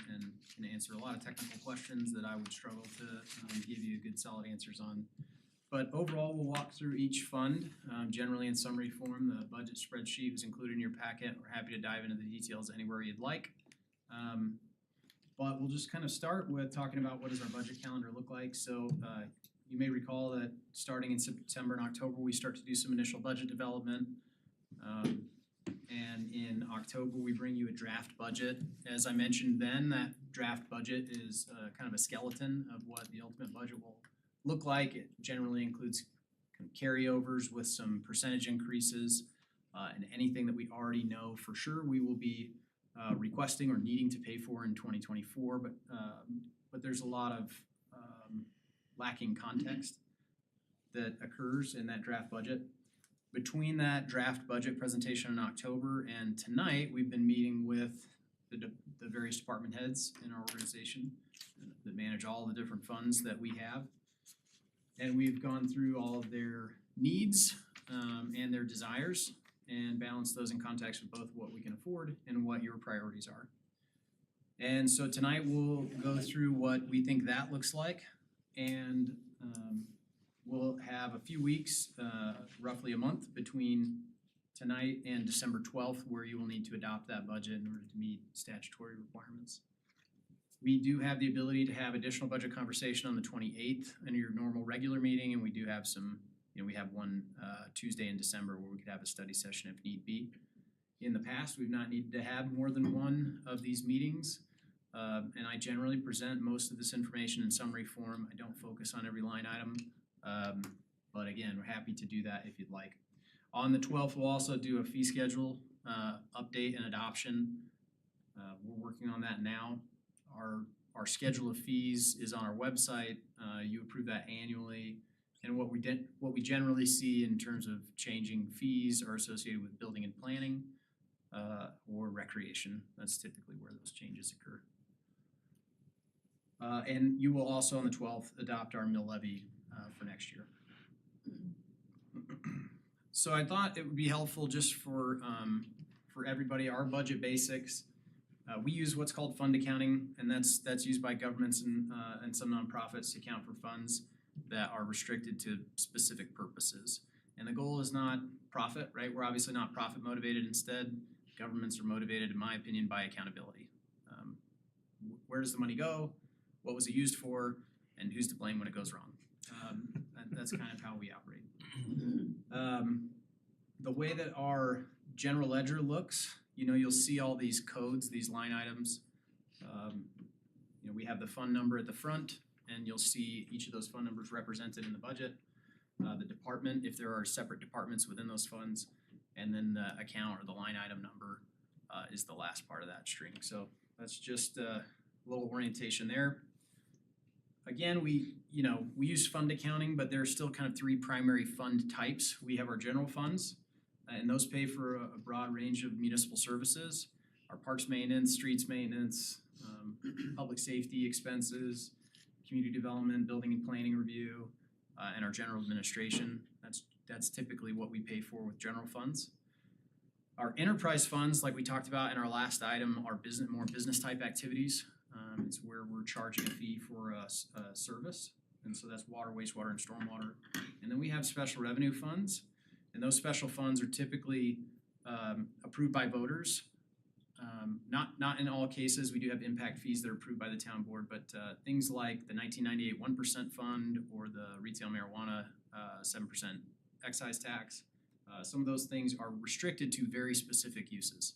can answer a lot of technical questions that I would struggle to give you good solid answers on. But overall, we'll walk through each fund, generally in summary form. The budget spreadsheet is included in your packet. We're happy to dive into the details anywhere you'd like. But we'll just kind of start with talking about what does our budget calendar look like. So you may recall that starting in September and October, we start to do some initial budget development. And in October, we bring you a draft budget. As I mentioned then, that draft budget is kind of a skeleton of what the ultimate budget will look like. It generally includes kind of carryovers with some percentage increases and anything that we already know for sure we will be requesting or needing to pay for in 2024. But there's a lot of lacking context that occurs in that draft budget. Between that draft budget presentation in October and tonight, we've been meeting with the various department heads in our organization that manage all the different funds that we have. And we've gone through all of their needs and their desires and balanced those in context with both what we can afford and what your priorities are. And so tonight we'll go through what we think that looks like, and we'll have a few weeks, roughly a month, between tonight and December 12th, where you will need to adopt that budget in order to meet statutory requirements. We do have the ability to have additional budget conversation on the 28th in your normal regular meeting, and we do have some, we have one Tuesday in December where we could have a study session if need be. In the past, we've not needed to have more than one of these meetings, and I generally present most of this information in summary form. I don't focus on every line item. But again, we're happy to do that if you'd like. On the 12th, we'll also do a fee schedule update and adoption. We're working on that now. Our schedule of fees is on our website. You approve that annually. And what we generally see in terms of changing fees are associated with building and planning or recreation. That's typically where those changes occur. And you will also on the 12th adopt our mill levy for next year. So I thought it would be helpful just for everybody, our budget basics. We use what's called fund accounting, and that's used by governments and some nonprofits to account for funds that are restricted to specific purposes. And the goal is not profit, right? We're obviously not profit motivated. Instead, governments are motivated, in my opinion, by accountability. Where does the money go? What was it used for? And who's to blame when it goes wrong? That's kind of how we operate. The way that our general ledger looks, you'll see all these codes, these line items. We have the fund number at the front, and you'll see each of those fund numbers represented in the budget. The department, if there are separate departments within those funds, and then the account or the line item number is the last part of that string. So that's just a little orientation there. Again, we use fund accounting, but there are still kind of three primary fund types. We have our general funds, and those pay for a broad range of municipal services. Our parks maintenance, streets maintenance, public safety expenses, community development, building and planning review, and our general administration. That's typically what we pay for with general funds. Our enterprise funds, like we talked about in our last item, are more business type activities. It's where we're charging a fee for a service, and so that's water, wastewater, and stormwater. And then we have special revenue funds, and those special funds are typically approved by voters. Not in all cases. We do have impact fees that are approved by the town board, but things like the 1998 1% fund or the retail marijuana 7% excise tax, some of those things are restricted to very specific uses.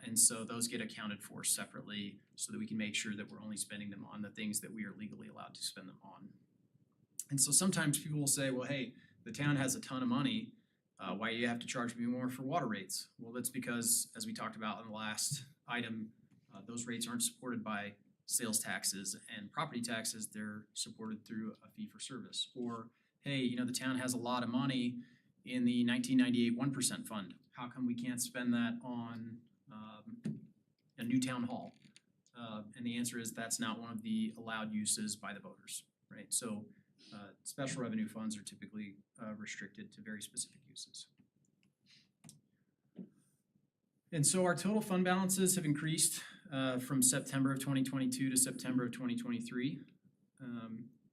And so those get accounted for separately so that we can make sure that we're only spending them on the things that we are legally allowed to spend them on. And so sometimes people will say, well, hey, the town has a ton of money. Why do you have to charge me more for water rates? Well, that's because, as we talked about in the last item, those rates aren't supported by sales taxes and property taxes, they're supported through a fee for service. Or, hey, you know, the town has a lot of money in the 1998 1% fund. How come we can't spend that on a new town hall? And the answer is that's not one of the allowed uses by the voters, right? So special revenue funds are typically restricted to very specific uses. And so our total fund balances have increased from September of 2022 to September of 2023.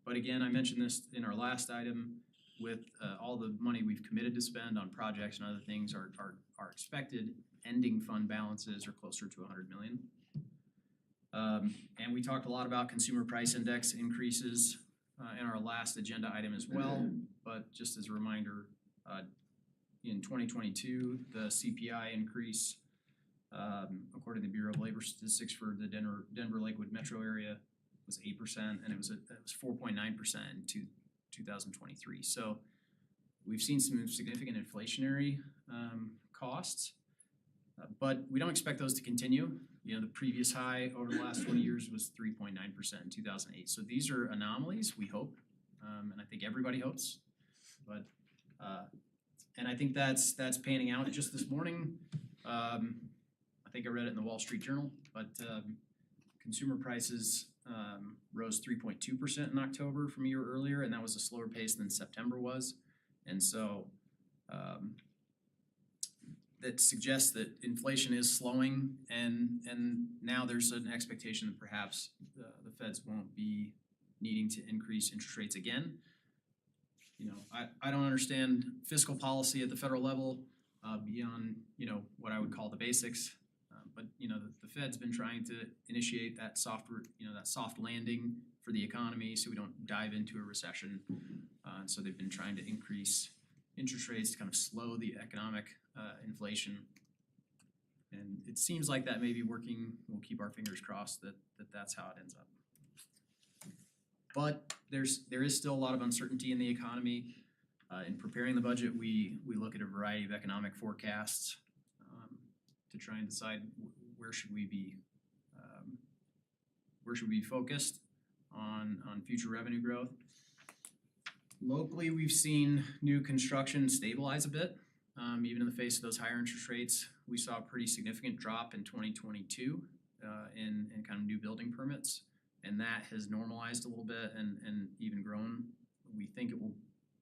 But again, I mentioned this in our last item, with all the money we've committed to spend on projects and other things, our expected ending fund balances are closer to 100 million. And we talked a lot about consumer price index increases in our last agenda item as well. But just as a reminder, in 2022, the CPI increase, according to the Bureau of Labor Statistics for the Denver Lakewood metro area, was 8%, and it was 4.9% in 2023. So we've seen some significant inflationary costs, but we don't expect those to continue. You know, the previous high over the last 20 years was 3.9% in 2008. So these are anomalies, we hope, and I think everybody hopes. But and I think that's panning out. Just this morning, I think I read it in the Wall Street Journal, but consumer prices rose 3.2% in October from a year earlier, and that was a slower pace than September was. And so that suggests that inflation is slowing, and now there's an expectation that perhaps the Feds won't be needing to increase interest rates again. You know, I don't understand fiscal policy at the federal level beyond, you know, what I would call the basics. But you know, the Fed's been trying to initiate that soft landing for the economy, so we don't dive into a recession. And so they've been trying to increase interest rates to kind of slow the economic inflation. And it seems like that may be working. We'll keep our fingers crossed that that's how it ends up. But there is still a lot of uncertainty in the economy. In preparing the budget, we look at a variety of economic forecasts to try and decide where should we be focused on future revenue growth. Locally, we've seen new construction stabilize a bit, even in the face of those higher interest rates. We saw a pretty significant drop in 2022 in kind of new building permits, and that has normalized a little bit and even grown. We think it will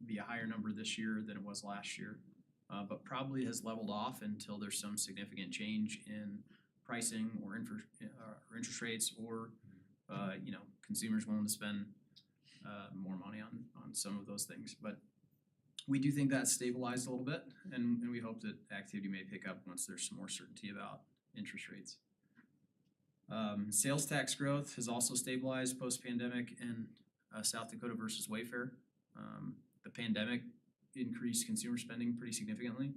be a higher number this year than it was last year. But probably has leveled off until there's some significant change in pricing or interest rates, or you know, consumers willing to spend more money on some of those things. But we do think that's stabilized a little bit, and we hope that activity may pick up once there's some more certainty about interest rates. Sales tax growth has also stabilized post-pandemic in South Dakota versus Wayfair. The pandemic increased consumer spending pretty significantly,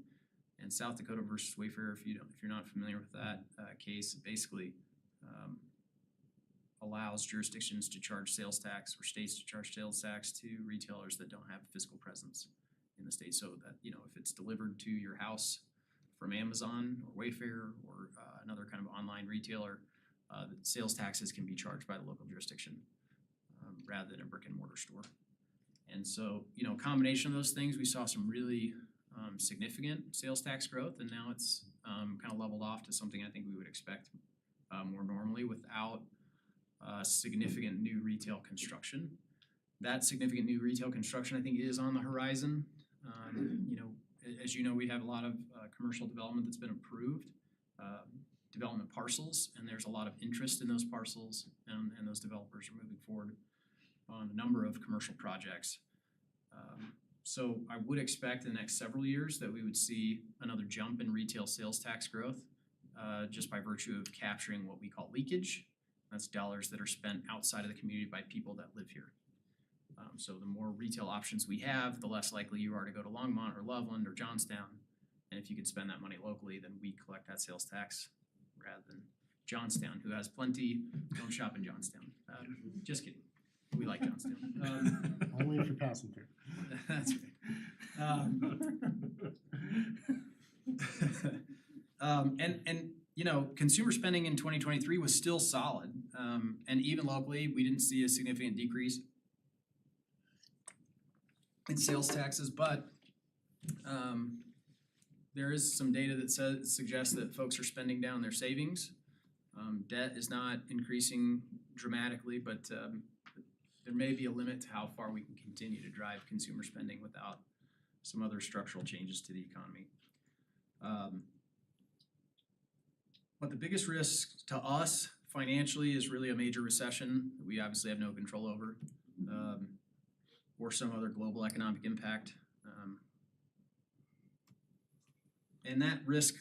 and South Dakota versus Wayfair, if you're not familiar with that case, it basically allows jurisdictions to charge sales tax, or states to charge sales tax to retailers that don't have a physical presence in the state. So that, you know, if it's delivered to your house from Amazon or Wayfair or another kind of online retailer, the sales taxes can be charged by the local jurisdiction rather than a brick and mortar store. And so, you know, a combination of those things, we saw some really significant sales tax growth, and now it's kind of leveled off to something I think we would expect more normally without significant new retail construction. That significant new retail construction, I think, is on the horizon. You know, as you know, we have a lot of commercial development that's been approved, development parcels, and there's a lot of interest in those parcels, and those developers are moving forward on a number of commercial projects. So I would expect in the next several years that we would see another jump in retail sales tax growth, just by virtue of capturing what we call leakage. That's dollars that are spent outside of the community by people that live here. So the more retail options we have, the less likely you are to go to Longmont or Loveland or Johnstown. And if you could spend that money locally, then we collect that sales tax rather than Johnstown, who has plenty. Don't shop in Johnstown. Just kidding. We like Johnstown. Only if you're passing through. That's right. And you know, consumer spending in 2023 was still solid, and even locally, we didn't see a significant decrease in sales taxes, but there is some data that suggests that folks are spending down their savings. Debt is not increasing dramatically, but there may be a limit to how far we can continue to drive consumer spending without some other structural changes to the economy. But the biggest risk to us financially is really a major recession that we obviously have no control over, or some other global economic impact. And that risk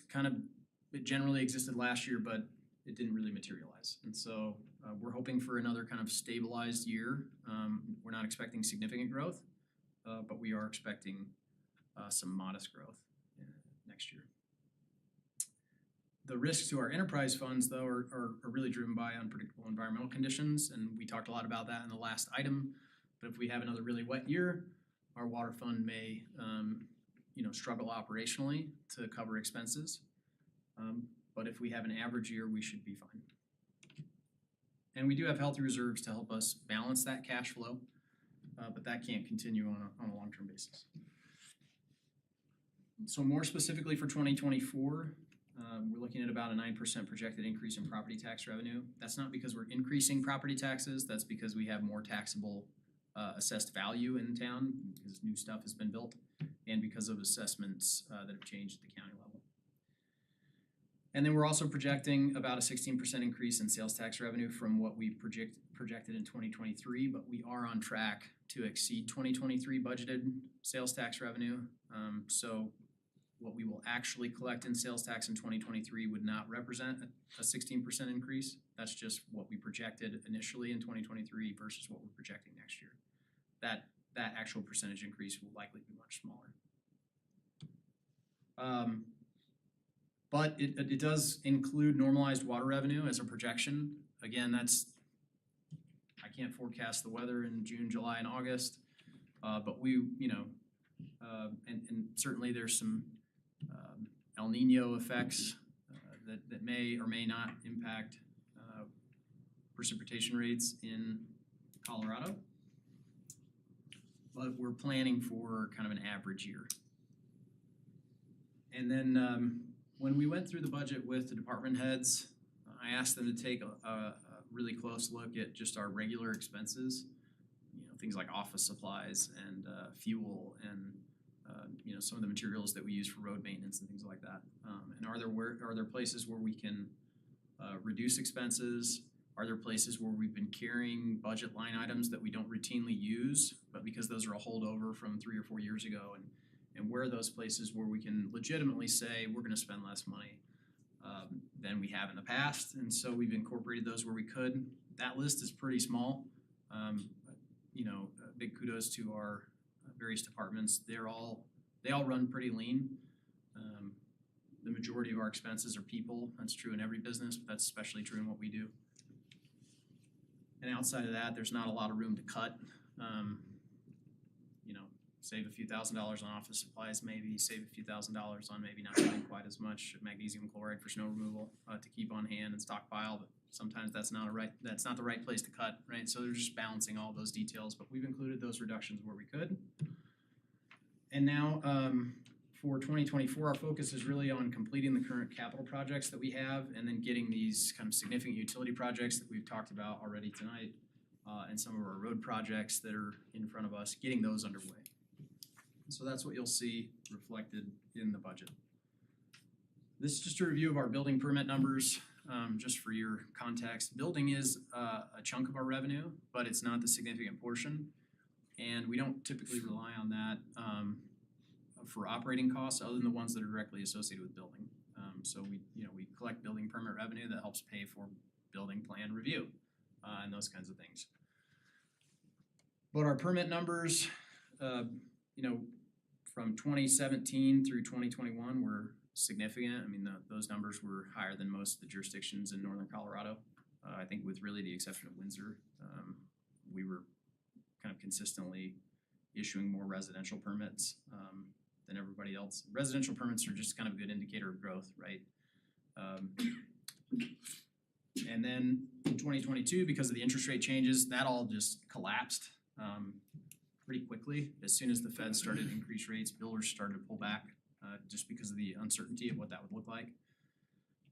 it generally existed last year, but it didn't really materialize. And so we're hoping for another kind of stabilized year. We're not expecting significant growth, but we are expecting some modest growth next year. The risks to our enterprise funds, though, are really driven by unpredictable environmental conditions, and we talked a lot about that in the last item. But if we have another really wet year, our water fund may, struggle operationally to cover expenses. But if we have an average year, we should be fine. And we do have healthy reserves to help us balance that cash flow, but that can't continue on a long-term basis. So more specifically for 2024, we're looking at about a 9% projected increase in property tax revenue. That's not because we're increasing property taxes, that's because we have more taxable assessed value in town because new stuff has been built and because of assessments that have changed at the county level. And then we're also projecting about a 16% increase in sales tax revenue from what we projected in 2023, but we are on track to exceed 2023 budgeted sales tax revenue. So what we will actually collect in sales tax in 2023 would not represent a 16% increase. That's just what we projected initially in 2023 versus what we're projecting next year. That actual percentage increase will likely be much smaller. But it does include normalized water revenue as a projection. Again, I can't forecast the weather in June, July, and August, but and certainly there's some El Nino effects that may or may not impact precipitation rates in Colorado. But we're planning for kind of an average year. And then when we went through the budget with the department heads, I asked them to take a really close look at just our regular expenses, things like office supplies and fuel and some of the materials that we use for road maintenance and things like that. And are there places where we can reduce expenses? Are there places where we've been carrying budget line items that we don't routinely use, but because those are a holdover from 3 or 4 years ago? And where are those places where we can legitimately say we're going to spend less money than we have in the past? And so we've incorporated those where we could. That list is pretty small. Big kudos to our various departments. They all run pretty lean. The majority of our expenses are people. That's true in every business, but that's especially true in what we do. And outside of that, there's not a lot of room to cut. Save a few $1,000s on office supplies, maybe save a few $1,000s on maybe not doing quite as much magnesium chloride for snow removal to keep on hand and stockpile. But sometimes that's not the right place to cut, right? So they're just balancing all those details. But we've included those reductions where we could. And now for 2024, our focus is really on completing the current capital projects that we have and then getting these kind of significant utility projects that we've talked about already tonight and some of our road projects that are in front of us, getting those underway. So that's what you'll see reflected in the budget. This is just a review of our building permit numbers, just for your context. Building is a chunk of our revenue, but it's not the significant portion. And we don't typically rely on that for operating costs other than the ones that are directly associated with building. So we collect building permit revenue that helps pay for building plan review and those kinds of things. But our permit numbers, from 2017 through 2021 were significant. I mean, those numbers were higher than most of the jurisdictions in northern Colorado. I think with really the exception of Windsor, we were kind of consistently issuing more residential permits than everybody else. Residential permits are just kind of a good indicator of growth, right? And then in 2022, because of the interest rate changes, that all just collapsed pretty quickly. As soon as the Fed started to increase rates, builders started to pull back just because of the uncertainty of what that would look like.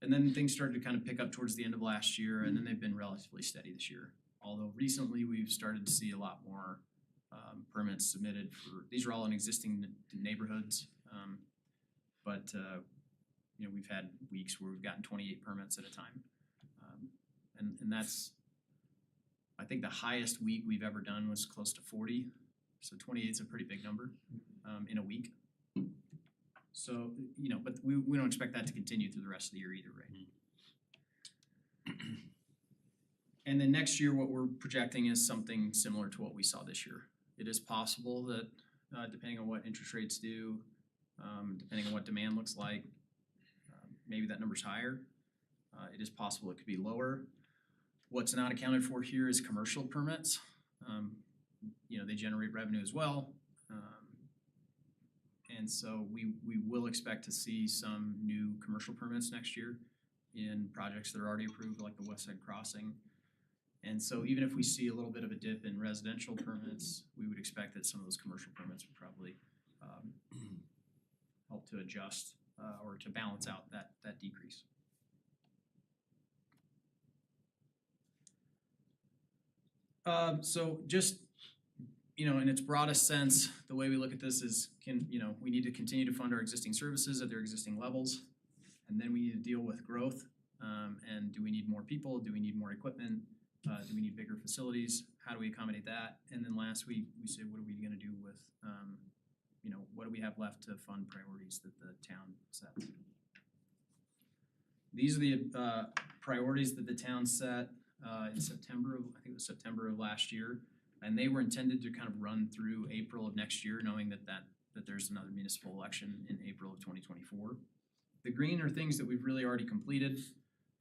And then things started to kind of pick up towards the end of last year, and then they've been relatively steady this year. Although recently we've started to see a lot more permits submitted for, these are all in existing neighborhoods. But you know, we've had weeks where we've gotten 28 permits at a time. And that's, I think the highest week we've ever done was close to 40. So 28 is a pretty big number in a week. So, you know, but we don't expect that to continue through the rest of the year either, right? And then next year, what we're projecting is something similar to what we saw this year. It is possible that depending on what interest rates do, depending on what demand looks like, maybe that number's higher. It is possible it could be lower. What's not accounted for here is commercial permits. You know, they generate revenue as well. And so we will expect to see some new commercial permits next year in projects that are already approved, like the West Side Crossing. And so even if we see a little bit of a dip in residential permits, we would expect that some of those commercial permits would probably help to adjust or to balance out that decrease. So just, you know, in its broadest sense, the way we look at this is, we need to continue to fund our existing services at their existing levels, and then we need to deal with growth. And do we need more people? Do we need more equipment? Do we need bigger facilities? How do we accommodate that? And then last, we said, what are we gonna do with, what do we have left to fund priorities that the town sets? These are the priorities that the town set in September, I think it was September of last year. And they were intended to kind of run through April of next year, knowing that there's another municipal election in April of 2024. The green are things that we've really already completed.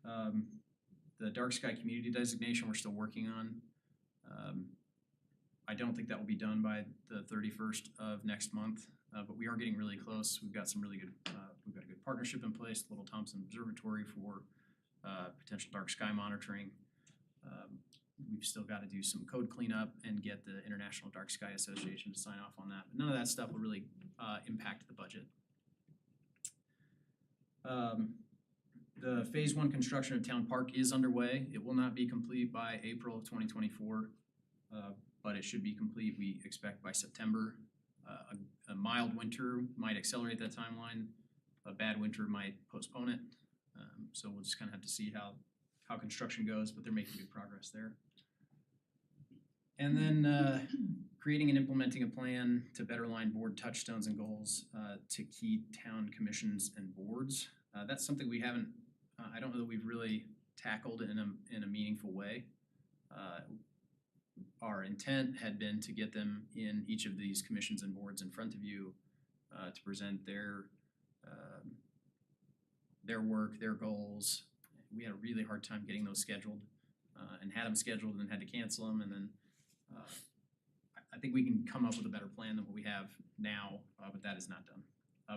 The dark sky community designation we're still working on. I don't think that will be done by the 31st of next month, but we are getting really close. We've got some really good, we've got a good partnership in place, Little Thompson Observatory for potential dark sky monitoring. We've still got to do some code cleanup and get the International Dark Sky Association to sign off on that. But none of that stuff will really impact the budget. The phase 1 construction of Town Park is underway. It will not be complete by April of 2024, but it should be complete, we expect, by September. A mild winter might accelerate that timeline. A bad winter might postpone it. So we'll just kind of have to see how construction goes, but they're making good progress there. And then creating and implementing a plan to better align board touchstones and goals to key town commissions and boards. That's something we haven't, I don't know that we've really tackled in a meaningful way. Our intent had been to get them in each of these commissions and boards in front of you to present their work, their goals. We had a really hard time getting those scheduled and had them scheduled and then had to cancel them. And then I think we can come up with a better plan than what we have now, but that is not done.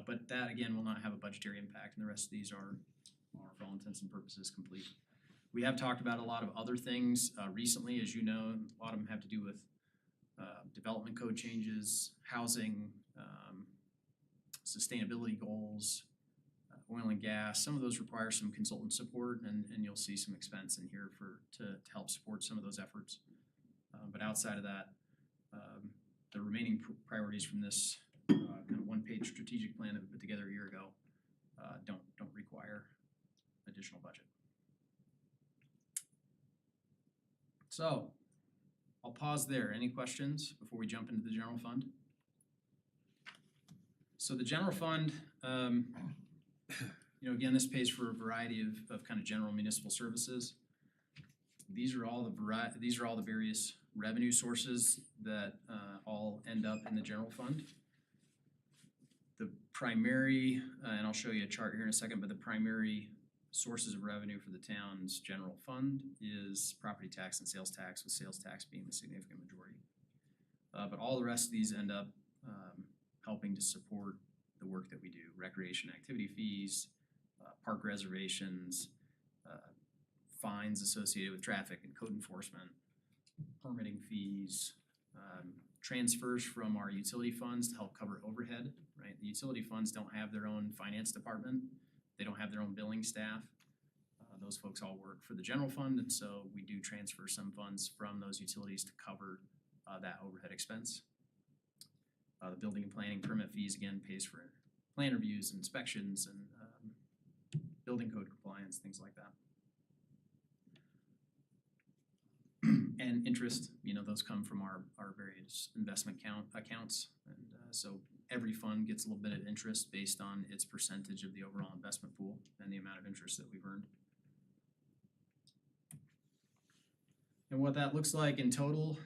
But that, again, will not have a budgetary impact, and the rest of these are for all intents and purposes, complete. We have talked about a lot of other things recently, as you know. A lot of them have to do with development code changes, housing, sustainability goals, oil and gas. Some of those require some consultant support, and you'll see some expense in here to help support some of those efforts. But outside of that, the remaining priorities from this kind of one-page strategic plan that we put together a year ago don't require additional budget. So I'll pause there. Any questions before we jump into the general fund? So the general fund, again, this pays for a variety of kind of general municipal services. These are all the various revenue sources that all end up in the general fund. The primary, and I'll show you a chart here in a second, but the primary sources of revenue for the town's general fund is property tax and sales tax, with sales tax being the significant majority. But all the rest of these end up helping to support the work that we do, recreation activity fees, park reservations, fines associated with traffic and code enforcement, permitting fees, transfers from our utility funds to help cover overhead, right? The utility funds don't have their own finance department, they don't have their own billing staff. Those folks all work for the general fund, and so we do transfer some funds from those utilities to cover that overhead expense. The building and planning permit fees again pays for plan reviews, inspections, and building code compliance, things like that. And interest, those come from our various investment accounts. And so every fund gets a little bit of interest based on its percentage of the overall investment pool and the amount of interest that we've earned. And what that looks like in total,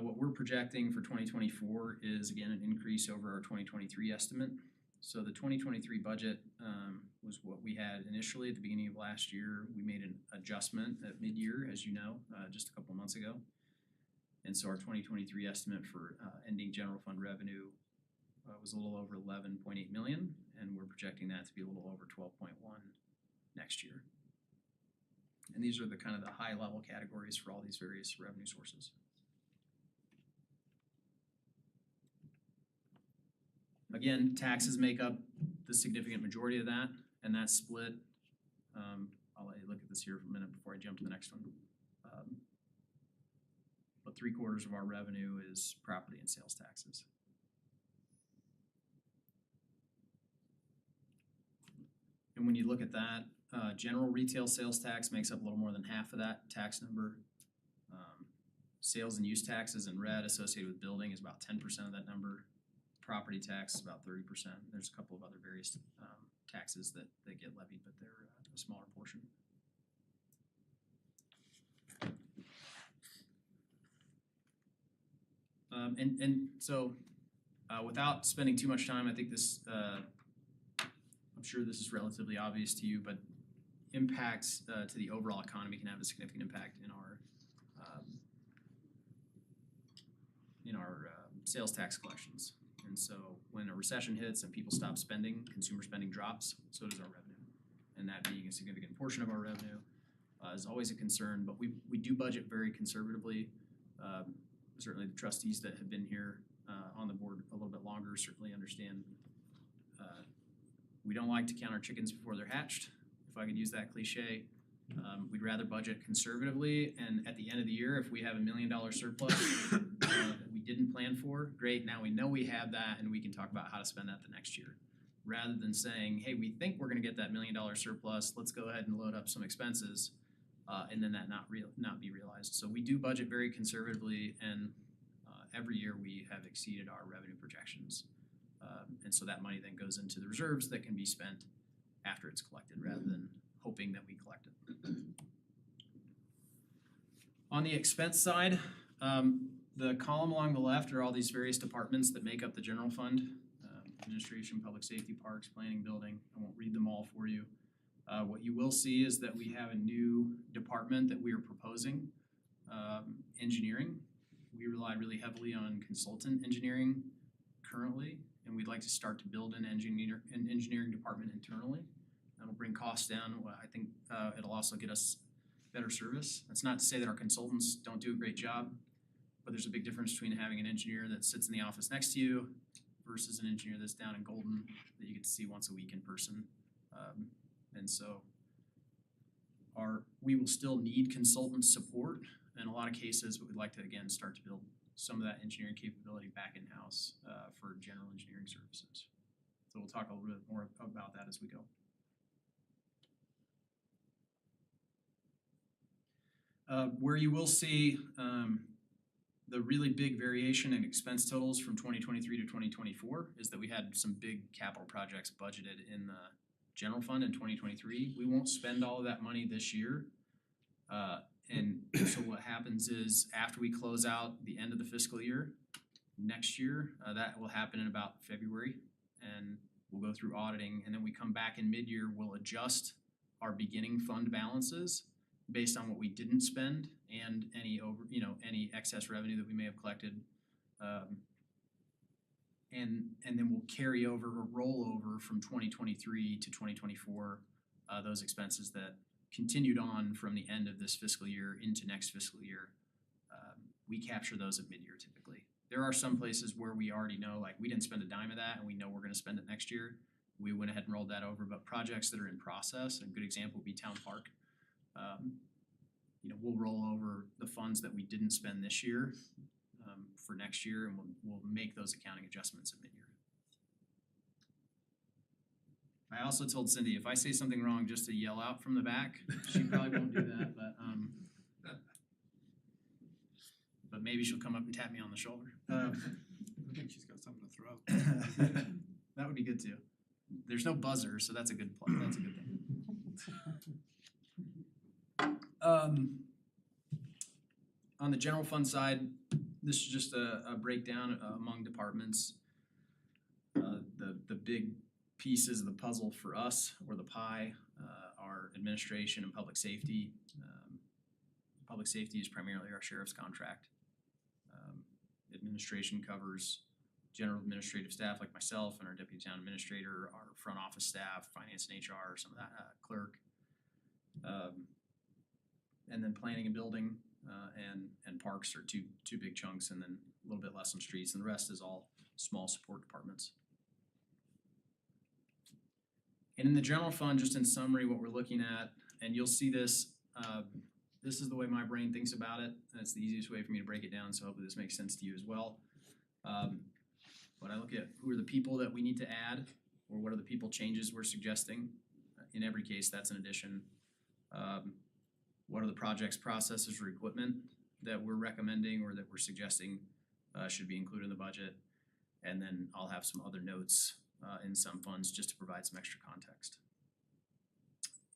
what we're projecting for 2024 is again an increase over our 2023 estimate. So the 2023 budget was what we had initially at the beginning of last year. We made an adjustment at mid-year, as you know, just a couple of months ago. And so our 2023 estimate for ending general fund revenue was a little over 11.8 million, and we're projecting that to be a little over 12.1 next year. And these are the kind of the high level categories for all these various revenue sources. Again, taxes make up the significant majority of that, and that's split. I'll let you look at this here for a minute before I jump to the next one. But 3/4 of our revenue is property and sales taxes. And when you look at that, general retail sales tax makes up a little more than half of that tax number. Sales and use taxes in red associated with building is about 10% of that number. Property tax is about 30%. There's a couple of other various taxes that get levied, but they're a smaller portion. And so without spending too much time, I think this, I'm sure this is relatively obvious to you, but impacts to the overall economy can have a significant impact in our sales tax collections. And so when a recession hits and people stop spending, consumer spending drops, so does our revenue. And that being a significant portion of our revenue is always a concern, but we do budget very conservatively. Certainly the trustees that have been here on the board a little bit longer certainly understand we don't like to count our chickens before they're hatched, if I could use that cliche. We'd rather budget conservatively, and at the end of the year, if we have $1 million surplus that we didn't plan for, great, now we know we have that and we can talk about how to spend that the next year. Rather than saying, hey, we think we're gonna get that $1 million surplus, let's go ahead and load up some expenses, and then that not be realized. So we do budget very conservatively, and every year we have exceeded our revenue projections. And so that money then goes into the reserves that can be spent after it's collected rather than hoping that we collect it. On the expense side, the column along the left are all these various departments that make up the general fund. Administration, public safety, parks, planning, building. I won't read them all for you. What you will see is that we have a new department that we are proposing, engineering. We rely really heavily on consultant engineering currently, and we'd like to start to build an engineering department internally. That'll bring costs down. Well, I think it'll also get us better service. That's not to say that our consultants don't do a great job, but there's a big difference between having an engineer that sits in the office next to you versus an engineer that's down in Golden that you get to see once a week in person. And so we will still need consultant support in a lot of cases, but we'd like to, again, start to build some of that engineering capability back in-house for general engineering services. So we'll talk a little bit more about that as we go. Where you will see the really big variation in expense totals from 2023 to 2024 is that we had some big capital projects budgeted in the general fund in 2023. We won't spend all of that money this year. And so what happens is after we close out the end of the fiscal year, next year, that will happen in about February, and we'll go through auditing, and then we come back in mid-year, we'll adjust our beginning fund balances based on what we didn't spend and any excess revenue that we may have collected And then we'll carry over or roll over from 2023 to 2024 those expenses that continued on from the end of this fiscal year into next fiscal year. We capture those at mid-year typically. There are some places where we already know, like we didn't spend a dime of that and we know we're gonna spend it next year. We went ahead and rolled that over, but projects that are in process, a good example would be Town Park. We'll roll over the funds that we didn't spend this year for next year, and we'll make those accounting adjustments at mid-year. I also told Cindy, if I say something wrong, just to yell out from the back. She probably won't do that, but maybe she'll come up and tap me on the shoulder. I think she's got something to throw. That would be good too. There's no buzzer, so that's a good that's a good thing. On the general fund side, this is just a breakdown among departments. The big pieces of the puzzle for us, or the pie, are administration and public safety. Public safety is primarily our sheriff's contract. Administration covers general administrative staff like myself and our deputy town administrator, our front office staff, finance and HR, some of that, clerk. And then planning and building and parks are two big chunks, and then a little bit less on streets, and the rest is all small support departments. And in the general fund, just in summary, what we're looking at, and you'll see this, this is the way my brain thinks about it, and it's the easiest way for me to break it down, so hopefully this makes sense to you as well. But I look at who are the people that we need to add, or what are the people changes we're suggesting. In every case, that's an addition. What are the projects, processes, or equipment that we're recommending or that we're suggesting should be included in the budget? And then I'll have some other notes in some funds just to provide some extra context.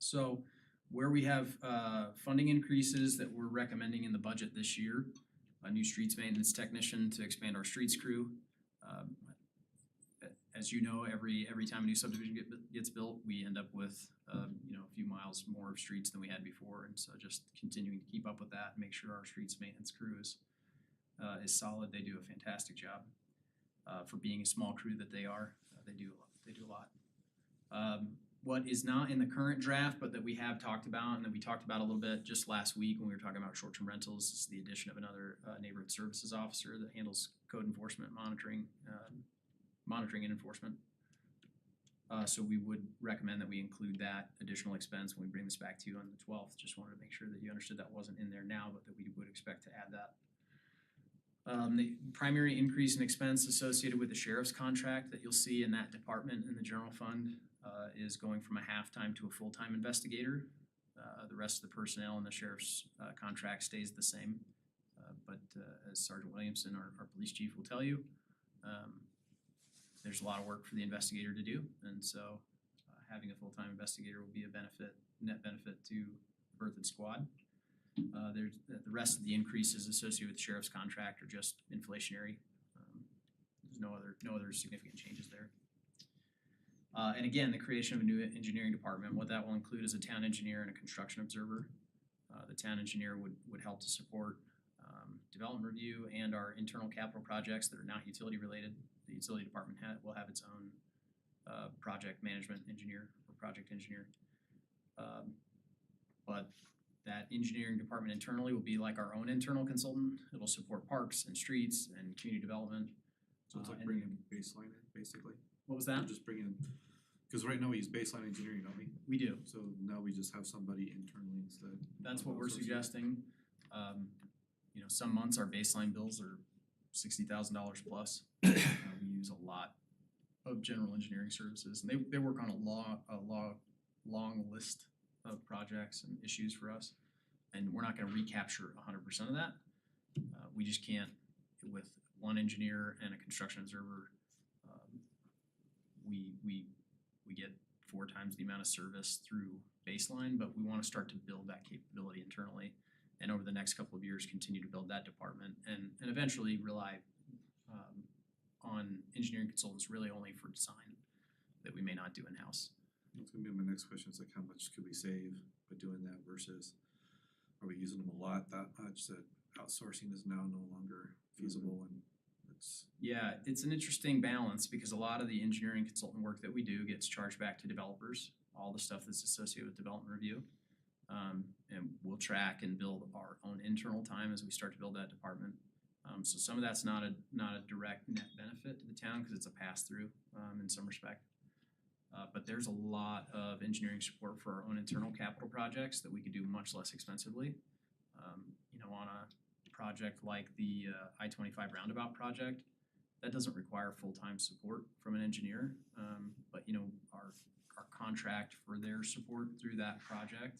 So where we have funding increases that we're recommending in the budget this year, a new streets maintenance technician to expand our streets crew. As you know, every time a new subdivision gets built, we end up with a few miles more of streets than we had before, and so just continuing to keep up with that and make sure our streets maintenance crew is solid. They do a fantastic job for being a small crew that they are. They do a lot. What is not in the current draft, but that we have talked about and that we talked about a little bit just last week when we were talking about short-term rentals, is the addition of another neighborhood services officer that handles code enforcement, monitoring and enforcement. So we would recommend that we include that additional expense when we bring this back to you on the 12th. Just wanted to make sure that you understood that wasn't in there now, but that we would expect to add that. The primary increase in expense associated with the sheriff's contract that you'll see in that department in the general fund is going from a half-time to a full-time investigator. The rest of the personnel in the sheriff's contract stays the same. But as Sergeant Williamson, our police chief, will tell you, there's a lot of work for the investigator to do, and so having a full-time investigator will be a net benefit to Berthoud Squad. There's the rest of the increases associated with the sheriff's contract are just inflationary. There's no other significant changes there. And again, the creation of a new engineering department, what that will include is a town engineer and a construction observer. The town engineer would help to support development review and our internal capital projects that are not utility related. The utility department will have its own project management engineer or project engineer. But that engineering department internally will be like our own internal consultant. It'll support parks and streets and community development. So it's like bringing baseline in, basically. What was that? Just bringing, because right now we use baseline engineering, don't we? We do. So now we just have somebody internally instead. That's what we're suggesting. Some months our baseline bills are $60,000 plus. We use a lot of general engineering services, and they work on a long list of projects and issues for us, and we're not going to recapture 100% of that. We just can't with one engineer and a construction observer. We get 4 times the amount of service through baseline, but we want to start to build that capability internally, and over the next couple of years continue to build that department and eventually rely on engineering consultants really only for design that we may not do in-house. That's gonna be my next question, is like how much could we save by doing that versus are we using them a lot that much that outsourcing is now no longer feasible and projects. Yeah, it's an interesting balance because a lot of the engineering consultant work that we do gets charged back to developers, all the stuff that's associated with development review. And we'll track and build our own internal time as we start to build that department. So some of that's not a direct net benefit to the town because it's a pass-through in some respect. But there's a lot of engineering support for our own internal capital projects that we could do much less expensively. On a project like the I-25 roundabout project, that doesn't require full-time support from an engineer. But our contract for their support through that project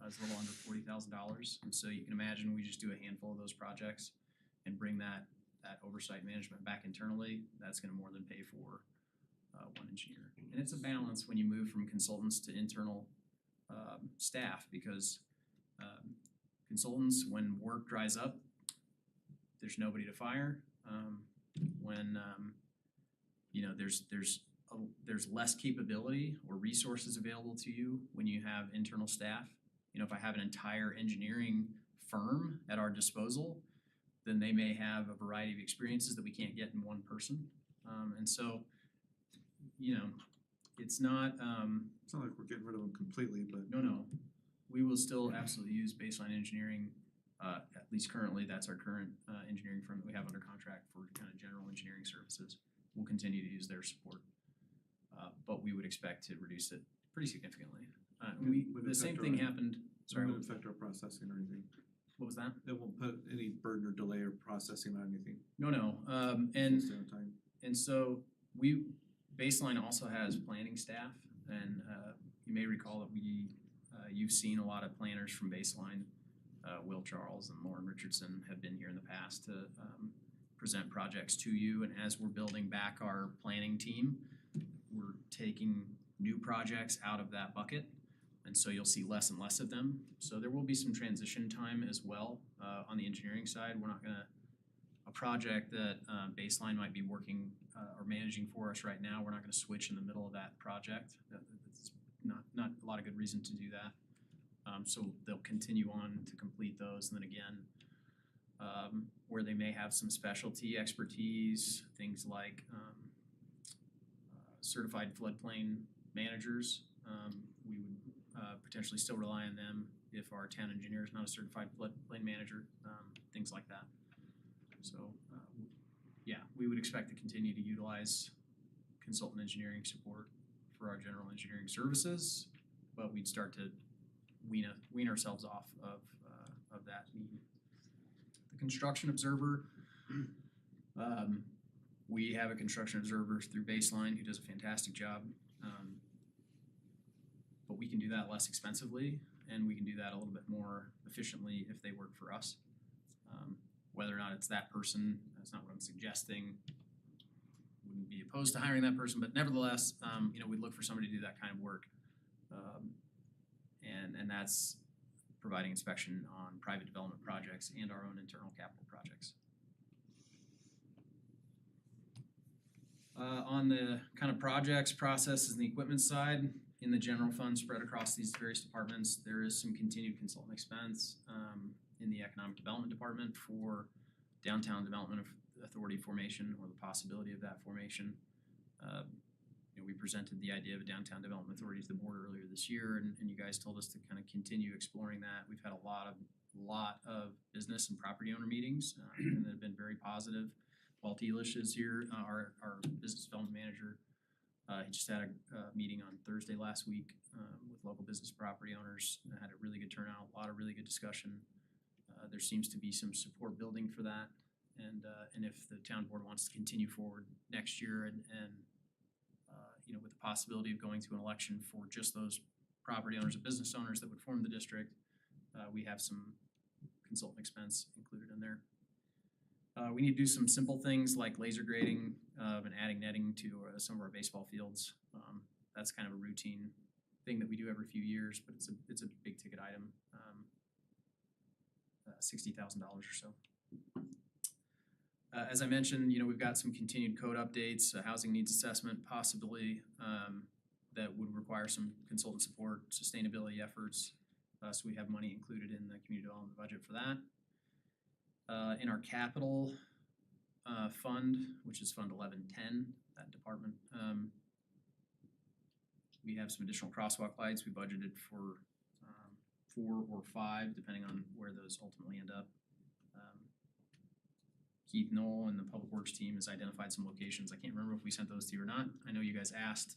is a little under $40,000. And so you can imagine we just do a handful of those projects and bring that oversight management back internally. That's gonna more than pay for one engineer. And it's a balance when you move from consultants to internal staff because consultants, when work dries up, there's nobody to fire. When there's less capability or resources available to you when you have internal staff. If I have an entire engineering firm at our disposal, then they may have a variety of experiences that we can't get in one person. And so, it's not, It's not like we're getting rid of them completely, but. no. We will still absolutely use Baseline Engineering, at least currently, that's our current engineering firm that we have under contract for kind of general engineering services. We'll continue to use their support, but we would expect to reduce it pretty significantly. Would The same affect thing our- happened, It sorry, won't affect our processing or anything. what was that? It won't put any burden or delay or processing on anything. No, It'll and stay on time. And so Baseline also has planning staff, and you may recall that you've seen a lot of planners from Baseline. Will Charles and Lauren Richardson have been here in the past to present projects to you, and as we're building back our planning team, we're taking new projects out of that bucket, and so you'll see less and less of them. So there will be some transition time as well on the engineering side. We're not gonna a project that Baseline might be working or managing for us right now, we're not gonna switch in the middle of that project. That's not a lot of good reason to do that. So they'll continue on to complete those, and then again, where they may have some specialty expertise, things like certified floodplain managers, we would potentially still rely on them if our town engineer is not a certified floodplain manager, things like that. So, we would expect to continue to utilize consultant engineering support for our general engineering services, but we'd start to wean ourselves off of that need. The construction observer, we have a construction observer through Baseline who does a fantastic job. But we can do that less expensively, and we can do that a little bit more efficiently if they work for us. Whether or not it's that person, that's not what I'm suggesting. Wouldn't be opposed to hiring that person, but nevertheless, we'd look for somebody to do that kind of work. And that's providing inspection on private development projects and our own internal capital projects. On the kind of projects, processes, and the equipment side, in the general fund spread across these various departments, there is some continued consultant expense in the economic development department for downtown development authority formation or the possibility of that formation. We presented the idea of a downtown development authority to the board earlier this year, and you guys told us to kind of continue exploring that. We've had a lot of business and property owner meetings, and they've been very positive. Walt Elish is here, our business development manager. He just had a meeting on Thursday last week with local business property owners, and had a really good turnout, a lot of really good discussion. There seems to be some support building for that, and if the town board wants to continue forward next year and with the possibility of going to an election for just those property owners and business owners that would form the district, we have some consultant expense included in there. We need to do some simple things like laser grading and adding netting to some of our baseball fields. That's kind of a routine thing that we do every few years, but it's a big ticket item, $60,000 or so. As I mentioned, we've got some continued code updates, a housing needs assessment possibly that would require some consultant support, sustainability efforts. So we have money included in the community development budget for that. In our capital fund, which is Fund 1110, that department. We have some additional crosswalk lights. We budgeted for 4 or 5, depending on where those ultimately end up. Keith Knoll and the Public Works team has identified some locations. I can't remember if we sent those to you or not. I know you guys asked.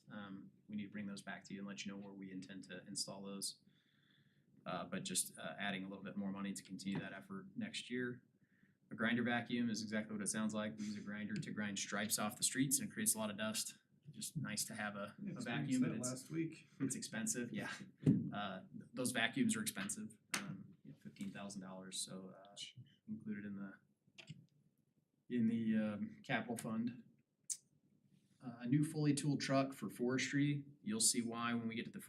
We need to bring those back to you and let you know where we intend to install those. But just adding a little bit more money to continue that effort next year. A grinder vacuum is exactly what it sounds like. We use a grinder to grind stripes off the streets and it creates a lot of dust. Just nice to have a vacuum, but last week. it's expensive, yeah. Those vacuums are expensive, $15,000, so included in the capital fund. A new fully tooled truck for forestry. You'll see why when we get to the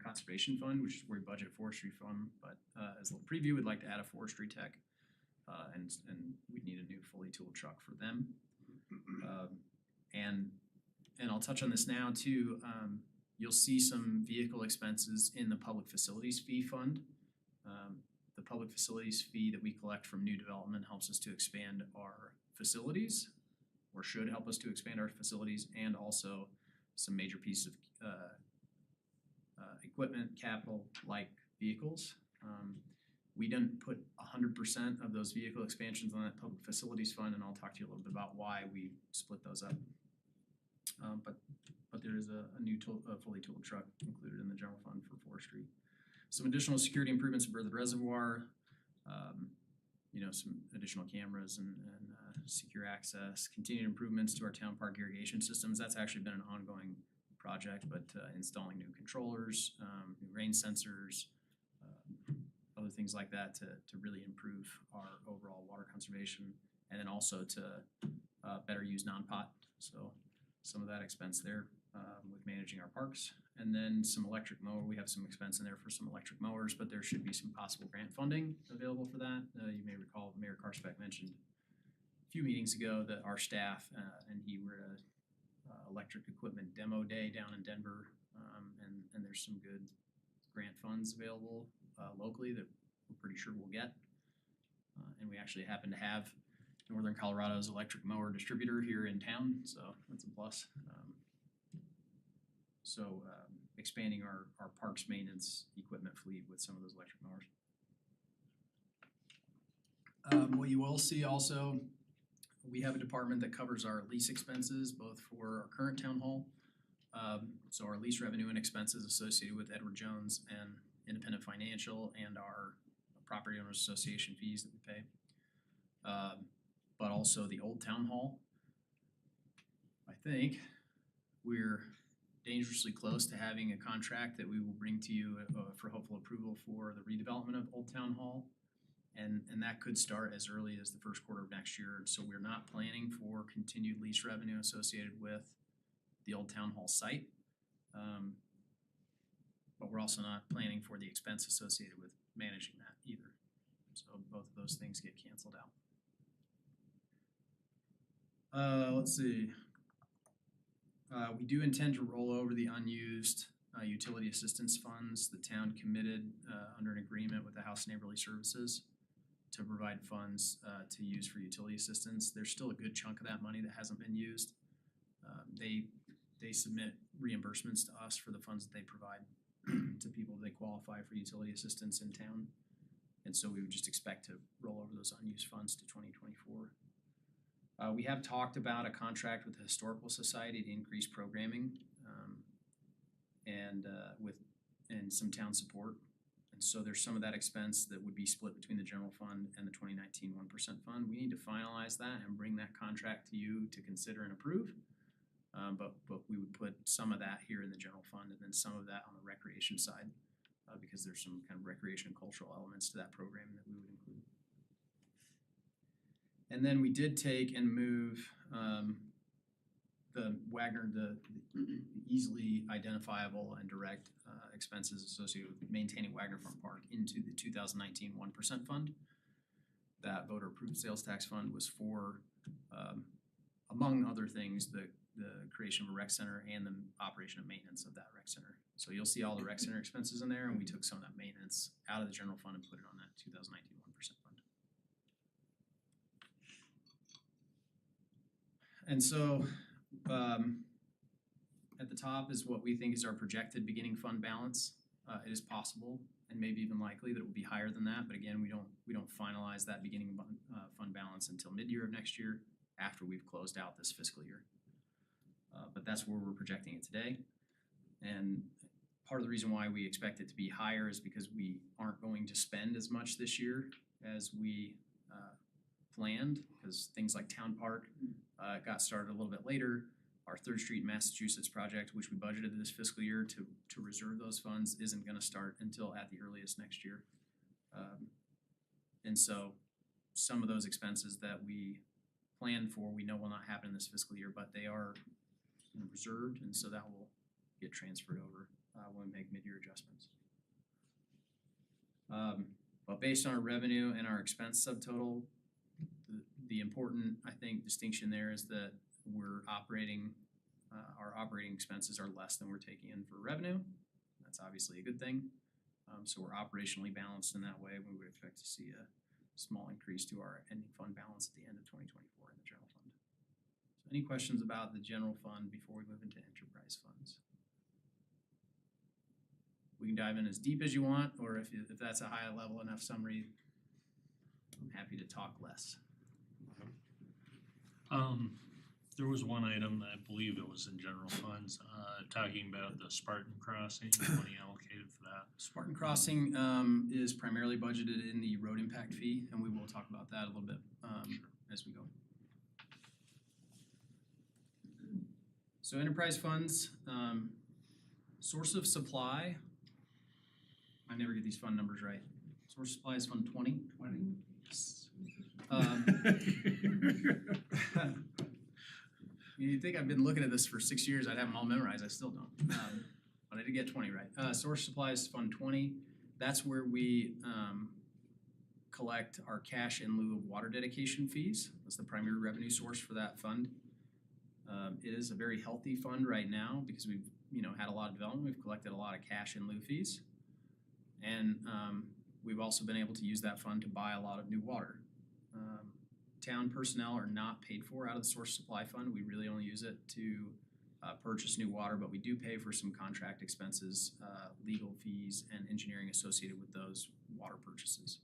conservation fund, which is where we budget forestry fund. But as a little preview, we'd like to add a forestry tech, and we'd need a new fully tooled truck for them. And I'll touch on this now too. You'll see some vehicle expenses in the public facilities fee fund. The public facilities fee that we collect from new development helps us to expand our facilities, or should help us to expand our facilities, and also some major pieces of equipment, capital, like vehicles. We didn't put 100% of those vehicle expansions on that public facilities fund, and I'll talk to you a little bit about why we split those up. But there is a new fully tooled truck included in the general fund for forestry. Some additional security improvements at Berthoud Reservoir, some additional cameras and secure access, continued improvements to our town park irrigation systems. That's actually been an ongoing project, but installing new controllers, new rain sensors, other things like that to really improve our overall water conservation, and then also to better use non-pot. So some of that expense there with managing our parks. And then some electric mower. We have some expense in there for some electric mowers, but there should be some possible grant funding available for that. You may recall Mayor Karspeck mentioned a few meetings ago that our staff and he were at a electric equipment demo day down in Denver, and there's some good grant funds available locally that we're pretty sure we'll get. And we actually happen to have Northern Colorado's electric mower distributor here in town, so that's a plus. Expanding our parks maintenance equipment fleet with some of those electric mowers. What you will see also, we have a department that covers our lease expenses, both for our current town hall, so our lease revenue and expenses associated with Edward Jones and Independent Financial, and our Property Owners Association fees that we pay. But also the old town hall. I think we're dangerously close to having a contract that we will bring to you for hopeful approval for the redevelopment of Old Town Hall. And that could start as early as the first quarter of next year. So we're not planning for continued lease revenue associated with the Old Town Hall site. But we're also not planning for the expense associated with managing that either. So both of those things get canceled out. Let's see. We do intend to roll over the unused utility assistance funds. The town committed under an agreement with the House Neighborly Services to provide funds to use for utility assistance. There's still a good chunk of that money that hasn't been used. They submit reimbursements to us for the funds that they provide to people that qualify for utility assistance in town. And so we would just expect to roll over those unused funds to 2024. We have talked about a contract with the Historical Society to increase programming and some town support. And so there's some of that expense that would be split between the general fund and the 2019 1% fund. We need to finalize that and bring that contract to you to consider and approve. But we would put some of that here in the general fund and then some of that on the recreation side because there's some kind of recreation and cultural elements to that program that we would include. And then we did take and move the Wagner, the easily identifiable and direct expenses associated with maintaining Wagner Farm Park into the 2019 1% fund. That voter approved sales tax fund was for, among other things, the creation of a rec center and the operation and maintenance of that rec center. So you'll see all the rec center expenses in there, and we took some of that maintenance out of the general fund and put it on that 2019 1% fund. And so, at the top is what we think is our projected beginning fund balance. It is possible and maybe even likely that it will be higher than that, but again, we don't finalize that beginning fund balance until mid-year of next year after we've closed out this fiscal year. But that's where we're projecting it today. And part of the reason why we expect it to be higher is because we aren't going to spend as much this year as we planned, because things like Town Park got started a little bit later. Our Third Street Massachusetts project, which we budgeted this fiscal year to reserve those funds, isn't gonna start until at the earliest next year. And so some of those expenses that we planned for, we know will not happen this fiscal year, but they are reserved, and so that will get transferred over when we make mid-year adjustments. But based on our revenue and our expense subtotal, the important, I think, distinction there is that we're operating, our operating expenses are less than we're taking in for revenue. That's obviously a good thing. So we're operationally balanced in that way. We would expect to see a small increase to our ending fund balance at the end of 2024 in the general fund. So any questions about the general fund before we move into enterprise funds? We can dive in as deep as you want, or if that's a high level enough summary, I'm happy to talk less. There was one item, I believe it was in general funds, talking about the Spartan Crossing, money allocated for that. Spartan Crossing is primarily budgeted in the road impact fee, and we will talk about that a little bit as we go. So enterprise funds, source of supply, I never get these fund numbers right. Source of supply is Fund 20. You'd think I've been looking at this for 6 years, I'd have them all memorized, I still don't. But I did get 20 right. Source supply is Fund 20. That's where we collect our cash in lieu of water dedication fees. That's the primary revenue source for that fund. It is a very healthy fund right now because we've had a lot of development. We've collected a lot of cash in lieu fees. And we've also been able to use that fund to buy a lot of new water. Town personnel are not paid for out of the source supply fund. We really only use it to purchase new water, but we do pay for some contract expenses, legal fees, and engineering associated with those water purchases.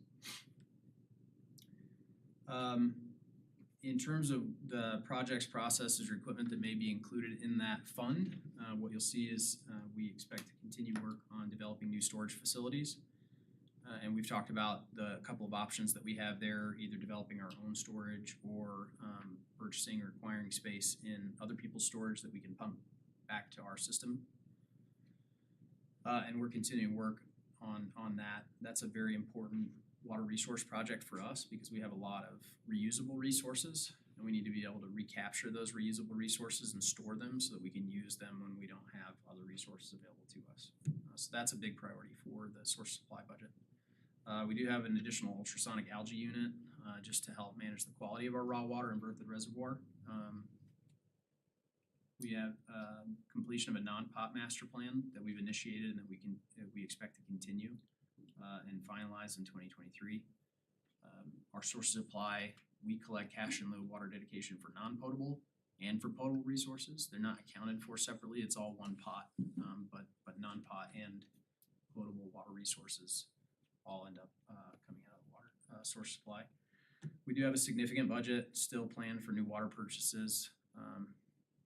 In terms of the projects, processes, or equipment that may be included in that fund, what you'll see is we expect to continue work on developing new storage facilities. And we've talked about the couple of options that we have there, either developing our own storage or purchasing or acquiring space in other people's storage that we can pump back to our system. And we're continuing work on that. That's a very important water resource project for us because we have a lot of reusable resources and we need to be able to recapture those reusable resources and store them so that we can use them when we don't have other resources available to us. So that's a big priority for the source supply budget. We do have an additional ultrasonic algae unit just to help manage the quality of our raw water in Berthoud Reservoir. We have completion of a non-pot master plan that we've initiated and that we expect to continue and finalize in 2023. Our source of supply, we collect cash in lieu of water dedication for non-potable and for potable resources. They're not accounted for separately. It's all one pot, but non-pot and potable water resources all end up coming out of the water source supply. We do have a significant budget still planned for new water purchases.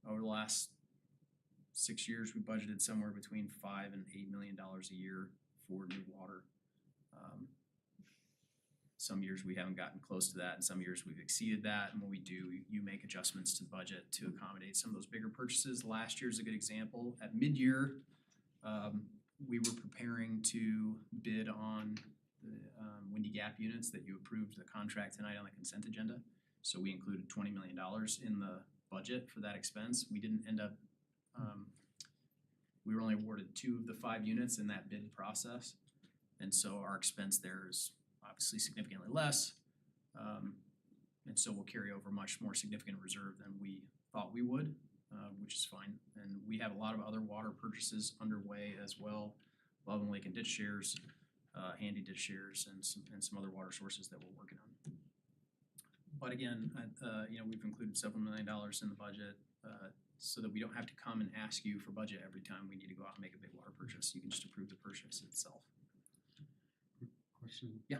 Over the last 6 years, we budgeted somewhere between $5 and $8 million a year for new water. Some years we haven't gotten close to that, and some years we've exceeded that. And when we do, you make adjustments to the budget to accommodate some of those bigger purchases. Last year's a good example. At mid-year, we were preparing to bid on the Windy Gap units that you approved the contract tonight on the consent agenda. So we included $20 million in the budget for that expense. We didn't end up, we were only awarded 2 of the 5 units in that bid process. And so our expense there is obviously significantly less. And so we'll carry over much more significant reserve than we thought we would, which is fine. And we have a lot of other water purchases underway as well. Love and Lake and ditch shares, Handy ditch shares, and some other water sources that we're working on. But again, you know, we've included several $1 million in the budget, so that we don't have to come and ask you for budget every time we need to go out and make a big water purchase. You can just approve the purchase itself. Question? Yeah.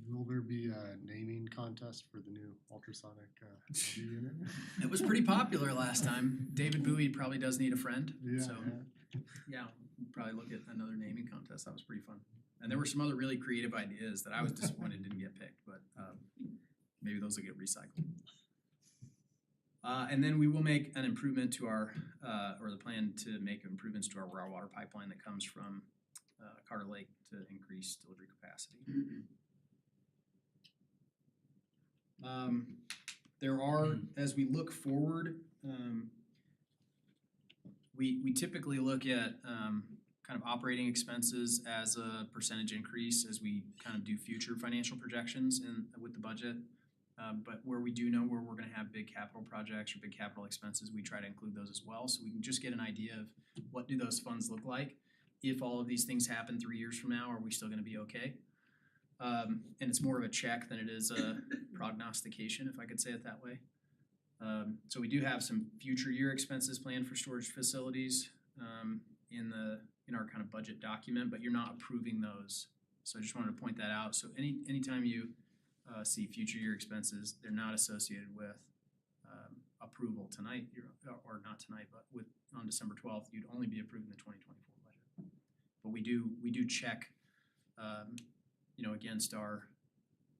Will there be a naming contest for the new ultrasonic LV unit? It was pretty popular last time. David Bowie probably does need a friend, Yeah, so yeah, we'll probably look at another naming contest. That was pretty fun. And there were some other really creative ideas that I was disappointed didn't get picked, but maybe those will get recycled. And then we will make an improvement to our, or the plan to make improvements to our raw water pipeline that comes from Carter Lake to increase delivery capacity. There are, as we look forward, we typically look at kind of operating expenses as a percentage increase as we kind of do future financial projections with the budget. But where we do know where we're gonna have big capital projects or big capital expenses, we try to include those as well, so we can just get an idea of what do those funds look like. If all of these things happen 3 years from now, are we still gonna be okay? And it's more of a check than it is a prognostication, if I could say it that way. So we do have some future year expenses planned for storage facilities in our kind of budget document, but you're not approving those. So I just wanted to point that out. So anytime you see future year expenses, they're not associated with approval tonight, or not tonight, but on December 12th, you'd only be approving the 2024 budget. But we do check against our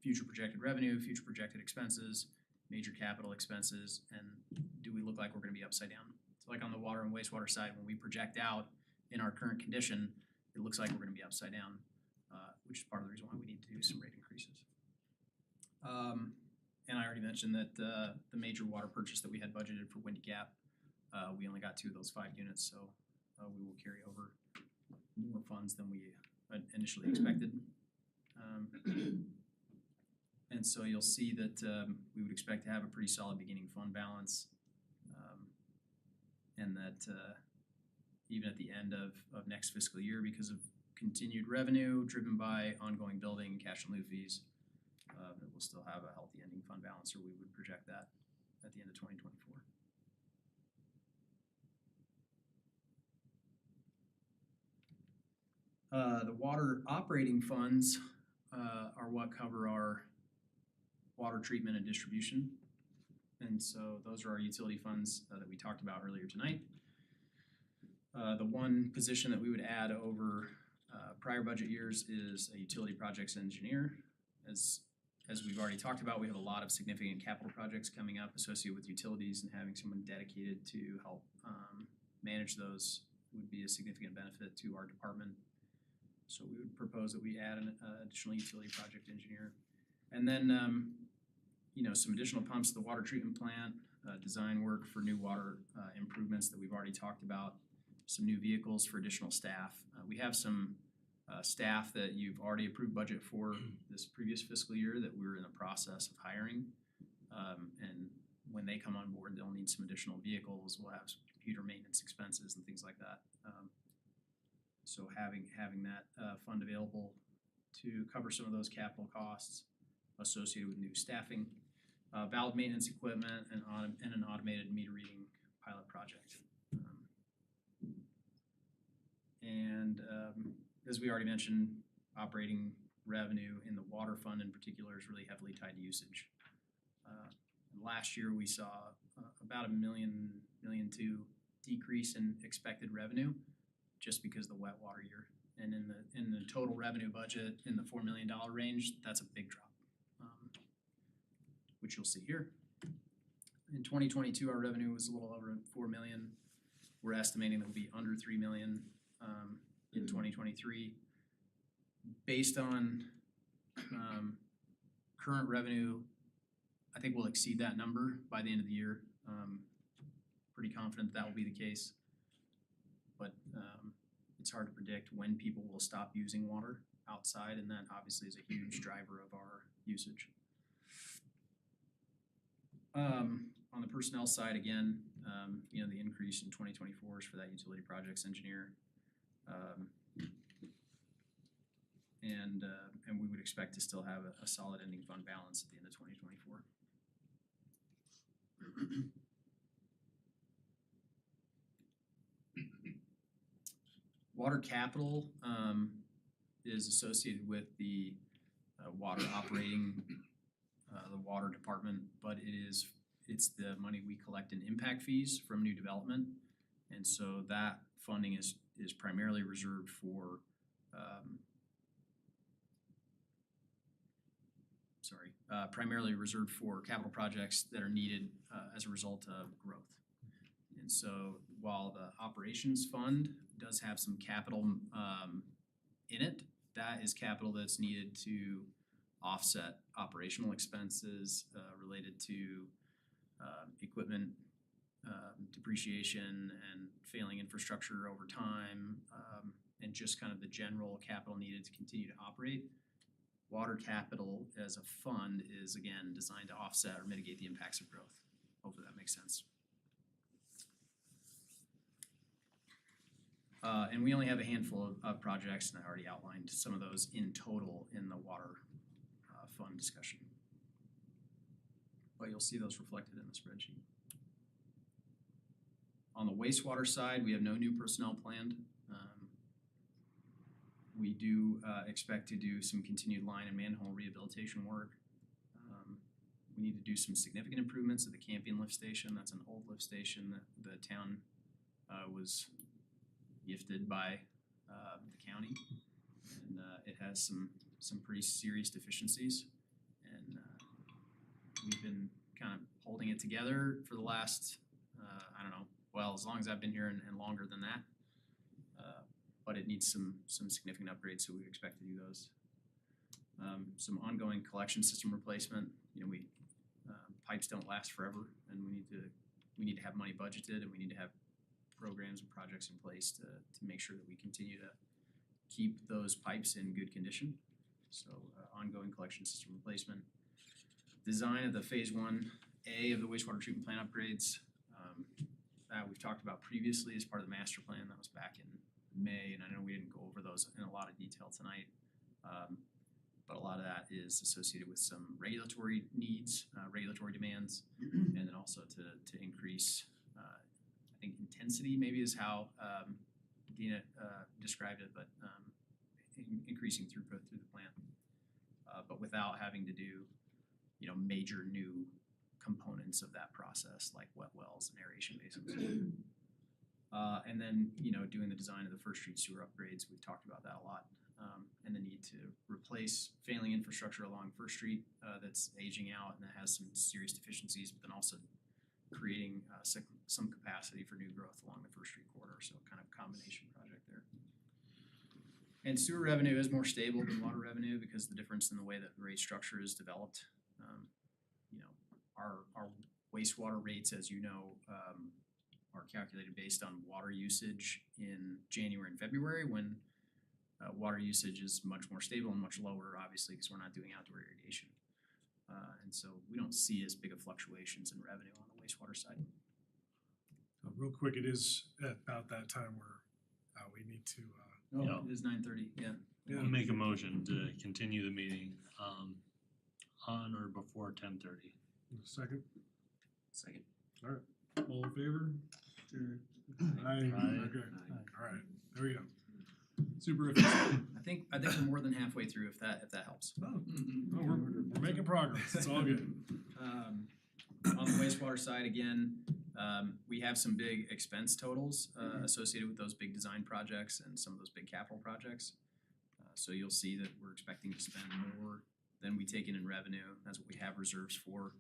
future projected revenue, future projected expenses, major capital expenses, and do we look like we're gonna be upside down? So like on the water and wastewater side, when we project out in our current condition, it looks like we're gonna be upside down, which is part of the reason why we need to do some rate increases. And I already mentioned that the major water purchase that we had budgeted for Windy Gap, we only got 2 of those 5 units, so we will carry over more funds than we initially expected. And so you'll see that we would expect to have a pretty solid beginning fund balance, and that even at the end of next fiscal year, because of continued revenue driven by ongoing building and cash in lieu fees, that we'll still have a healthy ending fund balance, or we would project that at the end of 2024. The water operating funds are what cover our water treatment and distribution. And so those are our utility funds that we talked about earlier tonight. The one position that we would add over prior budget years is a utility projects engineer. As we've already talked about, we have a lot of significant capital projects coming up associated with utilities, and having someone dedicated to help manage those would be a significant benefit to our department. So we would propose that we add an additional utility project engineer. And then, some additional pumps to the water treatment plant, design work for new water improvements that we've already talked about, some new vehicles for additional staff. We have some staff that you've already approved budget for this previous fiscal year that we're in the process of hiring. And when they come on board, they'll need some additional vehicles. We'll have some computer maintenance expenses and things like that. So having that fund available to cover some of those capital costs associated with new staffing, valve maintenance equipment, and an automated meter reading pilot project. As we already mentioned, operating revenue in the water fund in particular is really heavily tied to usage. Last year we saw about $1.2 million decrease in expected revenue just because of the wet water year. And in the total revenue budget in the $4 million range, that's a big drop, which you'll see here. In 2022, our revenue was a little over $4 million. We're estimating that we'll be under $3 million in 2023. Based on current revenue, I think we'll exceed that number by the end of the year. Pretty confident that will be the case. But it's hard to predict when people will stop using water outside, and that obviously is a huge driver of our usage. On the personnel side, again, the increase in 2024 is for that utility projects engineer. And we would expect to still have a solid ending fund balance at the end of 2024. Water capital is associated with the water operating, the water department, but it's the money we collect in impact fees from new development. And so that funding is primarily reserved for primarily reserved for capital projects that are needed as a result of growth. And so while the operations fund does have some capital in it, that is capital that's needed to offset operational expenses related to equipment depreciation and failing infrastructure over time, and just kind of the general capital needed to continue to operate. Water capital as a fund is again designed to offset or mitigate the impacts of growth. Hopefully that makes sense. And we only have a handful of projects, and I already outlined some of those in total in the water fund discussion. But you'll see those reflected in the spreadsheet. On the wastewater side, we have no new personnel planned. We do expect to do some continued line and manhole rehabilitation work. We need to do some significant improvements at the Campion lift station. That's an old lift station that the town was gifted by the county, and it has some pretty serious deficiencies, and we've been kind of holding it together for the last I don't know, well, as long as I've been here and longer than that, but it needs some significant upgrades, so we expect to do those. Some ongoing collection system replacement. You know, pipes don't last forever, and we need to have money budgeted, and we need to have programs and projects in place to make sure that we continue to keep those pipes in good condition. So ongoing collection system replacement. Design of the phase 1A of the wastewater treatment plant upgrades. That we've talked about previously as part of the master plan. That was back in May, and I know we didn't go over those in a lot of detail tonight. But a lot of that is associated with some regulatory needs, regulatory demands, and then also to increase, I think intensity maybe is how Dina described it, but increasing throughput through the plant, but without having to do, you know, major new components of that process like wet wells and aeration basins. And then, you know, doing the design of the First Street sewer upgrades. We've talked about that a lot. And the need to replace failing infrastructure along First Street that's aging out and that has some serious deficiencies, but then also creating some capacity for new growth along the First Street corridor. So kind of combination project there. And sewer revenue is more stable than water revenue because the difference in the way that the rate structure is developed. You know, our wastewater rates, as you know, are calculated based on water usage in January and February, when water usage is much more stable and much lower, obviously, because we're not doing outdoor irrigation. And so we don't see as big of fluctuations in revenue on the wastewater side. Real quick, it is at about that time where we need to. Yeah. It is 9:30, yeah. I'll make a motion to continue the meeting on or before 10:30. Second, Second. all in favor? Aye. Aye. Okay, all right, there we go. Super efficient. I think we're more than halfway through if that helps. Oh, we're making progress, it's all good. On the wastewater side, again, we have some big expense totals associated with those big design projects and some of those big capital projects. So you'll see that we're expecting to spend more than we take in revenue. That's what we have reserves for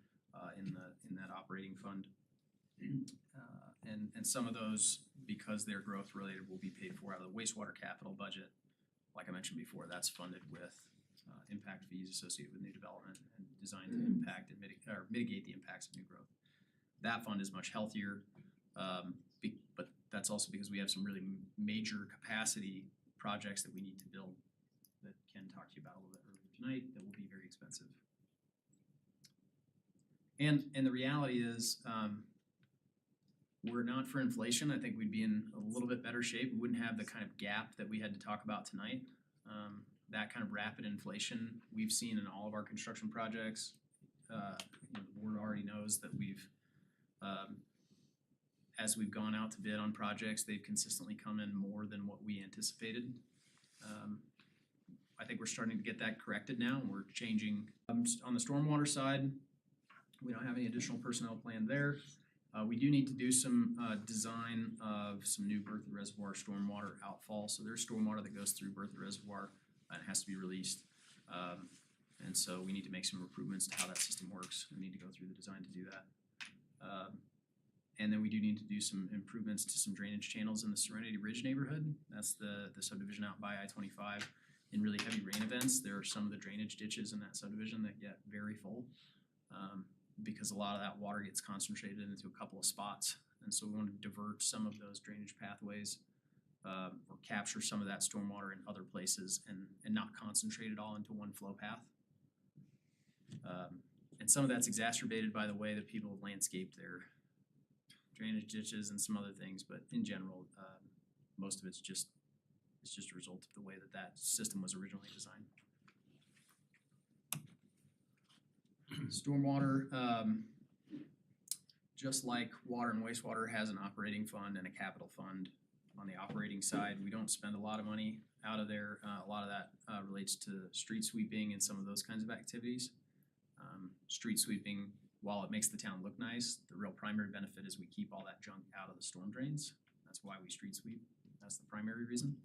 in that operating fund. And some of those, because they're growth related, will be paid for out of the wastewater capital budget. Like I mentioned before, that's funded with impact fees associated with new development and designed to impact and mitigate the impacts of new growth. That fund is much healthier, but that's also because we have some really major capacity projects that we need to build that Ken talked to you about a little bit earlier tonight that will be very expensive. And the reality is, were it not for inflation, I think we'd be in a little bit better shape. We wouldn't have the kind of gap that we had to talk about tonight. That kind of rapid inflation we've seen in all of our construction projects. You know, the board already knows that we've As we've gone out to bid on projects, they've consistently come in more than what we anticipated. I think we're starting to get that corrected now, and we're changing. On the stormwater side, we don't have any additional personnel planned there. We do need to do some design of some new Berthoud Reservoir stormwater outfall. So there's stormwater that goes through Berthoud Reservoir and it has to be released. And so we need to make some improvements to how that system works. We need to go through the design to do that. And then we do need to do some improvements to some drainage channels in the Serenity Ridge neighborhood. That's the subdivision out by I-25. In really heavy rain events, there are some of the drainage ditches in that subdivision that get very full. Because a lot of that water gets concentrated into a couple of spots. And so we want to divert some of those drainage pathways or capture some of that stormwater in other places and not concentrate it all into one flow path. And some of that's exacerbated by the way that people have landscaped their drainage ditches and some other things, but in general, most of it's just a result of the way that that system was originally designed. Stormwater, just like water and wastewater, has an operating fund and a capital fund. On the operating side, we don't spend a lot of money out of there. A lot of that relates to street sweeping and some of those kinds of activities. Street sweeping, while it makes the town look nice, the real primary benefit is we keep all that junk out of the storm drains. That's why we street sweep. That's the primary reason.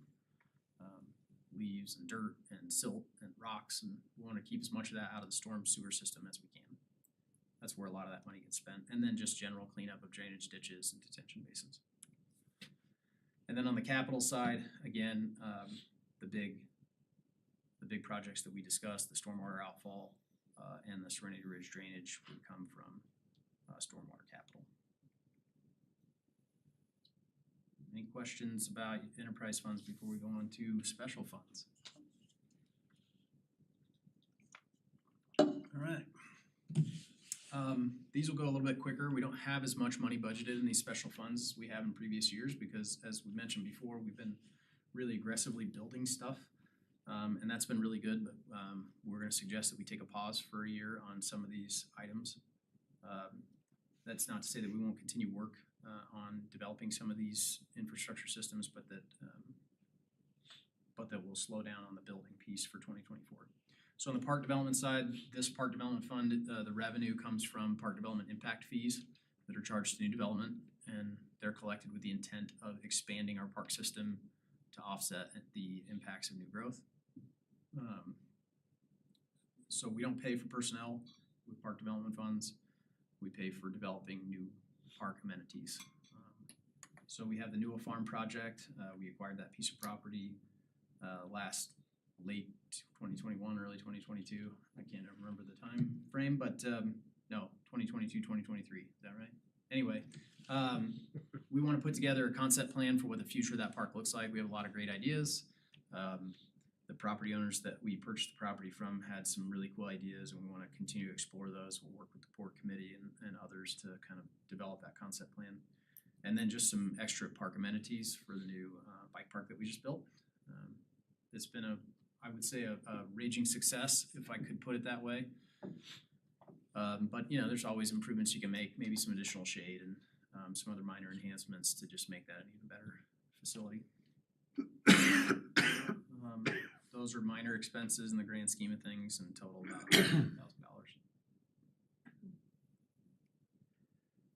Leaves and dirt and silt and rocks, and we want to keep as much of that out of the storm sewer system as we can. That's where a lot of that money gets spent. And then just general cleanup of drainage ditches and detention basins. And then on the capital side, again, the big projects that we discussed, the stormwater outfall and the Serenity Ridge drainage would come from stormwater capital. Any questions about enterprise funds before we go on to special funds? All right. These will go a little bit quicker. We don't have as much money budgeted in these special funds as we have in previous years because, as we mentioned before, we've been really aggressively building stuff. And that's been really good, but we're going to suggest that we take a pause for a year on some of these items. That's not to say that we won't continue work on developing some of these infrastructure systems, but that will slow down on the building piece for 2024. So on the park development side, this park development fund, the revenue comes from park development impact fees that are charged to new development, and they're collected with the intent of expanding our park system to offset the impacts of new growth. So we don't pay for personnel with park development funds. We pay for developing new park amenities. So we have the Newell Farm project. We acquired that piece of property late 2021, early 2022. I can't remember the time frame, but no, 2022, 2023. Is that right? Anyway, we want to put together a concept plan for what the future of that park looks like. We have a lot of great ideas. The property owners that we purchased the property from had some really cool ideas, and we want to continue to explore those. We'll work with the Port Committee and others to kind of develop that concept plan. And then just some extra park amenities for the new bike park that we just built. It's been I would say a raging success, if I could put it that way. But there's always improvements you can make, maybe some additional shade and some other minor enhancements to just make that an even better facility. Those are minor expenses in the grand scheme of things and total about $1,000.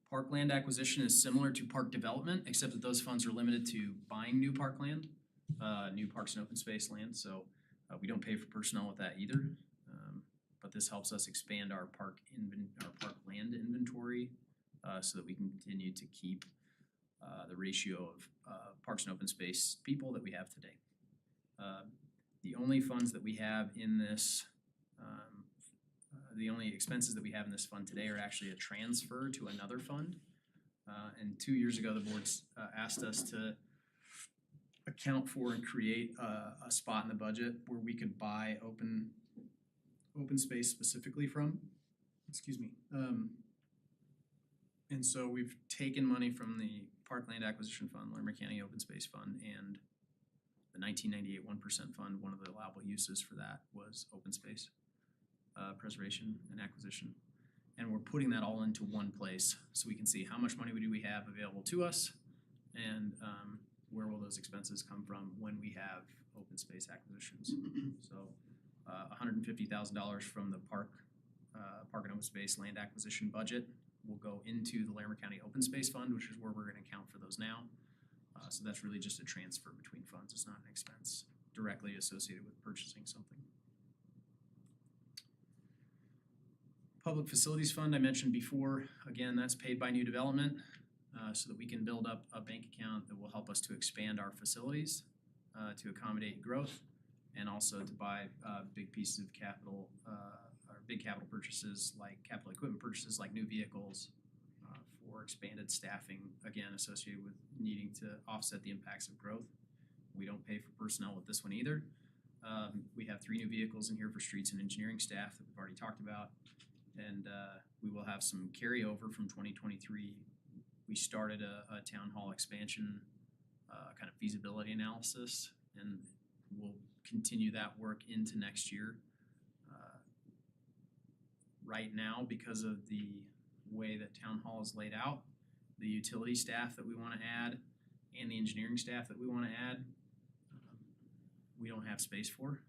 Parkland acquisition is similar to park development, except that those funds are limited to buying new parkland, new parks and open space land. So we don't pay for personnel with that either. But this helps us expand our park land inventory so that we can continue to keep the ratio of parks and open space people that we have today. The only funds that we have in this, the only expenses that we have in this fund today are actually a transfer to another fund. And 2 years ago, the board asked us to account for and create a spot in the budget where we could buy open space specifically from. Excuse me. And so we've taken money from the Parkland Acquisition Fund, Larimer County Open Space Fund, and the 1998 1% fund. One of the allowable uses for that was open space preservation and acquisition. And we're putting that all into one place so we can see how much money do we have available to us and where will those expenses come from when we have open space acquisitions. So $150,000 from the park and open space land acquisition budget will go into the Larimer County Open Space Fund, which is where we're gonna account for those now. So that's really just a transfer between funds. It's not an expense directly associated with purchasing something. Public Facilities Fund I mentioned before, again, that's paid by new development, so that we can build up a bank account that will help us to expand our facilities, to accommodate growth, and also to buy, big pieces of capital, or big capital purchases like capital equipment purchases like new vehicles, for expanded staffing, again, associated with needing to offset the impacts of growth. We don't pay for personnel with this one either. We have 3 new vehicles in here for streets and engineering staff that we've already talked about. And we will have some carryover from 2023. We started a town hall expansion kind of feasibility analysis, and we'll continue that work into next year. Right now, because of the way that town hall is laid out, the utility staff that we want to add and the engineering staff that we want to add, we don't have space for.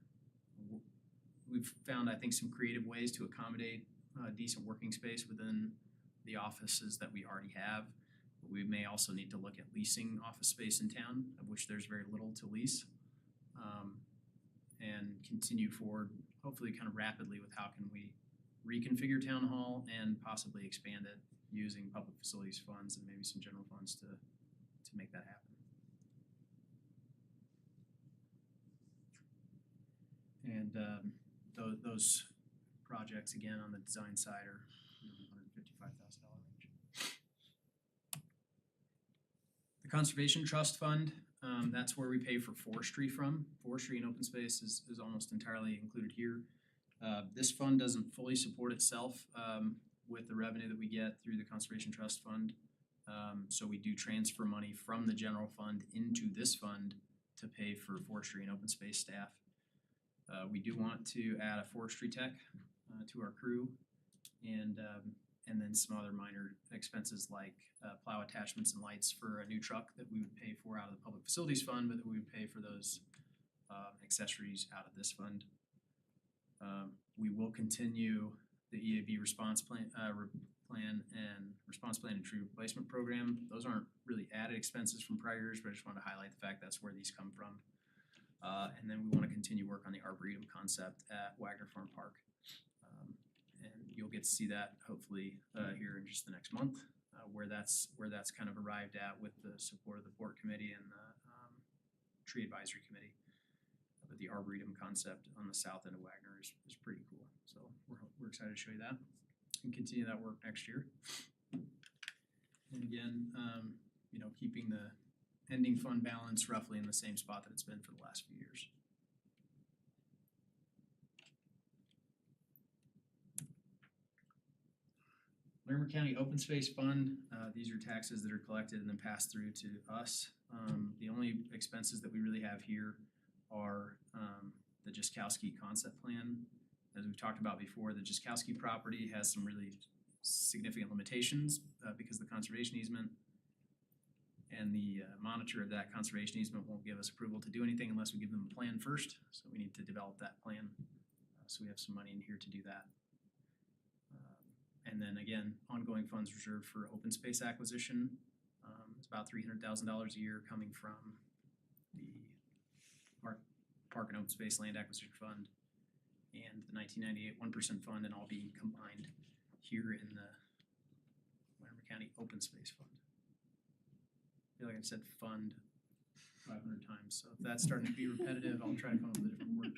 We've found, I think, some creative ways to accommodate decent working space within the offices that we already have. But we may also need to look at leasing office space in town, of which there's very little to lease, and continue forward, hopefully kind of rapidly with how can we reconfigure town hall and possibly expand it using public facilities funds and maybe some general funds to make that happen. And those projects, again, on the design side are $155,000 range. The Conservation Trust Fund, that's where we pay for forestry from. Forestry and open space is almost entirely included here. This fund doesn't fully support itself with the revenue that we get through the Conservation Trust Fund. So we do transfer money from the general fund into this fund to pay for forestry and open space staff. We do want to add a forestry tech to our crew, and then some other minor expenses like plow attachments and lights for a new truck that we would pay for out of the Public Facilities Fund, but that we would pay for those accessories out of this fund. We will continue the EAB response plan and response plan and tree replacement program. Those aren't really added expenses from prior years, but I just wanted to highlight the fact that's where these come from. And then we want to continue work on the Arboretum concept at Wagner Farm Park. And you'll get to see that hopefully here in just the next month, where that's kind of arrived at with the support of the Port Committee and the Tree Advisory Committee. But the Arboretum concept on the south end of Wagner is pretty cool. So we're excited to show you that and continue that work next year. And again, keeping the ending fund balance roughly in the same spot that it's been for the last few years. Larimer County Open Space Fund, these are taxes that are collected and then passed through to us. The only expenses that we really have here are the Jaskowski concept plan. As we've talked about before, the Jaskowski property has some really significant limitations because of the conservation easement. And the monitor of that conservation easement won't give us approval to do anything unless we give them a plan first. So we need to develop that plan. So we have some money in here to do that. And then again, ongoing funds reserved for open space acquisition. It's about $300,000 a year coming from the Park and Open Space Land Acquisition Fund and the 1998 1% fund, and all being combined here in the Larimer County Open Space Fund. I feel like I've said fund 500 times, so if that's starting to be repetitive, I'll try to come up with a different word.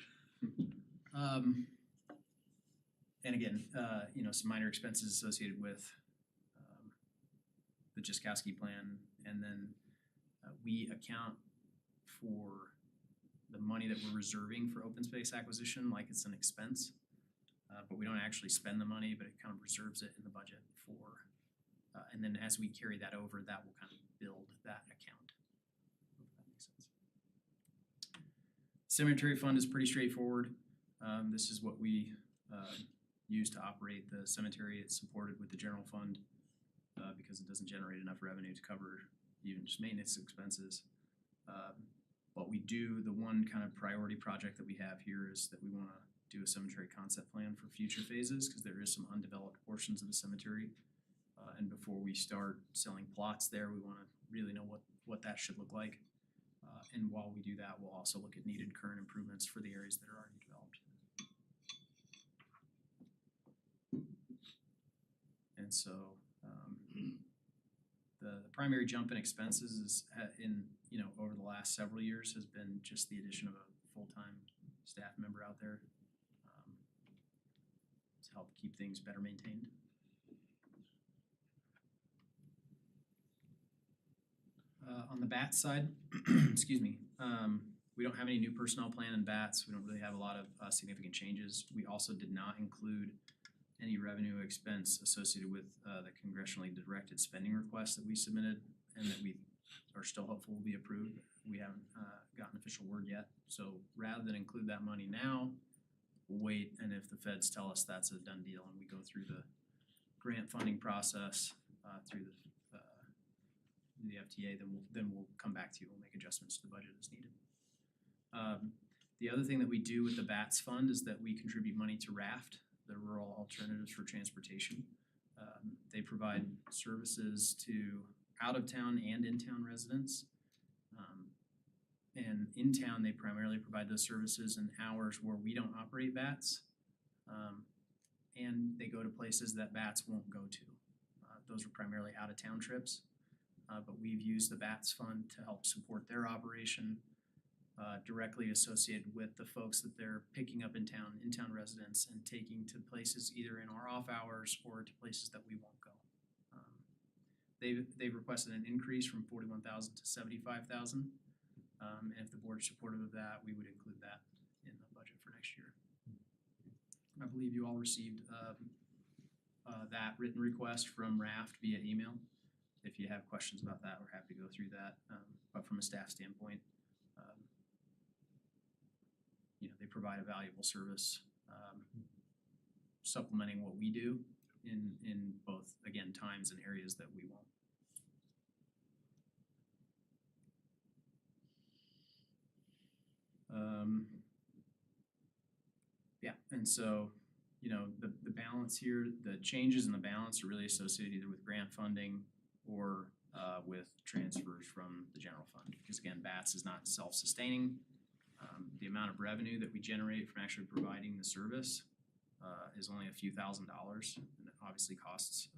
And again, some minor expenses associated with the Jaskowski plan, and then we account for the money that we're reserving for open space acquisition like it's an expense, but we don't actually spend the money, but it kind of reserves it in the budget for, and then as we carry that over, that will kind of build that account. If that makes sense. Cemetery fund is pretty straightforward. This is what we used to operate the cemetery. It's supported with the general fund because it doesn't generate enough revenue to cover even just maintenance expenses. But we do, the one kind of priority project that we have here is that we wanna do a cemetery concept plan for future phases, cause there is some undeveloped portions of the cemetery. And before we start selling plots there, we wanna really know what that should look like. And while we do that, we'll also look at needed current improvements for the areas that are already developed. And so, the primary jump in expenses is over the last several years has been just the addition of a full-time staff member out there to help keep things better maintained. On the bat side, excuse me, we don't have any new personnel plan in bats. We don't really have a lot of significant changes. We also did not include any revenue expense associated with the congressionally directed spending request that we submitted and that we are still hopeful will be approved. We haven't gotten official word yet. So rather than include that money now, we'll wait, and if the feds tell us that's a done deal and we go through the grant funding process through the FTA, then we'll come back to you. We'll make adjustments to the budget as needed. The other thing that we do with the BATS fund is that we contribute money to RAFT, the Rural Alternatives for Transportation. They provide services to out-of-town and in-town residents. And in town, they primarily provide those services in hours where we don't operate BATS. And they go to places that BATS won't go to. Those are primarily out-of-town trips. But we've used the BATS fund to help support their operation directly associated with the folks that they're picking up in-town residents and taking to places either in our off hours or to places that we won't go. They've requested an increase from 41,000 to 75,000. And if the board is supportive of that, we would include that in the budget for next year. I believe you all received that written request from RAFT via email. If you have questions about that, we're happy to go through that. But from a staff standpoint, they provide a valuable service, supplementing what we do in both, again, times and areas that we won't. And so, the balance here, the changes in the balance are really associated either with grant funding or with transfers from the general fund. Because again, BATS is not self-sustaining. The amount of revenue that we generate from actually providing the service is only a few $1,000s, and it obviously costs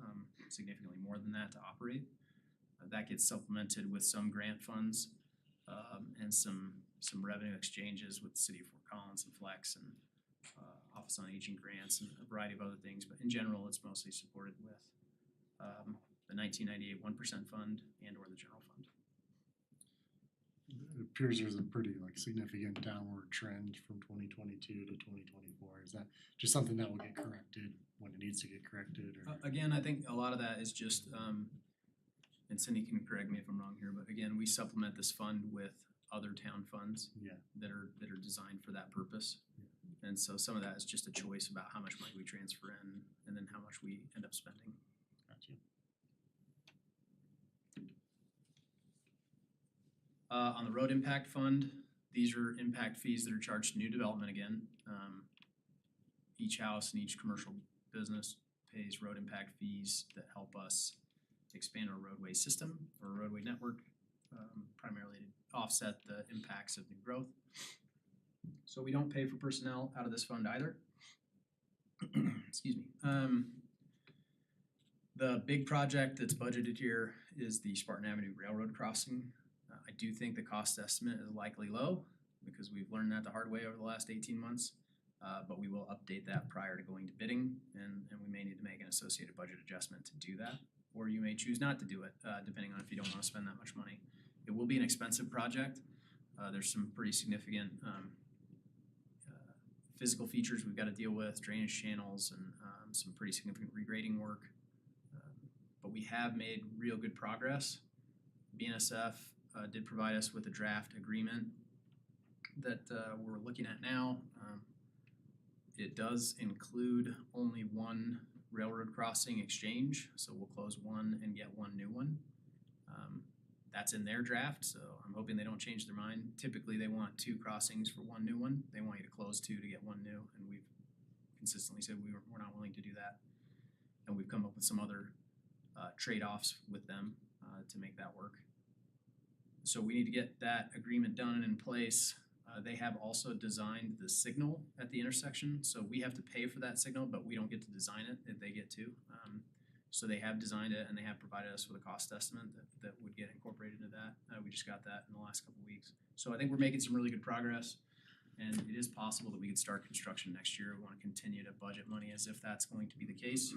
significantly more than that to operate. That gets supplemented with some grant funds and some revenue exchanges with the City of Fort Collins and Flex and Office on Aging grants and a variety of other things. But in general, it's mostly supported with the 1998 1% fund and or the general fund. It appears there's a pretty significant downward trend from 2022 to 2024. Is that just something that will get corrected when it needs to get corrected? Or? Again, I think a lot of that is just, and Cindy can correct me if I'm wrong here, but again, we supplement this fund with other town funds that are designed for that purpose. And so some of that is just a choice about how much money we transfer in and then how much we end up spending. Gotcha. On the road impact fund, these are impact fees that are charged to new development again. Each house and each commercial business pays road impact fees that help us expand our roadway system or roadway network, primarily to offset the impacts of new growth. So we don't pay for personnel out of this fund either. Excuse me. The big project that's budgeted here is the Spartan Avenue Railroad crossing. I do think the cost estimate is likely low because we've learned that the hard way over the last 18 months. But we will update that prior to going to bidding, and we may need to make an associated budget adjustment to do that. Or you may choose not to do it, depending on if you don't want to spend that much money. It will be an expensive project. There's some pretty significant physical features we've got to deal with, drainage channels, and some pretty significant regrading work. But we have made real good progress. BNSF did provide us with a draft agreement that we're looking at now. It does include only one railroad crossing exchange, so we'll close one and get one new one. That's in their draft, so I'm hoping they don't change their mind. Typically, they want 2 crossings for one new one. They want you to close 2 to get one new, and we've consistently said we're not willing to do that. And we've come up with some other trade-offs with them to make that work. So we need to get that agreement done and in place. They have also designed the signal at the intersection, so we have to pay for that signal, but we don't get to design it, they get to. So they have designed it and they have provided us with a cost estimate that would get incorporated into that. We just got that in the last couple of weeks. So I think we're making some really good progress, and it is possible that we could start construction next year. We want to continue to budget money as if that's going to be the case.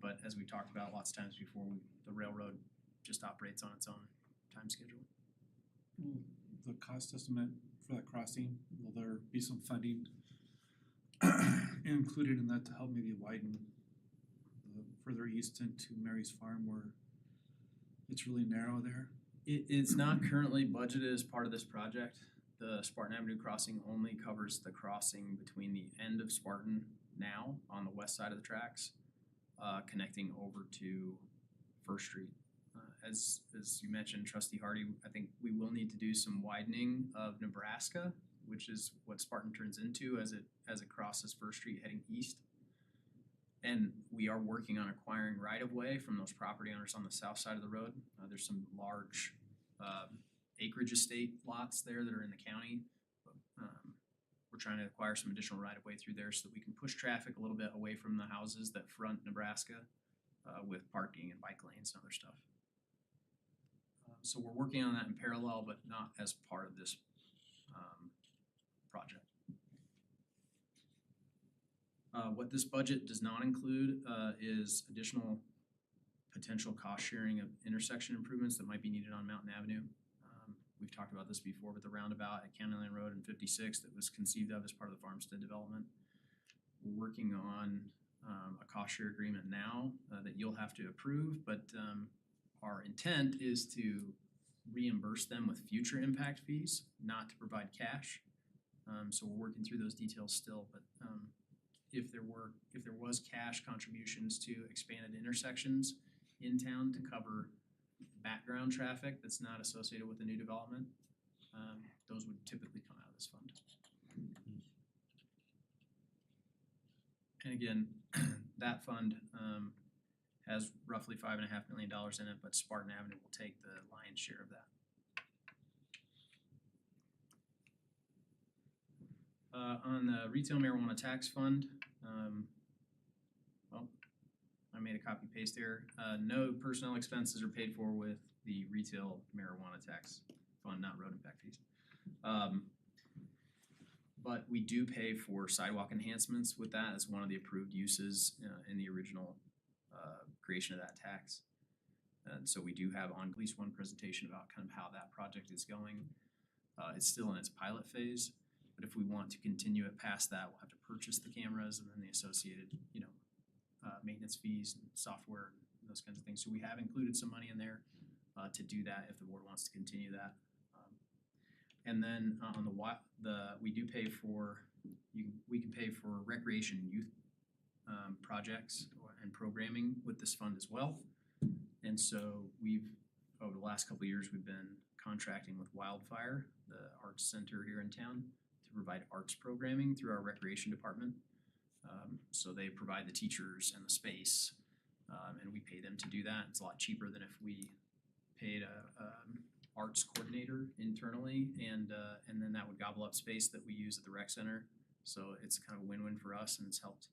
But as we talked about lots of times before, the railroad just operates on its own time schedule. The cost estimate for that crossing, will there be some funding included in that to help maybe widen further east into Mary's Farm where it's really narrow there? It's not currently budgeted as part of this project. The Spartan Avenue crossing only covers the crossing between the end of Spartan now on the west side of the tracks, connecting over to First Street. As you mentioned, Trustee Hardy, I think we will need to do some widening of Nebraska, which is what Spartan turns into as it crosses First Street heading east. And we are working on acquiring right-of-way from those property owners on the south side of the road. There's some large acreage estate lots there that are in the county. We're trying to acquire some additional right-of-way through there so that we can push traffic a little bit away from the houses that front Nebraska with parking and bike lanes and other stuff. So we're working on that in parallel, but not as part of this project. What this budget does not include is additional potential cost sharing of intersection improvements that might be needed on Mountain Avenue. We've talked about this before, but the roundabout at County Line Road and 56 that was conceived of as part of the farmstead development. We're working on a cost share agreement now that you'll have to approve, but our intent is to reimburse them with future impact fees, not to provide cash. So we're working through those details still, but if there was cash contributions to expanded intersections in town to cover background traffic that's not associated with the new development, those would typically come out of this fund. And again, that fund has roughly $5.5 million in it, but Spartan Avenue will take the lion's share of that. On the retail marijuana tax fund, well, I made a copy paste here. No personnel expenses are paid for with the retail marijuana tax fund, not road impact fees. But we do pay for sidewalk enhancements with that as one of the approved uses in the original creation of that tax. And so we do have on at least one presentation about kind of how that project is going. It's still in its pilot phase, but if we want to continue it past that, we'll have to purchase the cameras and then the associated, maintenance fees and software and those kinds of things. So we have included some money in there to do that if the board wants to continue that. And then on we do pay for we can pay for recreation and youth projects and programming with this fund as well. And so over the last couple of years, we've been contracting with Wildfire, the arts center here in town, to provide arts programming through our recreation department. So they provide the teachers and the space, and we pay them to do that. It's a lot cheaper than if we paid a arts coordinator internally, and then that would gobble up space that we use at the rec center. So it's kind of a win-win for us, and it's helped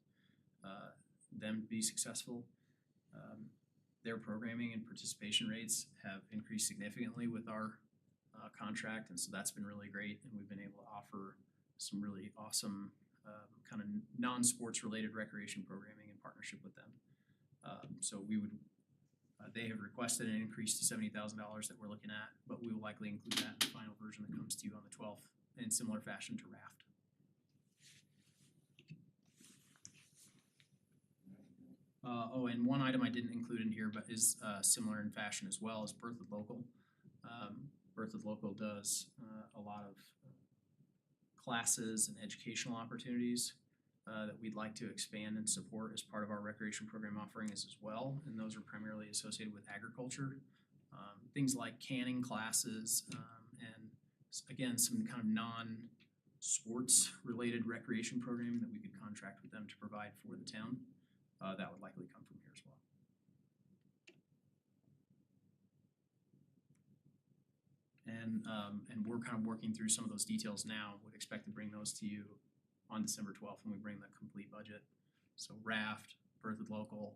them be successful. Their programming and participation rates have increased significantly with our contract, and so that's been really great, and we've been able to offer some really awesome kind of non-sports related recreation programming in partnership with them. So we would they have requested an increase to $70,000 that we're looking at, but we will likely include that in the final version that comes to you on the 12th in similar fashion to RAFT. And one item I didn't include in here, but is similar in fashion as well, is Berthoud Local. Berthoud Local does a lot of classes and educational opportunities that we'd like to expand and support as part of our recreation program offerings as well, and those are primarily associated with agriculture. Things like canning classes, and again, some kind of non-sports related recreation programming that we could contract with them to provide for the town. That would likely come from here as well. And we're kind of working through some of those details now. Would expect to bring those to you on December 12th when we bring the complete budget. So raft, Berthoud Local,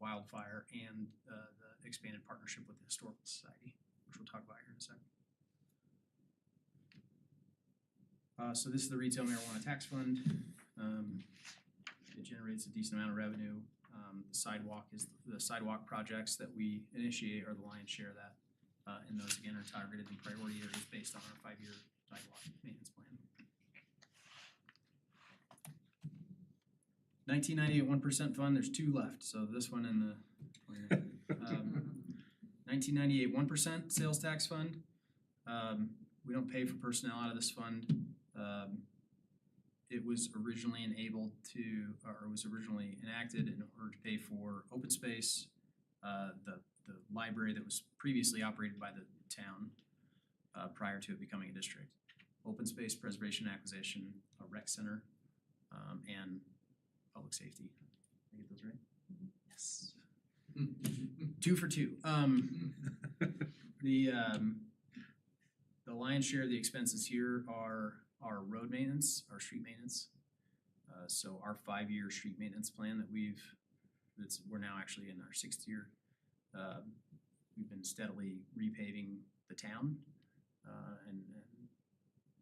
wildfire, and the expanded partnership with the Historical Society, which we'll talk about here in a second. So this is the retail marijuana tax fund. It generates a decent amount of revenue. The sidewalk projects that we initiate are the lion's share of that. And those again are targeted in priority areas based on our 5-year sidewalk maintenance plan. 1998 1% fund, there's two left, so this one and the 1998 1% sales tax fund. We don't pay for personnel out of this fund. It was originally enacted in order to pay for open space, the library that was previously operated by the town prior to it becoming a district. Open space, preservation, acquisition, a rec center, and public safety. Did I get those right? Yes. 2 for 2. The lion's share of the expenses here are our road maintenance, our street maintenance. So our 5-year street maintenance plan that we're now actually in our 6th year. We've been steadily repaving the town, and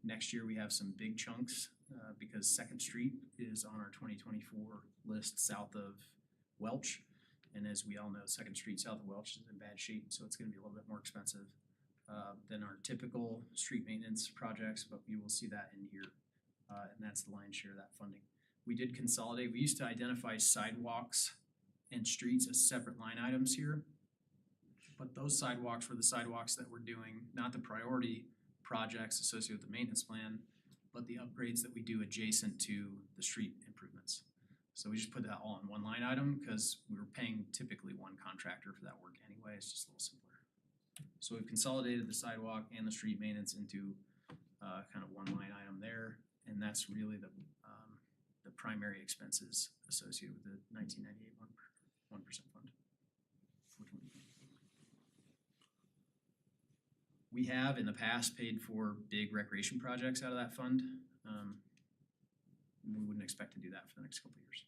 next year we have some big chunks because 2nd Street is on our 2024 list south of Welch, and as we all know, 2nd Street south of Welch is in bad shape, so it's going to be a little bit more expensive than our typical street maintenance projects, but you will see that in here, and that's the lion's share of that funding. We did consolidate. We used to identify sidewalks and streets as separate line items here. But those sidewalks were the sidewalks that we're doing, not the priority projects associated with the maintenance plan, but the upgrades that we do adjacent to the street improvements. So we just put that all in one line item because we were paying typically one contractor for that work anyway. It's just a little simpler. So we've consolidated the sidewalk and the street maintenance into kind of one line item there, and that's really the primary expenses associated with the 1998 1% fund. We have in the past paid for big recreation projects out of that fund. We wouldn't expect to do that for the next couple of years.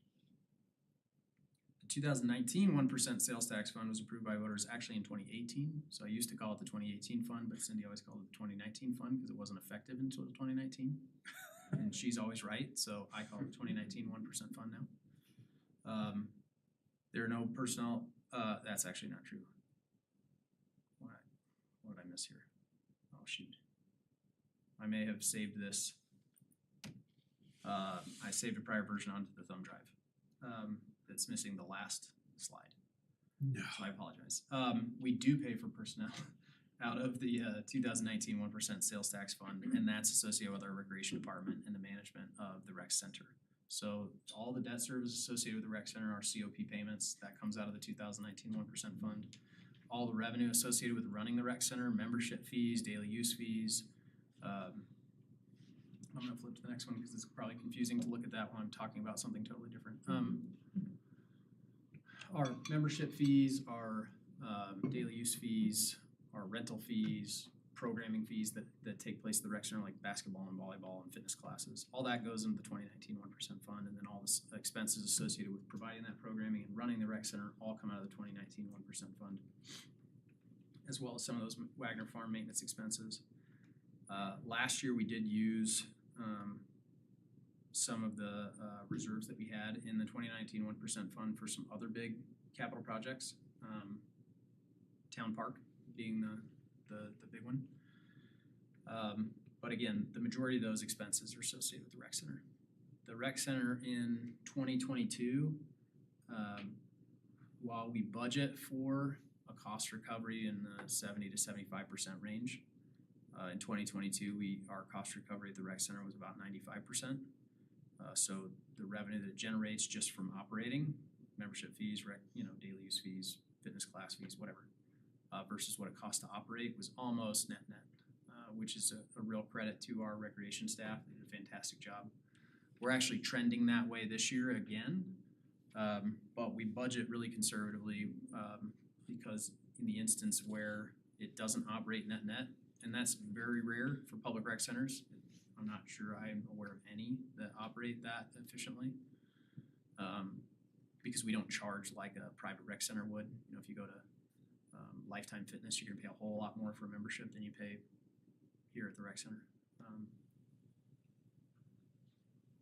The 2019 1% sales tax fund was approved by voters actually in 2018. So I used to call it the 2018 fund, but Cindy always called it the 2019 fund because it wasn't effective until 2019. And she's always right, so I call it the 2019 1% fund now. There are no personnel, that's actually not true. What did I miss here? Oh shoot. I may have saved this. I saved a prior version onto the thumb drive. That's missing the last slide. No. So I apologize. We do pay for personnel out of the 2019 1% sales tax fund, and that's associated with our recreation department and the management of the rec center. So all the debt service associated with the rec center, our COP payments, that comes out of the 2019 1% fund. All the revenue associated with running the rec center, membership fees, daily use fees. I'm gonna flip to the next one because it's probably confusing to look at that when I'm talking about something totally different. Our membership fees, our daily use fees, our rental fees, programming fees that take place at the rec center, like basketball and volleyball and fitness classes. All that goes into the 2019 1% fund, and then all the expenses associated with providing that programming and running the rec center all come out of the 2019 1% fund, as well as some of those Wagner Farm maintenance expenses. Last year we did use some of the reserves that we had in the 2019 1% fund for some other big capital projects. Town Park being the big one. But again, the majority of those expenses are associated with the rec center. The rec center in 2022, while we budget for a cost recovery in the 70 to 75% range, in 2022 our cost recovery at the rec center was about 95%. So the revenue that it generates just from operating, membership fees, daily use fees, fitness class fees, whatever, versus what it costs to operate was almost net, which is a real credit to our recreation staff. They did a fantastic job. We're actually trending that way this year again, but we budget really conservatively because in the instance where it doesn't operate net, and that's very rare for public rec centers. I'm not sure I'm aware of any that operate that efficiently. Because we don't charge like a private rec center would. You know, if you go to Lifetime Fitness, you're gonna pay a whole lot more for a membership than you pay here at the rec center.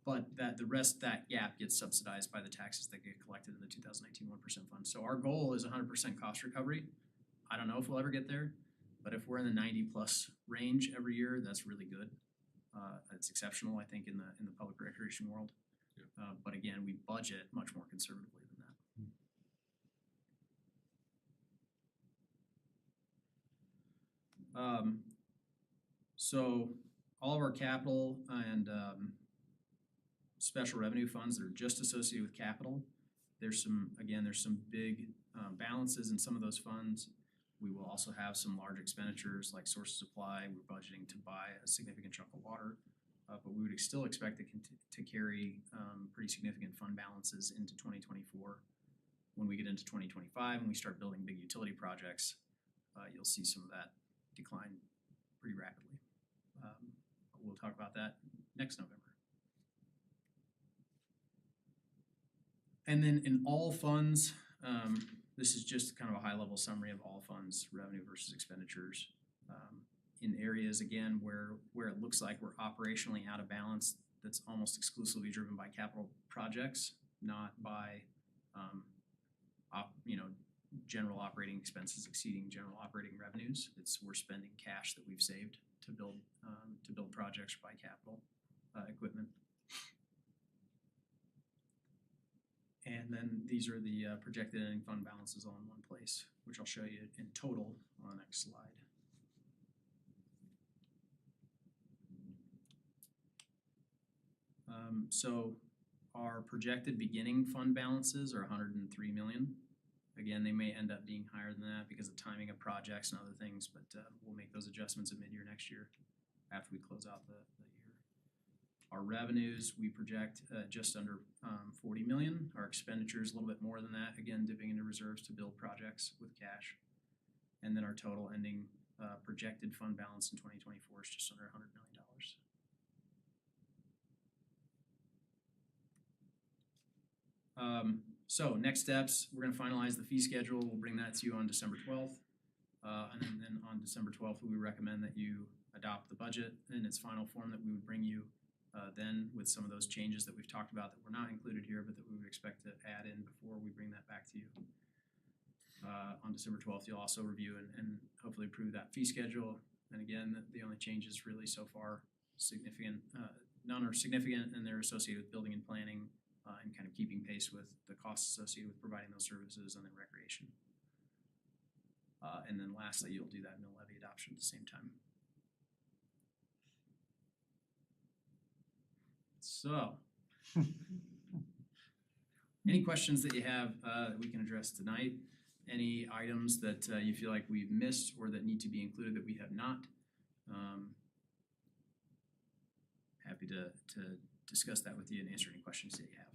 But that gap gets subsidized by the taxes that get collected in the 2019 1% fund. So our goal is 100% cost recovery. I don't know if we'll ever get there, but if we're in the 90+ range every year, that's really good. It's exceptional, I think, in the public recreation world. But again, we budget much more conservatively than that. So all of our capital and special revenue funds that are just associated with capital, there's some big balances in some of those funds. We will also have some large expenditures like source of supply. We're budgeting to buy a significant chunk of water. But we would still expect to carry pretty significant fund balances into 2024. When we get into 2025 and we start building big utility projects, you'll see some of that decline pretty rapidly. We'll talk about that next November. And then in all funds, this is just kind of a high-level summary of all funds, revenue versus expenditures. In areas, again, where it looks like we're operationally out of balance, that's almost exclusively driven by capital projects, not by, general operating expenses exceeding general operating revenues. We're spending cash that we've saved to build projects or buy capital equipment. And then these are the projected ending fund balances all in one place, which I'll show you in total on the next slide. So our projected beginning fund balances are 103 million. Again, they may end up being higher than that because of timing of projects and other things, but we'll make those adjustments at mid-year next year after we close out the year. Our revenues, we project just under 40 million. Our expenditures a little bit more than that, again, dipping into reserves to build projects with cash. And then our total ending projected fund balance in 2024 is just under $100 million. So next steps, we're gonna finalize the fee schedule. We'll bring that to you on December 12th. And then on December 12th, we recommend that you adopt the budget in its final form that we would bring you then with some of those changes that we've talked about that were not included here, but that we would expect to add in before we bring that back to you. On December 12th, you'll also review and hopefully approve that fee schedule. And again, the only changes really so far none are significant, and they're associated with building and planning and kind of keeping pace with the costs associated with providing those services and then recreation. And then lastly, you'll do that mill levy adoption at the same time. So, any questions that you have that we can address tonight? Any items that you feel like we've missed or that need to be included that we have not? Happy to discuss that with you and answer any questions that you have.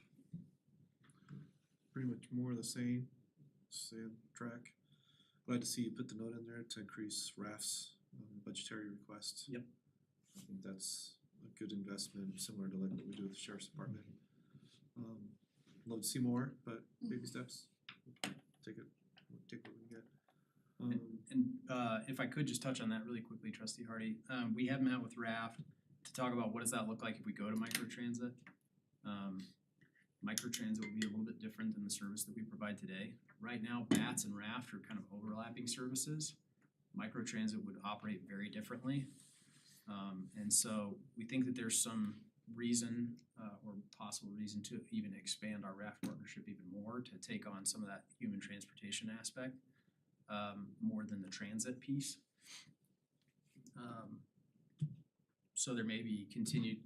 Pretty much more of the same track. Glad to see you put the note in there to increase RAF's budgetary requests. Yep. I think that's a good investment, similar to like what we do with the sheriff's department. Love to see more, but baby steps. Take what we can get. And if I could just touch on that really quickly, Trustee Hardy, we have met with RAF to talk about what does that look like if we go to microtransit. Microtransit will be a little bit different than the service that we provide today. Right now, BATS and RAF are kind of overlapping services. Microtransit would operate very differently. And so we think that there's some reason or possible reason to even expand our RAF partnership even more to take on some of that human transportation aspect more than the transit piece. So there may be continued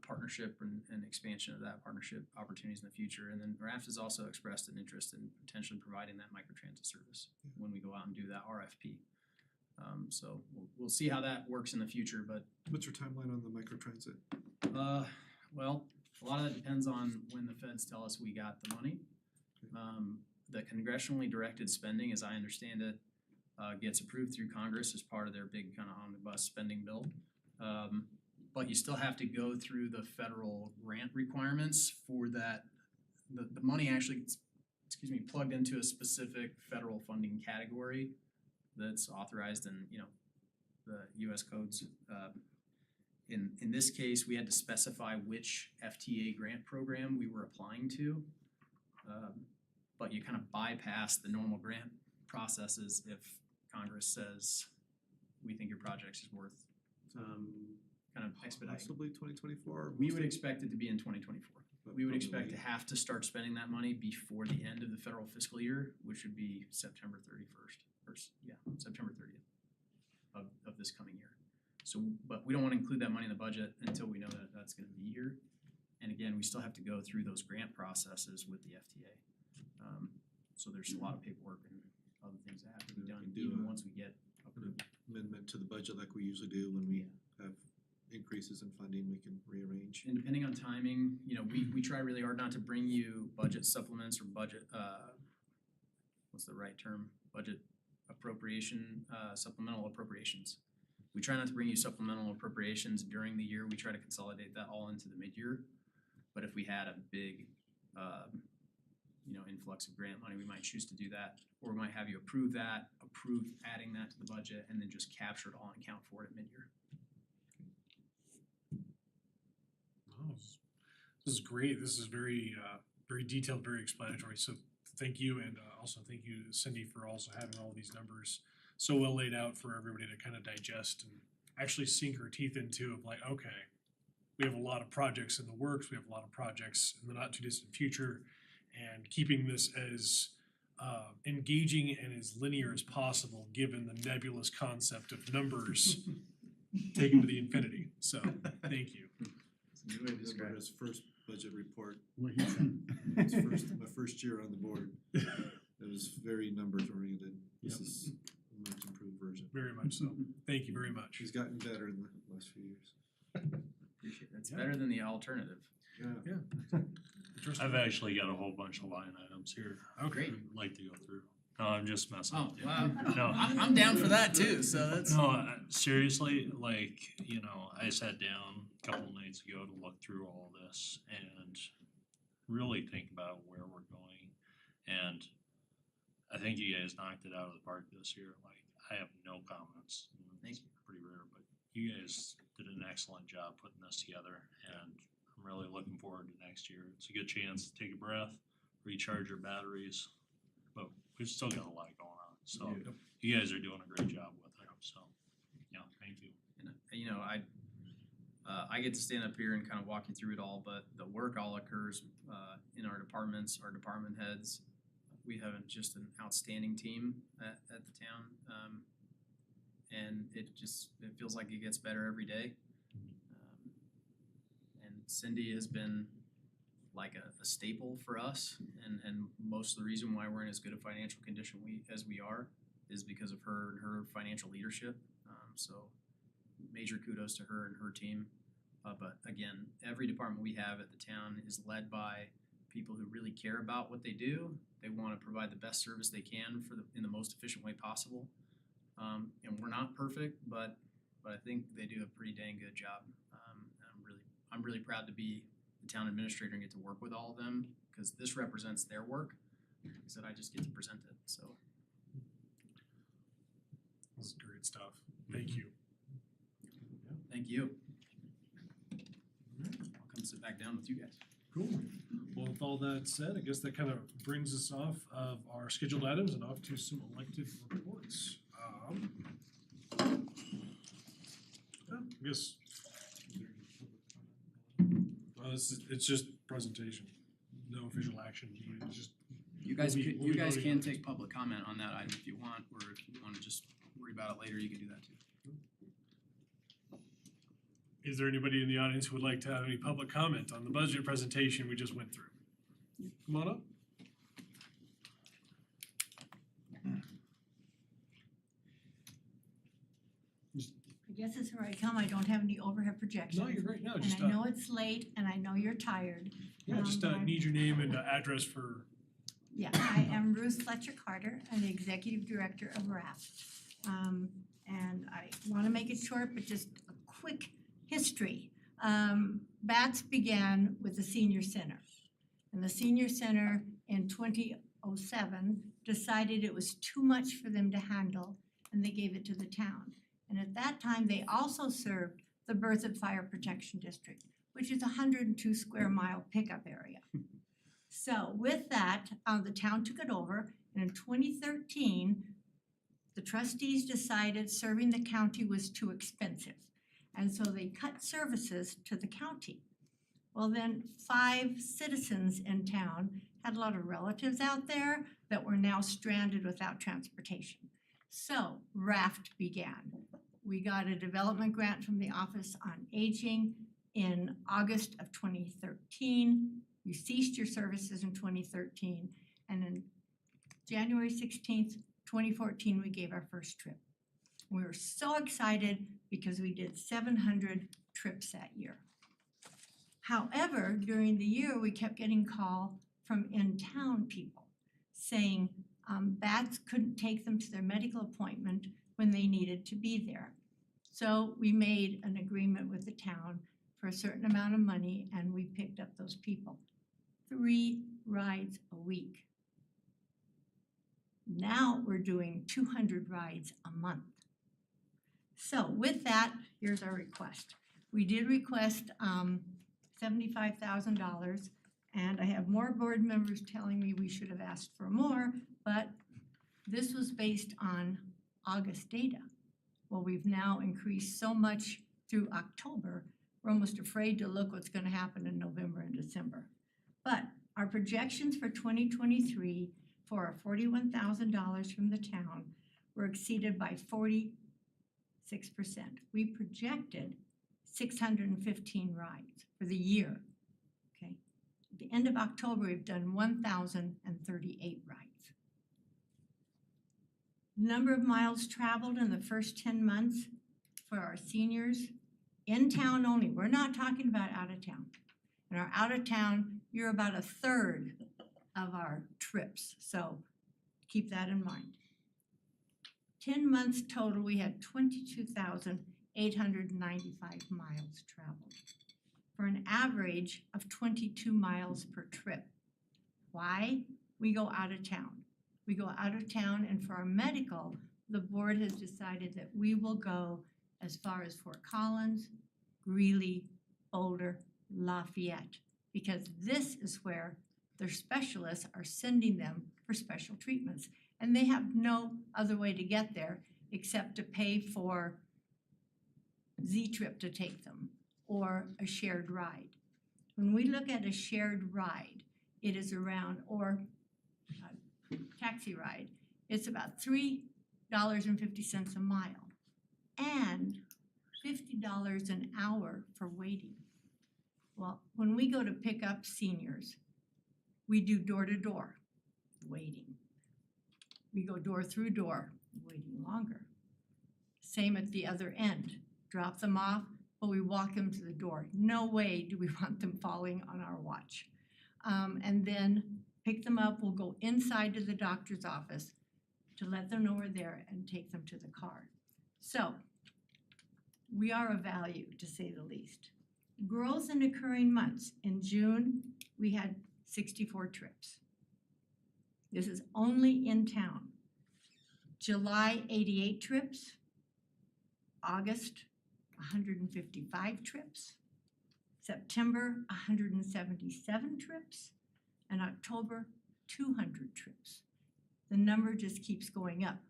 partnership and expansion of that partnership opportunities in the future. And then RAFT has also expressed an interest in potentially providing that microtransit service when we go out and do that RFP. So we'll see how that works in the future, but What's your timeline on the microtransit? well, a lot of that depends on when the feds tell us we got the money. The congressionally directed spending, as I understand it, gets approved through Congress as part of their big kind of omnibus spending bill. But you still have to go through the federal grant requirements for that. The money actually gets, plugged into a specific federal funding category that's authorized in, the US codes. In this case, we had to specify which FTA grant program we were applying to. But you kind of bypass the normal grant processes if Congress says, we think your project is worth kind of expediting. Possibly 2024? We would expect it to be in 2024. We would expect to have to start spending that money before the end of the federal fiscal year, which would be September 31st, September 30th of this coming year. So, but we don't want to include that money in the budget until we know that that's going to be here. And again, we still have to go through those grant processes with the FTA. So there's a lot of paperwork and other things that have to be We done can do even a- once we get approved. Amendment to the budget like we usually do when we have increases in funding, we can rearrange. And depending on timing, we try really hard not to bring you budget supplements or budget, what's the right term? Budget appropriation, supplemental appropriations. We try not to bring you supplemental appropriations during the year. We try to consolidate that all into the mid-year. But if we had a big, influx of grant money, we might choose to do that. Or we might have you approve adding that to the budget, and then just capture it all and account for it at mid-year. Oh, this is great. This is very, very detailed, very explanatory. So thank you, and also thank you, Cindy, for also having all these numbers so well laid out for everybody to kind of digest and actually sink our teeth into of like, okay, we have a lot of projects in the works. We have a lot of projects in the not too distant future, and keeping this as engaging and as linear as possible, given the nebulous concept of numbers taken to the infinity. So thank you. I remember his first budget report, What he said. my first year on the board. It was very numbers oriented. This is a much improved version. Very much so. Thank you very much. He's gotten better in the last few years. Appreciate it. It's Yeah. better than the alternative. Yeah. I've actually got a whole bunch of line items here. Okay. I'd like to go through. No, I'm just messing Oh, with you. wow. No. I'm down for that too, so that's. No, seriously, I sat down a couple nights ago to look through all this and really think about where we're going. And I think you guys knocked it out of the park this year. Like, I have no comments. Thank It's pretty rare, but you guys did an excellent job putting this together, and I'm really looking forward to next year. It's a good chance to take a breath, recharge your batteries, but we've still got a lot going on. So you guys are doing a great job with it. So, yeah, thank you. And, I get to stand up here and kind of walk you through it all, but the work all occurs in our departments, our department heads. We have just an outstanding team at the town, and it feels like it gets better every day. And Cindy has been like a staple for us, and most of the reason why we're in as good a financial condition as we are is because of her and her financial leadership. So major kudos to her and her team. But again, every department we have at the town is led by people who really care about what they do. They want to provide the best service they can in the most efficient way possible. And we're not perfect, but I think they do a pretty dang good job. I'm really proud to be the town administrator and get to work with all of them, because this represents their work. Like I said, I just get to present it. So This is great stuff. Thank you. thank you. I'll come sit back down with you guys. Cool. Well, with all that said, I guess that kind of brings us off of our scheduled items and off to some elected reports. I guess. It's just presentation, no official action. It's just. You guys, We'll be you guys voting can on take public comment on that item if you want, or if you want to just worry about it later, you can do that too. Is there anybody in the audience who would like to have any public comment on the budget presentation we just went through? Come on up. I guess it's where I come, I don't have any overhead projections. No, you're great. No, And just, I know it's late and I know you're tired. I'm- need your name and address for, Yeah, I am Ruth Fletcher Carter. I'm the Executive Director of RAF. And I wanna make it short, but just a quick history. BATS began with the senior center. And the senior center in 2007 decided it was too much for them to handle and they gave it to the town. And at that time, they also served the Berthoud Fire Protection District, which is a 102 square mile pickup area. So with that, the town took it over, and in 2013, the trustees decided serving the county was too expensive. And so they cut services to the county. Well, then 5 citizens in town had a lot of relatives out there that were now stranded without transportation. So RAFT began. We got a development grant from the Office on Aging in August of 2013. You ceased your services in 2013, and in January 16th, 2014, we gave our first trip. We were so excited because we did 700 trips that year. However, during the year, we kept getting call from in-town people saying BATS couldn't take them to their medical appointment when they needed to be there. So we made an agreement with the town for a certain amount of money and we picked up those people. 3 rides a week. Now we're doing 200 rides a month. So with that, here's our request. We did request $75,000 and I have more board members telling me we should have asked for more, but this was based on August data. Well, we've now increased so much through October, we're almost afraid to look what's gonna happen in November and December. But our projections for 2023 for our $41,000 from the town were exceeded by 46%. We projected 615 rides for the year, okay? At the end of October, we've done 1,038 rides. Number of miles traveled in the first 10 months for our seniors, in town only, we're not talking about out of town. In our out of town, you're about 1/3 of our trips, so keep that in mind. 10 months total, we had 22,895 miles traveled for an average of 22 miles per trip. Why? We go out of town. We go out of town, and for our medical, the board has decided that we will go as far as Fort Collins, Greeley, Boulder, Lafayette, because this is where their specialists are sending them for special treatments. And they have no other way to get there except to pay for Z-Trip to take them or a shared ride. When we look at a shared ride, it is around, or taxi ride, it's about $3.50 a mile and $50 an hour for waiting. Well, when we go to pick up seniors, we do door-to-door waiting. We go door through door, waiting longer. Same at the other end, drop them off, but we walk them to the door. No way do we want them falling on our watch. And then pick them up, we'll go inside to the doctor's office to let them know we're there and take them to the car. So, we are of value, to say the least. Growth in occurring months. In June, we had 64 trips. This is only in town. July, 88 trips. August, 155 trips. September, 177 trips. And October, 200 trips. The number just keeps going up.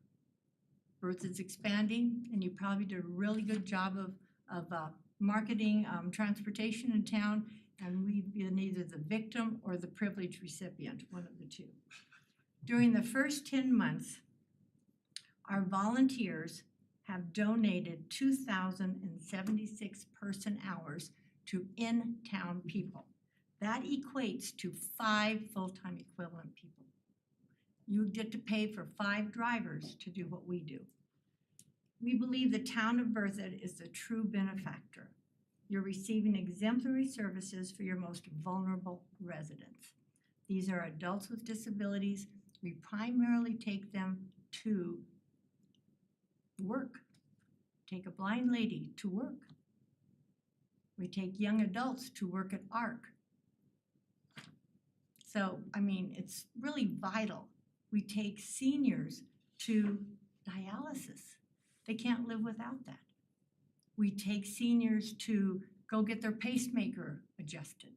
Berthoud's expanding, and you probably did a really good job of marketing transportation in town, and we've been either the victim or the privileged recipient, one of the two. During the first 10 months, our volunteers have donated 2,076 person hours to in-town people. That equates to 5 full-time equivalent people. You get to pay for 5 drivers to do what we do. We believe the town of Berthoud is the true benefactor. You're receiving exemplary services for your most vulnerable residents. These are adults with disabilities. We primarily take them to work. Take a blind lady to work. We take young adults to work at ARC. So, I mean, it's really vital. We take seniors to dialysis. They can't live without that. We take seniors to go get their pacemaker adjusted.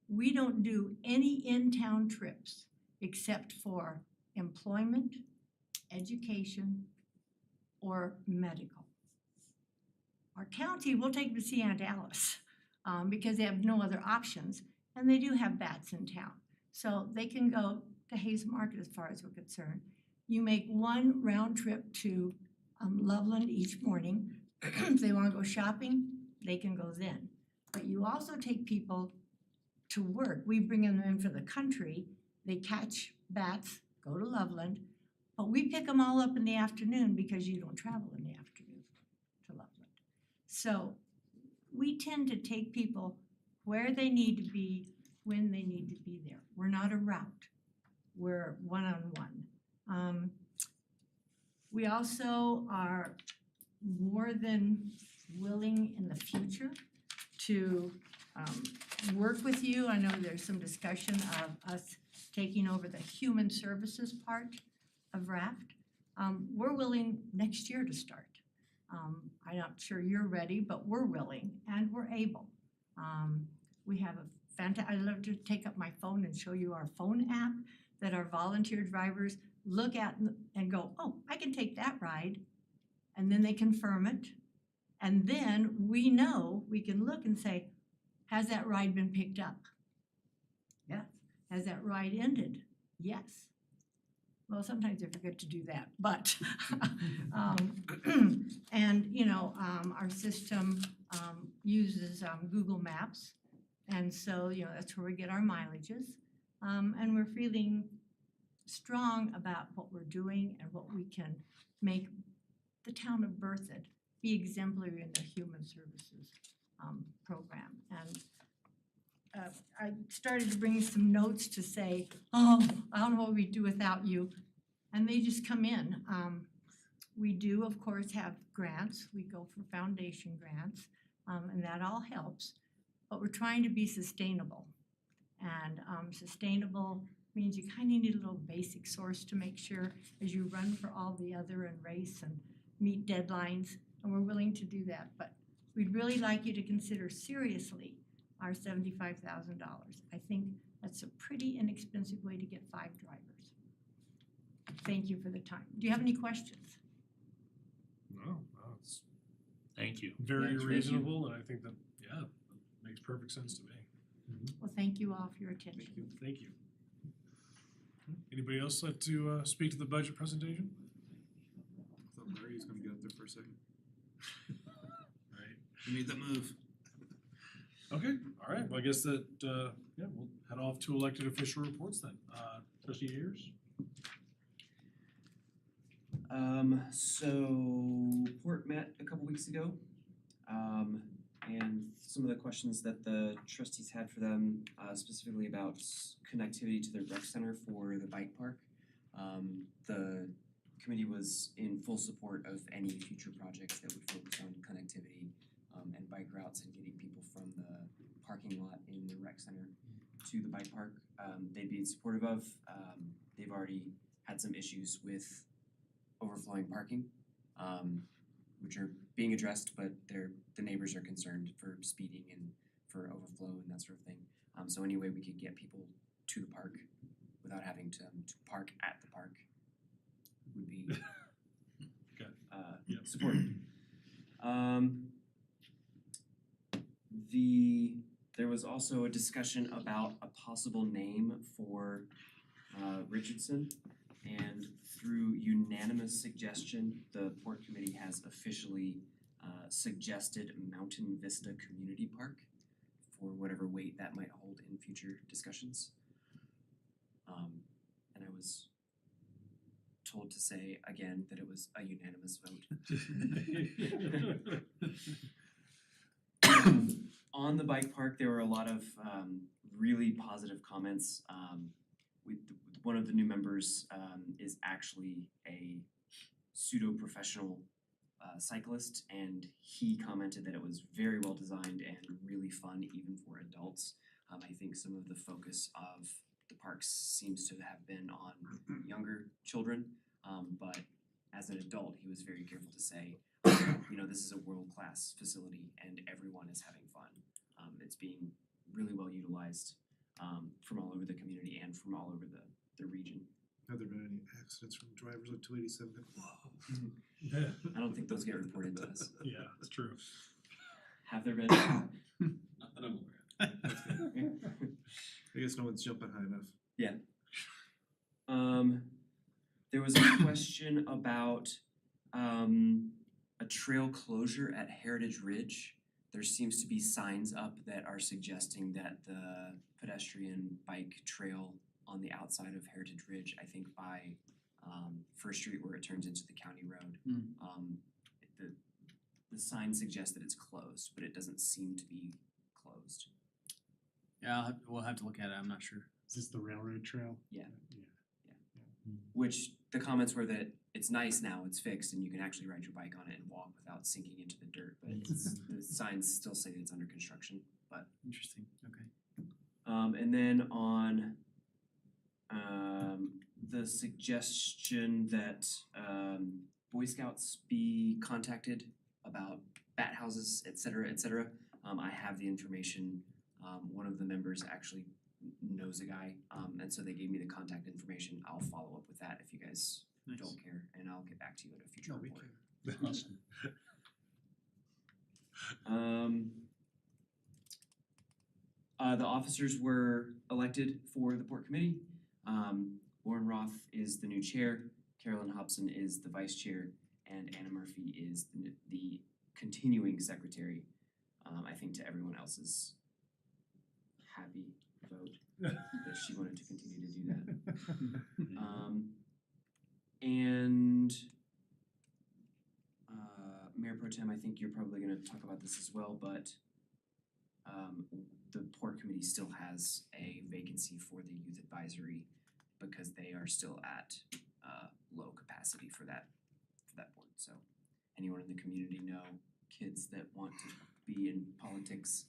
We don't do any in-town trips except for employment, education, or medical. Our county will take them to see Aunt Alice because they have no other options, and they do have bats in town. So they can go to Hayes Market as far as we're concerned. You make one round trip to Loveland each morning. If they wanna go shopping, they can go then. But you also take people to work. We bring them in for the country. They catch bats, go to Loveland, but we pick them all up in the afternoon because you don't travel in the afternoon to Loveland. So we tend to take people where they need to be, when they need to be there. We're not a route, we're one-on-one. We also are more than willing in the future to work with you. I know there's some discussion of us taking over the human services part of RAFT. We're willing next year to start. I'm not sure you're ready, but we're willing and we're able. We have a I'd love to take up my phone and show you our phone app that our volunteer drivers look at and go, oh, I can take that ride. And then they confirm it. And then we know, we can look and say, has that ride been picked up? Yes. Has that ride ended? Yes. Well, sometimes I forget to do that, but, and you know, our system uses Google Maps. And so, you know, that's where we get our mileages. And we're feeling strong about what we're doing and what we can make the town of Berthoud be exemplary in the human services program. And I started to bring some notes to say, oh, I don't know what we'd do without you. And they just come in. We do, of course, have grants. We go for foundation grants, and that all helps. But we're trying to be sustainable. And sustainable means you kind of need a little basic source to make sure as you run for all the other and race and meet deadlines, and we're willing to do that. But we'd really like you to consider seriously our $75,000. I think that's a pretty inexpensive way to get 5 drivers. Thank you for the time. Do you have any questions? No, it's Thank you. very thank you. reasonable, and I think that, yeah, makes perfect sense to me. Well, thank you all for your attention. Thank you. Anybody else like to speak to the budget presentation? I thought Murray was gonna get up there for a second. Right. You made that move. Okay, all right, well, I guess that, yeah, we'll head off to elected official reports then. Trustee Ayers? So Port met a couple weeks ago. And some of the questions that the trustees had for them, specifically about connectivity to the rec center for the bike park. The committee was in full support of any future projects that would focus on connectivity and bike routes and getting people from the parking lot in the rec center to the bike park. They'd be supportive of. They've already had some issues with overflowing parking, which are being addressed, but the neighbors are concerned for speeding and for overflow and that sort of thing. So any way we could get people to the park without having to park at the park would be Yep. supported. There was also a discussion about a possible name for Richardson, and through unanimous suggestion, the Port Committee has officially suggested Mountain Vista Community Park for whatever weight that might hold in future discussions. And I was told to say again that it was a unanimous vote. On the bike park, there were a lot of really positive comments. One of the new members is actually a pseudo-professional cyclist, and he commented that it was very well designed and really fun even for adults. I think some of the focus of the parks seems to have been on younger children, but as an adult, he was very careful to say, this is a world-class facility and everyone is having fun. It's being really well utilized from all over the community and from all over the region. Have there been any accidents from drivers on 287? I don't think those get reported to us. Yeah, it's true. Have there been? Not that I'm aware of. I guess no one's jumping high enough. Yeah. There was a question about a trail closure at Heritage Ridge. There seems to be signs up that are suggesting that the pedestrian bike trail on the outside of Heritage Ridge, I think by First Street where it turns into the county road. The sign suggests that it's closed, but it doesn't seem to be closed. Yeah, we'll have to look at it, I'm not sure. Is this the railroad trail? Yeah. Yeah. Which the comments were that it's nice now, it's fixed, and you can actually ride your bike on it and walk without sinking into the dirt, but the signs still say that it's under construction, but. Interesting, okay. And then on the suggestion that Boy Scouts be contacted about bat houses, et cetera, I have the information. One of the members actually knows a guy, and so they gave me the contact information. I'll follow up with that if you guys Nice. don't care, and I'll get back to you at a future No, we report. Awesome. The officers were elected for the Port Committee. Warren Roth is the new chair, Carolyn Hobson is the vice chair, and Anna Murphy is the continuing secretary. I think to everyone else's happy vote that she wanted to continue to do that. And Mayor Pro Tem, I think you're probably gonna talk about this as well, but the Port Committee still has a vacancy for the youth advisory because they are still at low capacity for that board. So anyone in the community know kids that want to be in politics,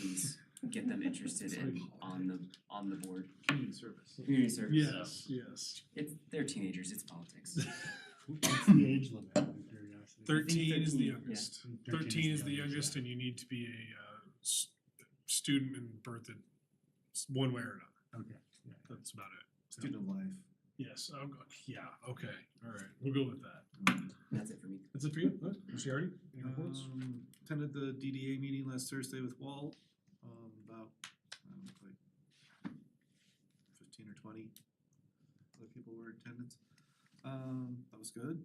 please get them interested in on the board. Community service. Community service. Yes. They're teenagers, it's politics. What's the age limit, out of curiosity? 13 is the 13, yeah. youngest. 13 is the youngest, and you need to be a student and birthed one way or another. Okay, yeah. That's about it. Student of life. Yes, okay, all right, we'll go with that. That's it for me. That's it for you? What? Mr. Yardy? Any reports? Attended the DDA meeting last Thursday with Walt, about, like 15 or 20 other people were in attendance. That was good.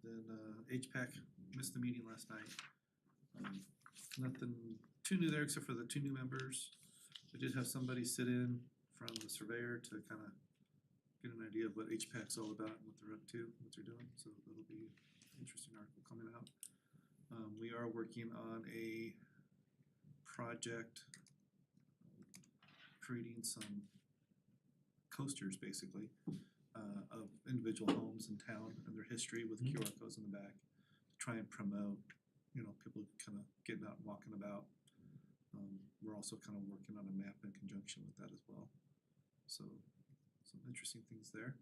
Then HPAC missed the meeting last night. Nothing too new there except for the 2 new members. I did have somebody sit in from the surveyor to kind of get an idea of what HPAC's all about and what they're up to, what they're doing, so that'll be an interesting article coming out. We are working on a project creating some coasters basically of individual homes in town and their history with QR codes in the back to try and promote, people kind of getting out and walking about. We're also kind of working on a map in conjunction with that as well. So some interesting things there.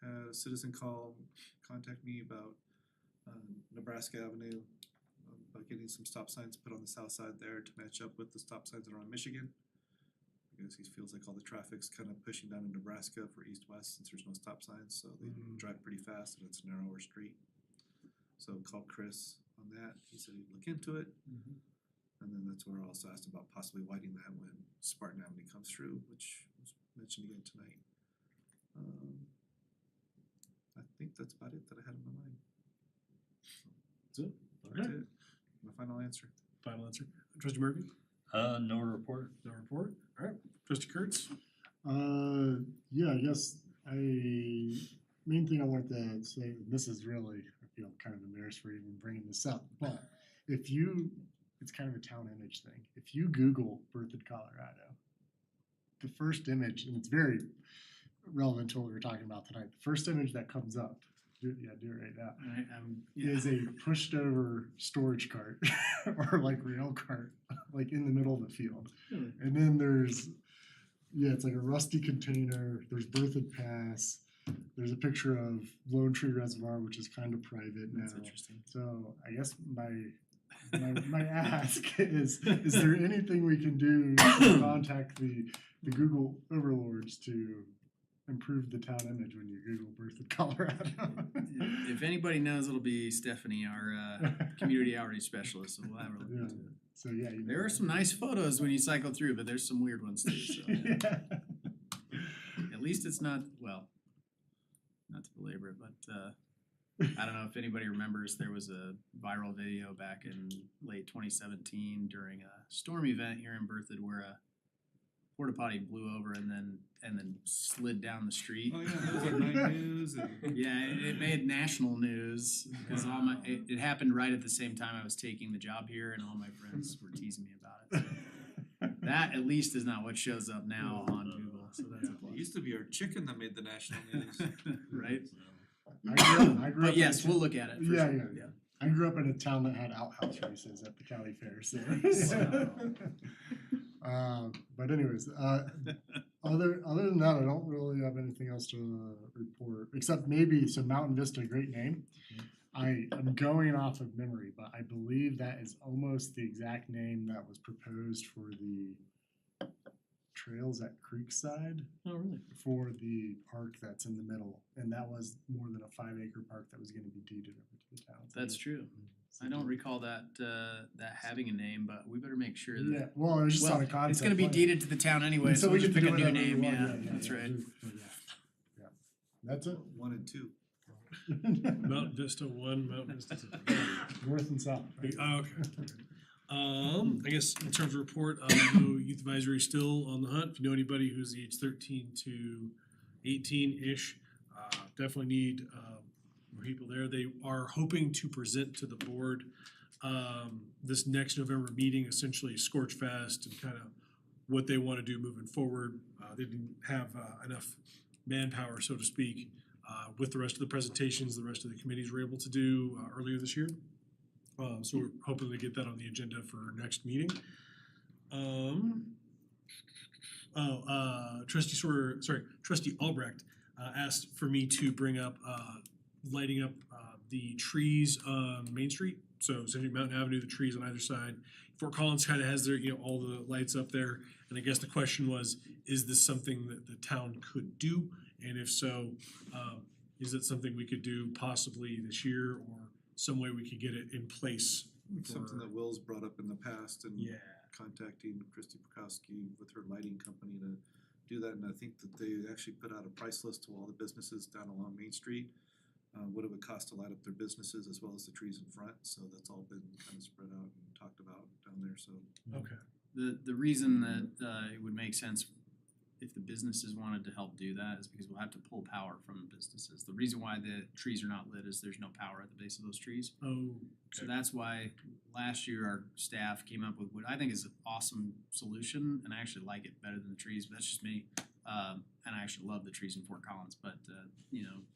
Had a citizen contact me about Nebraska Avenue, about getting some stop signs put on the south side there to match up with the stop signs that are on Michigan. Because he feels like all the traffic's kind of pushing down in Nebraska for east-west since there's no stop signs, so they drive pretty fast and it's a narrower street. So called Chris on that, he said he'd look into it. And then that's where I also asked about possibly widening that when Spartan Avenue comes through, which was mention again tonight. I think that's about it that I had in my mind. That's it? That's Okay. it. My final answer. Final answer. Trustee Murphy? No report. No report? All right. Trustee Kurtz? Yeah, I guess main thing I wanted to say, this is really, I feel kind of embarrassed for even bringing this up, but it's kind of a town image thing. If you Google Berthoud, Colorado, the first image, and it's very relevant to what we were talking about tonight, the first image that comes up, do it right now, is a pushed over storage cart or like rail cart, like in the middle of the field. And then there's, it's like a rusty container, there's Berthoud Pass, there's a picture of Lone Tree Reservoir, which is kind of private now. That's interesting. So I guess my ask is there anything we can do to contact the Google overlords to improve the town image when you Google Berthoud, Colorado? If anybody knows, it'll be Stephanie, our community outreach specialist, so we'll have her look into it. So yeah, There are some nice photos when you cycle through, but there's some weird ones too, so. At least it's not, well, not to belabor it, but I don't know if anybody remembers, there was a viral video back in late 2017 during a storm event here in Berthoud where a porta potty blew over and then slid down the street. Oh yeah, that was on 9 News and. Yeah, it made national news because it happened right at the same time I was taking the job here, and all my friends were teasing me about it. So that at least is not what shows up now on Google. So that's a It plus. used to be our chicken that made the national news. Right? I grew But up yes, in we'll look at it. For Yeah, sure. yeah. I grew up in a town that had outhouse races at the county fair, so. But anyways, other than that, I don't really have anything else to report, except maybe, so Mountain Vista, great name. I'm going off of memory, but I believe that is almost the exact name that was proposed for the trails at Creekside. Oh, really? For the park that's in the middle, and that was more than a 5-acre park that was gonna be deeded over to the town. That's true. I don't recall that having a name, but we better make sure Yeah, that. well, it was just Well, on a concept. it's gonna be plan. deeded to the town anyway, so we we'll just can pick do a new whatever we name, want, yeah, that's right. Yeah. That's it. 1 and 2. Mount Vista 1, Mount Vista 2. North and south. right? Okay. I guess in terms of report, I know youth advisory is still on the hunt. If you know anybody who's age 13 to 18-ish, definitely need more people there. They are hoping to present to the board this next November meeting, essentially Scorch Fest and kind of what they want to do moving forward. They didn't have enough manpower, so to speak, with the rest of the presentations the rest of the committees were able to do earlier this year. So we're hoping to get that on the agenda for our next meeting. Trustee Albrecht asked for me to bring up lighting up the trees on Main Street. So essentially Mountain Avenue, the trees on either side. Fort Collins kind of has their, all the lights up there. And I guess the question was, is this something that the town could do? And if so, is it something we could do possibly this year or some way we could get it in place? Something that Will's brought up in the past and Yeah. contacting Christy Prokowski with her lighting company to do that. And I think that they actually put out a price list to all the businesses down along Main Street, what it would cost to light up their businesses as well as the trees in front. So that's all been kind of spread out and talked about down there, so. Okay. The reason that it would make sense if the businesses wanted to help do that is because we'll have to pull power from the businesses. The reason why the trees are not lit is there's no power at the base of those trees. Oh, So that's why last year our staff came up with what I think is an awesome solution, and I actually like it better than the trees, but that's just me. And I actually love the trees in Fort Collins, but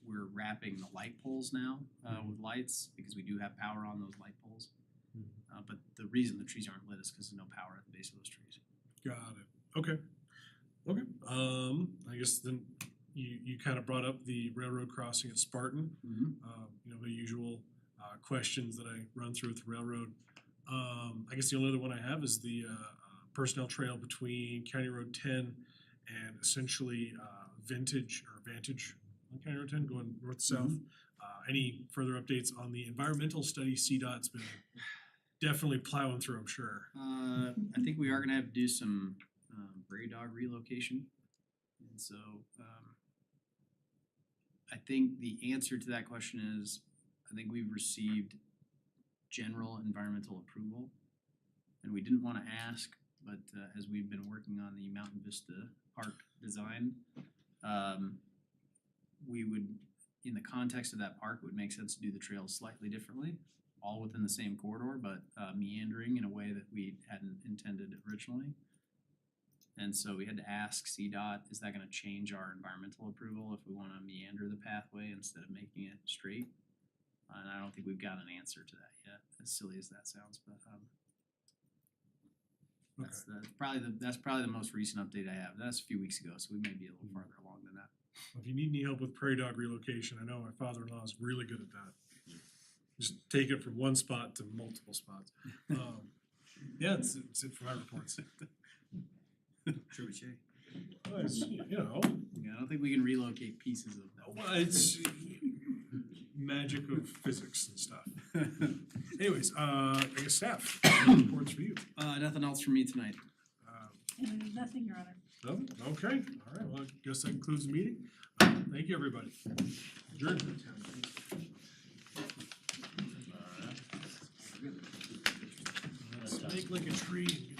we're wrapping the light poles now with lights because we do have power on those light poles. But the reason the trees aren't lit is because there's no power at the base of those trees. got it. Okay. I guess then you kind of brought up the railroad crossing at Spartan. The usual questions that I run through with the railroad. I guess the only other one I have is the personnel trail between County Road 10 and essentially Vantage on County Road 10 going north to south. Any further updates on the environmental study? CDOT's been definitely plowing through, I'm sure. I think we are gonna have to do some gray dog relocation. And so, I think the answer to that question is, I think we've received general environmental approval. And we didn't wanna ask, but as we've been working on the Mountain Vista Park design, we would, in the context of that park, it would make sense to do the trails slightly differently, all within the same corridor, but meandering in a way that we hadn't intended originally. And so we had to ask CDOT, is that gonna change our environmental approval if we wanna meander the pathway instead of making it straight? And I don't think we've got an answer to that yet, as silly as that sounds, but that's probably the most recent update I have. That's a few weeks ago, so we may be a little farther along than that. If you need any help with prairie dog relocation, I know my father-in-law is really good at that. Just take it from one spot to multiple spots. Yeah, it's it for my reports. Trebuchet. Well, it's, you know, Yeah, I don't think we can relocate pieces of that. well, it's magic of physics and stuff. Anyways, I guess staff, reports for you. Nothing else from me tonight. Nothing, Your Honor. No? Okay, all right, well, I guess that concludes the meeting. Thank you, everybody. Adjourned. Snake like a tree and